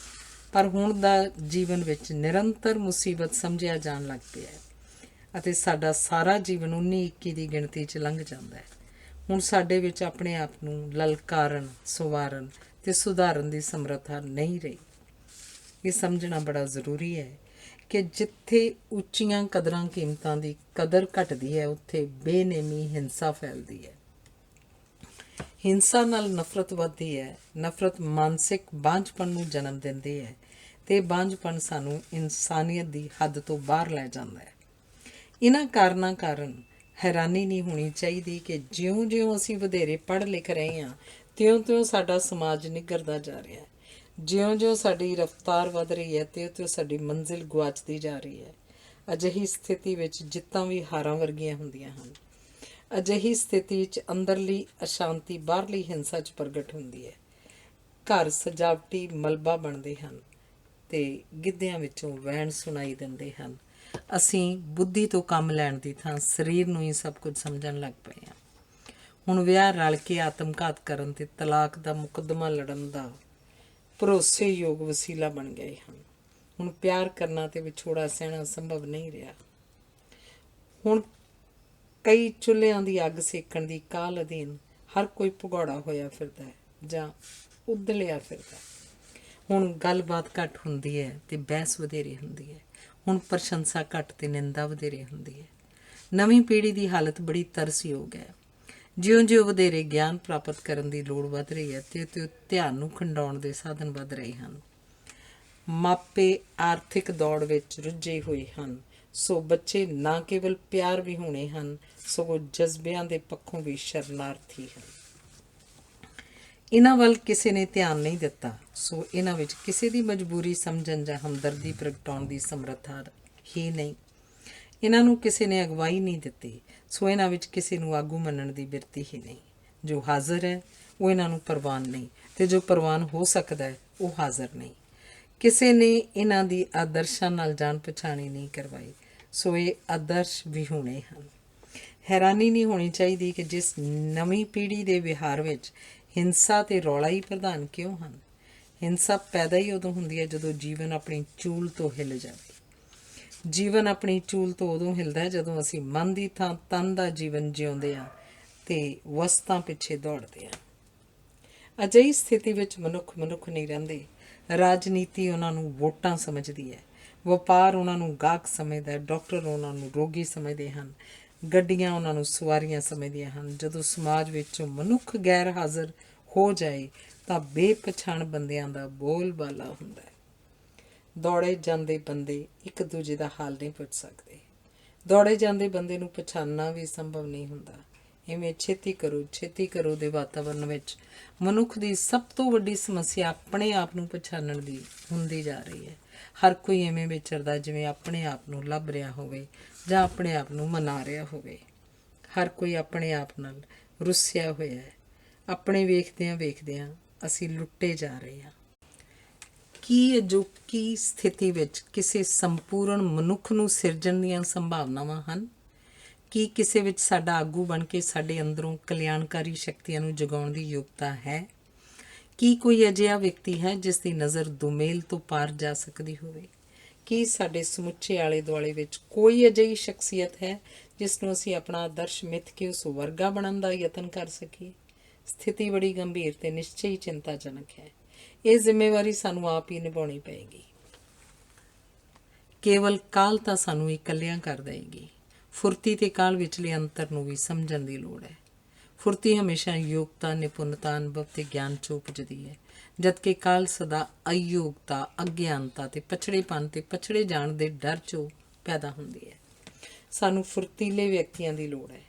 ਪਰ ਹੁਣ ਦਾ ਜੀਵਨ ਵਿੱਚ ਨਿਰੰਤਰ ਮੁਸੀਬਤ ਸਮਝਿਆ ਜਾਣ ਲੱਗ ਪਿਆ ਹੈ ਅਤੇ ਸਾਡਾ ਸਾਰਾ ਜੀਵਨ 19-21 ਦੀ ਗਿਣਤੀ 'ਚ ਲੰਘ ਜਾਂਦਾ ਹੈ। ਹੁਣ ਸਾਡੇ ਵਿੱਚ ਆਪਣੇ ਆਪ ਨੂੰ ਲਲਕਾਰਨ, ਸੰਵਾਰਨ ਅਤੇ ਸੁਧਾਰਨ ਦੀ ਸਮਰੱਥਾ ਨਹੀਂ ਰਹੀ। ਇਹ ਸਮਝਣਾ ਬੜਾ ਜ਼ਰੂਰੀ ਹੈ ਕਿ ਜਿੱਥੇ ਉੱਚੀਆਂ ਕਦਰਾਂ ਕੀਮਤਾਂ ਦੀ ਕਦਰ ਘਟਦੀ ਹੈ, ਉੱਥੇ ਬੇਨੇਮੀ ਹਿੰਸਾ ਫੈਲਦੀ ਹੈ। ਹਿੰਸਾ ਨਾਲ ਨਫ਼ਰਤ ਵੱਧਦੀ ਹੈ। ਨਫ਼ਰਤ ਮਾਨਸਿਕ ਬਾਂਝਪਣ ਨੂੰ ਜਨਮ ਦਿੰਦੀ ਹੈ ਅਤੇ ਬਾਂਝਪਣ ਸਾਨੂੰ ਇਨਸਾਨੀਅਤ ਦੀ ਹੱਦ ਤੋਂ ਬਾਹਰ ਲੈ ਜਾਂਦਾ ਹੈ। ਇਹਨਾਂ ਕਾਰਨਾਂ ਕਾਰਨ ਹੈਰਾਨੀ ਨਹੀਂ ਹੋਣੀ ਚਾਹੀਦੀ ਕਿ ਜਿਉਂ-ਜਿਉਂ ਅਸੀਂ ਵਧੇਰੇ ਪੜ੍ਹ ਲਿਖ ਰਹੇ ਹਾਂ, ਤਿਉਂ-ਤਿਉਂ ਸਾਡਾ ਸਮਾਜ ਨਿੱਘਰਦਾ ਜਾ ਰਿਹਾ ਹੈ। ਜਿਉਂ-ਜਿਉਂ ਸਾਡੀ ਰਫਤਾਰ ਵੱਧ ਰਹੀ ਹੈ, ਤਿਉਂ-ਤਿਉਂ ਸਾਡੀ ਮੰਜ਼ਿਲ ਗੁਆਚਦੀ ਜਾ ਰਹੀ ਹੈ। ਅਜਿਹੀ ਸਥਿਤੀ ਵਿੱਚ ਜਿੱਤਾਂ ਵੀ ਹਾਰਾਂ ਵਰਗੀਆਂ ਹੁੰਦੀਆਂ ਹਨ। ਅਜਿਹੀ ਸਥਿਤੀ ਵਿੱਚ ਅੰਦਰਲੀ ਅਸ਼ਾਂਤੀ ਬਾਹਰਲੀ ਹਿੰਸਾ 'ਚ ਪ੍ਰਗਟ ਹੁੰਦੀ ਹੈ। ਘਰ ਸਜਾਵਟੀ ਮਲਬਾ ਬਣਦੇ ਹਨ ਤੇ ਗਿੱਧਿਆਂ ਵਿੱਚੋਂ ਵੈਣ ਸੁਣਾਈ ਦਿੰਦੇ ਹਨ। ਅਸੀਂ ਬੁੱਧੀ ਤੋਂ ਕੰਮ ਲੈਣ ਦੀ ਥਾਂ ਸਰੀਰ ਨੂੰ ਹੀ ਸਭ ਕੁਝ ਸਮਝਣ ਲੱਗ ਪਏ ਹਾਂ। ਹੁਣ ਵਿਆਹ ਰਲ ਕੇ ਆਤਮਘਾਤ ਕਰਨ ਤੇ ਤਲਾਕ ਦਾ ਮੁਕੱਦਮਾ ਲੜਨ ਦਾ ਭਰੋਸੇਯੋਗ ਵਸੀਲਾ ਬਣ ਗਏ ਹਨ। ਹੁਣ ਪਿਆਰ ਕਰਨਾ ਤੇ ਵਿਛੋੜਾ ਸਹਿਣਾ ਸੰਭਵ ਨਹੀਂ ਰਿਹਾ। ਹੁਣ ਕਈ ਚੁੱਲ੍ਹਿਆਂ ਦੀ ਅੱਗ ਸੇਕਣ ਦੀ ਕਾਹਲ ਅਧੀਨ ਹਰ ਕੋਈ ਭਗੌੜਾ ਹੋਇਆ ਫਿਰਦਾ ਹੈ ਜਾਂ ਉਦਲਿਆ ਫਿਰਦਾ। ਹੁਣ ਗੱਲਬਾਤ ਘੱਟ ਹੁੰਦੀ ਹੈ ਤੇ ਬਹਿਸ ਵਧੇਰੇ ਹੁੰਦੀ ਹੈ। ਹੁਣ ਪ੍ਰਸ਼ੰਸਾ ਘੱਟ ਤੇ ਨਿੰਦਾ ਵਧੇਰੇ ਹੁੰਦੀ ਹੈ। ਨਵੀਂ ਪੀੜ੍ਹੀ ਦੀ ਹਾਲਤ ਬੜੀ ਤਰਸਯੋਗ ਹੈ। ਜਿਉਂ-ਜਿਉਂ ਵਧੇਰੇ ਗਿਆਨ ਪ੍ਰਾਪਤ ਕਰਨ ਦੀ ਲੋੜ ਵੱਧ ਰਹੀ ਹੈ ਤਿਉਂ-ਤਿਉਂ ਧਿਆਨ ਨੂੰ ਖੰਡਾਉਣ ਦੇ ਸਾਧਨ ਵੱਧ ਰਹੇ ਹਨ। ਮਾਪੇ ਆਰਥਿਕ ਦੌੜ ਵਿੱਚ ਰੁੱਝੇ ਹੋਏ ਹਨ, ਸੋ ਬੱਚੇ ਨਾ ਕੇਵਲ ਪਿਆਰ ਵਿਹੂਣੇ ਹਨ ਸਗੋਂ ਜਜ਼ਬਿਆਂ ਦੇ ਪੱਖੋਂ ਵੀ ਸ਼ਰਨਾਰਥੀ ਹਨ। ਇਹਨਾਂ ਵੱਲ ਕਿਸੇ ਨੇ ਧਿਆਨ ਨਹੀਂ ਦਿੱਤਾ, ਸੋ ਇਹਨਾਂ ਵਿੱਚ ਕਿਸੇ ਦੀ ਮਜਬੂਰੀ ਸਮਝਣ ਜਾਂ ਹਮਦਰਦੀ ਪ੍ਰਗਟਾਉਣ ਦੀ ਸਮਰੱਥਾ ਹੀ ਨਹੀਂ। ਇਹਨਾਂ ਨੂੰ ਕਿਸੇ ਨੇ ਅਗਵਾਈ ਨਹੀਂ ਦਿੱਤੀ, ਸੋ ਇਹਨਾਂ ਵਿੱਚ ਕਿਸੇ ਨੂੰ ਆਗੂ ਮੰਨਣ ਦੀ ਬਿਰਤੀ ਹੀ ਨਹੀਂ। ਜੋ ਹਾਜ਼ਰ ਹੈ ਉਹ ਇਹਨਾਂ ਨੂੰ ਪ੍ਰਵਾਨ ਨਹੀਂ ਤੇ ਜੋ ਪ੍ਰਵਾਨ ਹੋ ਸਕਦਾ ਹੈ ਉਹ ਹਾਜ਼ਰ ਨਹੀਂ। ਕਿਸੇ ਨੇ ਇਹਨਾਂ ਦੀ ਆਦਰਸ਼ਾਂ ਨਾਲ ਜਾਣ ਪਛਾਣੀ ਨਹੀਂ ਕਰਵਾਈ, ਸੋ ਇਹ ਆਦਰਸ਼ ਵਿਹੂਣੇ ਹਨ। ਹੈਰਾਨੀ ਨਹੀਂ ਹੋਣੀ ਚਾਹੀਦੀ ਕਿ ਜਿਸ ਨਵੀਂ ਪੀੜ੍ਹੀ ਦੇ ਵਿਹਾਰ ਵਿੱਚ ਹਿੰਸਾ ਤੇ ਰੌਲਾ ਹੀ ਪ੍ਰਧਾਨ ਕਿਉਂ ਹਨ। ਹਿੰਸਾ ਪੈਦਾ ਹੀ ਉਦੋਂ ਹੁੰਦੀ ਹੈ ਜਦੋਂ ਜੀਵਨ ਆਪਣੀ ਚੂਲ ਤੋਂ ਹਿੱਲ ਜਾਵੇ। ਜੀਵਨ ਆਪਣੀ ਚੂਲ ਤੋਂ ਉਦੋਂ ਹਿੱਲਦਾ ਹੈ ਜਦੋਂ ਅਸੀਂ ਮਨ ਦੀ ਥਾਂ ਤਨ ਦਾ ਜੀਵਨ ਜਿਉਂਦੇ ਹਾਂ ਤੇ ਵਸਤਾਂ ਪਿੱਛੇ ਦੌੜਦੇ ਹਾਂ। ਅਜਿਹੀ ਸਥਿਤੀ ਵਿੱਚ ਮਨੁੱਖ ਨਹੀਂ ਰਹਿੰਦੇ। ਰਾਜਨੀਤੀ ਉਹਨਾਂ ਨੂੰ ਵੋਟਾਂ ਸਮਝਦੀ ਹੈ, ਵਪਾਰ ਉਹਨਾਂ ਨੂੰ ਗਾਹਕ ਸਮਝਦਾ ਹੈ, ਡਾਕਟਰ ਉਹਨਾਂ ਨੂੰ ਰੋਗੀ ਸਮਝਦੇ ਹਨ, ਗੱਡੀਆਂ ਉਹਨਾਂ ਨੂੰ ਸਵਾਰੀਆਂ ਸਮਝਦੀਆਂ ਹਨ। ਜਦੋਂ ਸਮਾਜ ਵਿੱਚੋਂ ਮਨੁੱਖ ਗੈਰ ਹਾਜ਼ਰ ਹੋ ਜਾਏ ਤਾਂ ਬੇਪਛਾਣ ਬੰਦਿਆਂ ਦਾ ਬੋਲਬਾਲਾ ਹੁੰਦਾ ਹੈ। ਦੌੜੇ ਜਾਂਦੇ ਬੰਦੇ ਇੱਕ ਦੂਜੇ ਦਾ ਹਾਲ ਨਹੀਂ ਪੁੱਛ ਸਕਦੇ। ਦੌੜੇ ਜਾਂਦੇ ਬੰਦੇ ਨੂੰ ਪਛਾਣਨਾ ਵੀ ਸੰਭਵ ਨਹੀਂ ਹੁੰਦਾ। ਇਵੇਂ ਛੇਤੀ ਕਰੋ ਦੇ ਵਾਤਾਵਰਨ ਵਿੱਚ ਮਨੁੱਖ ਦੀ ਸਭ ਤੋਂ ਵੱਡੀ ਸਮੱਸਿਆ ਆਪਣੇ ਆਪ ਨੂੰ ਪਛਾਣਨ ਦੀ ਹੁੰਦੀ ਜਾ ਰਹੀ ਹੈ। ਹਰ ਕੋਈ ਐਵੇਂ ਵਿਚਰਦਾ ਜਿਵੇਂ ਆਪਣੇ ਆਪ ਨੂੰ ਲੱਭ ਰਿਹਾ ਹੋਵੇ ਜਾਂ ਆਪਣੇ ਆਪ ਨੂੰ ਮਨਾ ਰਿਹਾ ਹੋਵੇ। ਹਰ ਕੋਈ ਆਪਣੇ ਆਪ ਨਾਲ ਰੁੱਸਿਆ ਹੋਇਆ ਹੈ। ਆਪਣੇ ਵੇਖਦਿਆਂ ਅਸੀਂ ਲੁੱਟੇ ਜਾ ਰਹੇ ਹਾਂ। ਕੀ ਅਜੋਕੀ ਸਥਿਤੀ ਵਿੱਚ ਕਿਸੇ ਸੰਪੂਰਨ ਮਨੁੱਖ ਨੂੰ ਸਿਰਜਣ ਦੀਆਂ ਸੰਭਾਵਨਾਵਾਂ ਹਨ? ਕੀ ਕਿਸੇ ਵਿੱਚ ਸਾਡਾ ਆਗੂ ਬਣ ਕੇ ਸਾਡੇ ਅੰਦਰੋਂ ਕਲਿਆਣਕਾਰੀ ਸ਼ਕਤੀਆਂ ਨੂੰ ਜਗਾਉਣ ਦੀ ਯੋਗਤਾ ਹੈ? ਕੀ ਕੋਈ ਅਜਿਹਾ ਵਿਅਕਤੀ ਹੈ ਜਿਸ ਦੀ ਨਜ਼ਰ ਦੁਮੇਲ ਤੋਂ ਪਾਰ ਜਾ ਸਕਦੀ ਹੋਵੇ? ਕੀ ਸਾਡੇ ਸਮੁੱਚੇ ਆਲੇ ਦੁਆਲੇ ਵਿੱਚ ਕੋਈ ਅਜਿਹੀ ਸ਼ਖਸੀਅਤ ਹੈ ਜਿਸ ਨੂੰ ਅਸੀਂ ਆਪਣਾ ਆਦਰਸ਼ ਮਿੱਥ ਕੇ ਉਸ ਵਰਗਾ ਬਣਨ ਦਾ ਯਤਨ ਕਰ ਸਕੀਏ? ਸਥਿਤੀ ਬੜੀ ਗੰਭੀਰ ਤੇ ਨਿਸ਼ਚੇ ਹੀ ਚਿੰਤਾਜਨਕ ਹੈ। ਇਹ ਜ਼ਿੰਮੇਵਾਰੀ ਸਾਨੂੰ ਆਪ ਹੀ ਨਿਭਾਉਣੀ ਪਏਗੀ। ਕੇਵਲ ਕਾਲ ਤਾਂ ਸਾਨੂੰ ਇਕੱਲਿਆਂ ਕਰ ਦੇਵੇਗੀ। ਫੁਰਤੀ ਤੇ ਕਾਲ ਵਿਚਲੇ ਅੰਤਰ ਨੂੰ ਵੀ ਸਮਝਣ ਦੀ ਲੋੜ ਹੈ। ਫੁਰਤੀ ਹਮੇਸ਼ਾ ਯੋਗਤਾ, ਨਿਪੁੰਨਤਾ, ਅਨੁਭਵ ਤੇ ਗਿਆਨ 'ਚੋਂ ਉਪਜਦੀ ਹੈ, ਜਦਕਿ ਕਾਲ ਸਦਾ ਅਯੋਗਤਾ, ਅਗਿਆਨਤਾ ਤੇ ਪਛੜੇਪਨ ਤੇ ਪਛੜੇ ਜਾਣ ਦੇ ਡਰ 'ਚੋਂ ਪੈਦਾ ਹੁੰਦੀ ਹੈ। ਸਾਨੂੰ ਫੁਰਤੀਲੇ ਵਿਅਕਤੀਆਂ ਦੀ ਲੋੜ ਹੈ।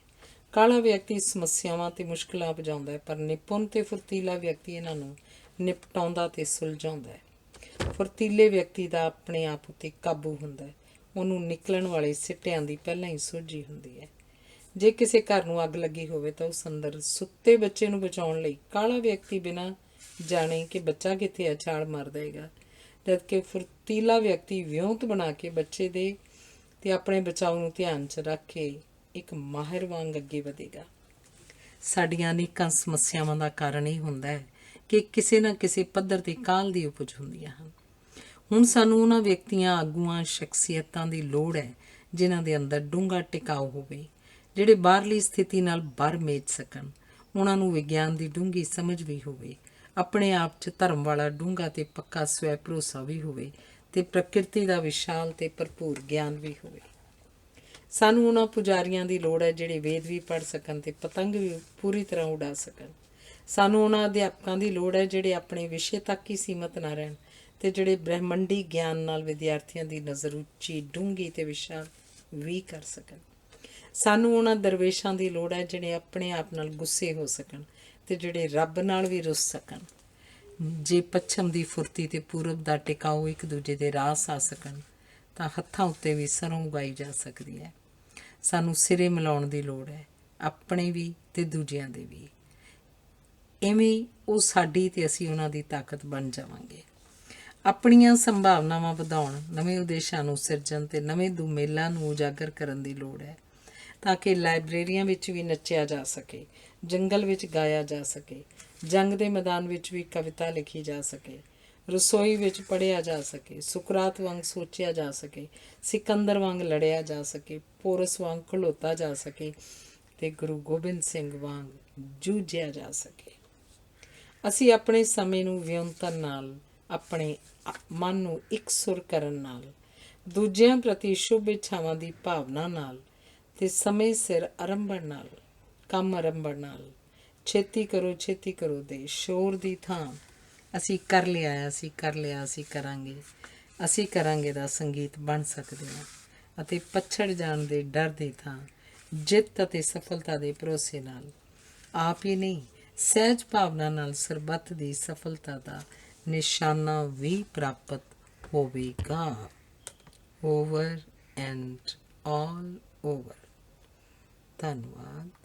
ਕਾਲਾ ਵਿਅਕਤੀ ਸਮੱਸਿਆਵਾਂ ਤੇ ਮੁਸ਼ਕਿਲਾਂ ਉਪਜਾਉਂਦਾ ਹੈ, ਪਰ ਨਿਪੁੰਨ ਤੇ ਫੁਰਤੀਲਾ ਵਿਅਕਤੀ ਇਹਨਾਂ ਨੂੰ ਨਿਪਟਾਉਂਦਾ ਤੇ ਸੁਲਝਾਉਂਦਾ ਹੈ। ਫੁਰਤੀਲੇ ਵਿਅਕਤੀ ਦਾ ਆਪਣੇ ਆਪ ਉੱਤੇ ਕਾਬੂ ਹੁੰਦਾ ਹੈ। ਉਹਨੂੰ ਨਿਕਲਣ ਵਾਲੇ ਸਿੱਟਿਆਂ ਦੀ ਪਹਿਲਾਂ ਹੀ ਸੋਝੀ ਹੁੰਦੀ ਹੈ। ਜੇ ਕਿਸੇ ਘਰ ਨੂੰ ਅੱਗ ਲੱਗੀ ਹੋਵੇ ਤਾਂ ਉਸ ਅੰਦਰ ਸੁੱਤੇ ਬੱਚੇ ਨੂੰ ਬਚਾਉਣ ਲਈ ਕਾਲਾ ਵਿਅਕਤੀ ਬਿਨਾਂ ਜਾਣੇ ਕਿ ਬੱਚਾ ਕਿੱਥੇ ਹੈ ਛਾਲ ਮਾਰ ਦੇਗਾ, ਜਦਕਿ ਫੁਰਤੀਲਾ ਵਿਅਕਤੀ ਵਿਉਂਤ ਬਣਾ ਕੇ ਬੱਚੇ ਦੇ ਤੇ ਆਪਣੇ ਬਚਾਓ ਨੂੰ ਧਿਆਨ 'ਚ ਰੱਖ ਕੇ ਇੱਕ ਮਾਹਿਰ ਵਾਂਗ ਅੱਗੇ ਵਧੇਗਾ। ਸਾਡੀਆਂ ਅਨੇਕਾਂ ਸਮੱਸਿਆਵਾਂ ਦਾ ਕਾਰਨ ਇਹ ਹੁੰਦਾ ਹੈ ਕਿ ਕਿਸੇ ਨਾ ਕਿਸੇ ਪੱਧਰ 'ਤੇ ਕਾਲ ਦੀ ਉਪਜ ਹੁੰਦੀਆਂ ਹਨ। ਹੁਣ ਸਾਨੂੰ ਉਹਨਾਂ ਵਿਅਕਤੀਆਂ, ਆਗੂਆਂ, ਸ਼ਖਸੀਅਤਾਂ ਦੀ ਲੋੜ ਹੈ ਜਿਨ੍ਹਾਂ ਦੇ ਅੰਦਰ ਡੂੰਘਾ ਟਿਕਾਊ ਹੋਵੇ, ਜਿਹੜੇ ਬਾਹਰਲੀ ਸਥਿਤੀ ਨਾਲ ਬਰ ਮੇਜ ਸਕਣ। ਉਹਨਾਂ ਨੂੰ ਵਿਗਿਆਨ ਦੀ ਡੂੰਘੀ ਸਮਝ ਵੀ ਹੋਵੇ, ਆਪਣੇ ਆਪ 'ਚ ਧਰਮ ਵਾਲਾ ਡੂੰਘਾ ਤੇ ਪੱਕਾ ਸਵੈ ਭਰੋਸਾ ਵੀ ਹੋਵੇ ਤੇ ਪ੍ਰਕਿਰਤੀ ਦਾ ਵਿਸ਼ਾਲ ਤੇ ਭਰਪੂਰ ਗਿਆਨ ਵੀ ਹੋਵੇ। ਸਾਨੂੰ ਉਹਨਾਂ ਪੁਜਾਰੀਆਂ ਦੀ ਲੋੜ ਹੈ ਜਿਹੜੇ ਵੇਦ ਵੀ ਪੜ੍ਹ ਸਕਣ ਤੇ ਪਤੰਗ ਵੀ ਪੂਰੀ ਤਰ੍ਹਾਂ ਉਡਾ ਸਕਣ। ਸਾਨੂੰ ਉਹਨਾਂ ਅਧਿਆਪਕਾਂ ਦੀ ਲੋੜ ਹੈ ਜਿਹੜੇ ਆਪਣੇ ਵਿਸ਼ੇ ਤੱਕ ਹੀ ਸੀਮਤ ਨਾ ਰਹਿਣ ਤੇ ਜਿਹੜੇ ਬ੍ਰਹਿਮੰਡੀ ਗਿਆਨ ਨਾਲ ਵਿਦਿਆਰਥੀਆਂ ਦੀ ਨਜ਼ਰ ਉੱਚੀ, ਡੂੰਘੀ ਤੇ ਵਿਸ਼ਾਲ ਵੀ ਕਰ ਸਕਣ। ਸਾਨੂੰ ਉਹਨਾਂ ਦਰਵੇਸ਼ਾਂ ਦੀ ਲੋੜ ਹੈ ਜਿਹੜੇ ਆਪਣੇ ਆਪ ਨਾਲ ਗੁੱਸੇ ਹੋ ਸਕਣ ਤੇ ਜਿਹੜੇ ਰੱਬ ਨਾਲ ਵੀ ਰੁੱਸ ਸਕਣ। ਜੇ ਪੱਛਮ ਦੀ ਫੁਰਤੀ ਤੇ ਪੂਰਬ ਦਾ ਟਿਕਾਊ ਇੱਕ ਦੂਜੇ ਦੇ ਰਾਸ ਆ ਸਕਣ ਤਾਂ ਹੱਥਾਂ ਉੱਤੇ ਵੀ ਸਰੋਂ ਉਗਾਈ ਜਾ ਸਕਦੀ ਹੈ। ਸਾਨੂੰ ਸਿਰੇ ਮਿਲਾਉਣ ਦੀ ਲੋੜ ਹੈ। ਆਪਣੇ ਵੀ ਤੇ ਦੂਜਿਆਂ ਦੇ ਵੀ। ਇਵੇਂ ਉਹ ਸਾਡੀ ਤੇ ਅਸੀਂ ਉਹਨਾਂ ਦੀ ਤਾਕਤ ਬਣ ਜਾਵਾਂਗੇ। ਆਪਣੀਆਂ ਸੰਭਾਵਨਾਵਾਂ ਵਧਾਉਣ, ਨਵੇਂ ਉਦੇਸ਼ਾਂ ਨੂੰ ਸਿਰਜਣ ਤੇ ਨਵੇਂ ਦੁਮੇਲਾਂ ਨੂੰ ਉਜਾਗਰ ਕਰਨ ਦੀ ਲੋੜ ਹੈ, ਤਾਂ ਕਿ ਲਾਇਬ੍ਰੇਰੀਆਂ ਵਿੱਚ ਵੀ ਨੱਚਿਆ ਜਾ ਸਕੇ, ਜੰਗਲ ਵਿੱਚ ਗਾਇਆ ਜਾ ਸਕੇ, ਜੰਗ ਦੇ ਮੈਦਾਨ ਵਿੱਚ ਵੀ ਕਵਿਤਾ ਲਿਖੀ ਜਾ ਸਕੇ, ਰਸੋਈ ਵਿੱਚ ਪੜ੍ਹਿਆ ਜਾ ਸਕੇ, ਸੁਕਰਾਤ ਵਾਂਗ ਸੋਚਿਆ ਜਾ ਸਕੇ, ਸਿਕੰਦਰ ਵਾਂਗ ਲੜਿਆ ਜਾ ਸਕੇ, ਪੋਰਸ ਵਾਂਗ ਖਲੋਤਾ ਜਾ ਸਕੇ ਤੇ ਗੁਰੂ ਗੋਬਿੰਦ ਸਿੰਘ ਵਾਂਗ ਜੂਝਿਆ ਜਾ ਸਕੇ। ਅਸੀਂ ਆਪਣੇ ਸਮੇਂ ਨੂੰ ਵਿਉਂਤਨ ਨਾਲ, ਆਪਣੇ ਮਨ ਨੂੰ ਇਕਸੁਰ ਕਰਨ ਨਾਲ, ਦੂਜਿਆਂ ਪ੍ਰਤੀ ਸ਼ੁਭ ਇੱਛਾਵਾਂ ਦੀ ਭਾਵਨਾ ਨਾਲ ਤੇ ਸਮੇਂ ਸਿਰ ਆਰੰਭਣ ਨਾਲ, ਕੰਮ ਆਰੰਭਣ ਨਾਲ, ਛੇਤੀ ਕਰੋ ਦੇ ਸ਼ੋਰ ਦੀ ਥਾਂ ਅਸੀਂ ਕਰ ਲਿਆ, ਅਸੀਂ ਕਰ ਲਿਆ, ਅਸੀਂ ਕਰਾਂਗੇ ਦਾ ਸੰਗੀਤ ਬਣ ਸਕਦੇ ਹਾਂ, ਅਤੇ ਪਛੜ ਜਾਣ ਦੇ ਡਰ ਦੀ ਥਾਂ ਜਿੱਤ ਅਤੇ ਸਫਲਤਾ ਦੇ ਭਰੋਸੇ ਨਾਲ, ਆਪ ਹੀ ਨਹੀਂ ਸਹਿਜ ਭਾਵਨਾ ਨਾਲ ਸਰਬੱਤ ਦੀ ਸਫਲਤਾ ਦਾ ਨਿਸ਼ਾਨਾ ਵੀ ਪ੍ਰਾਪਤ ਹੋਵੇਗਾ। Over and all over. ਧੰਨਵਾਦ।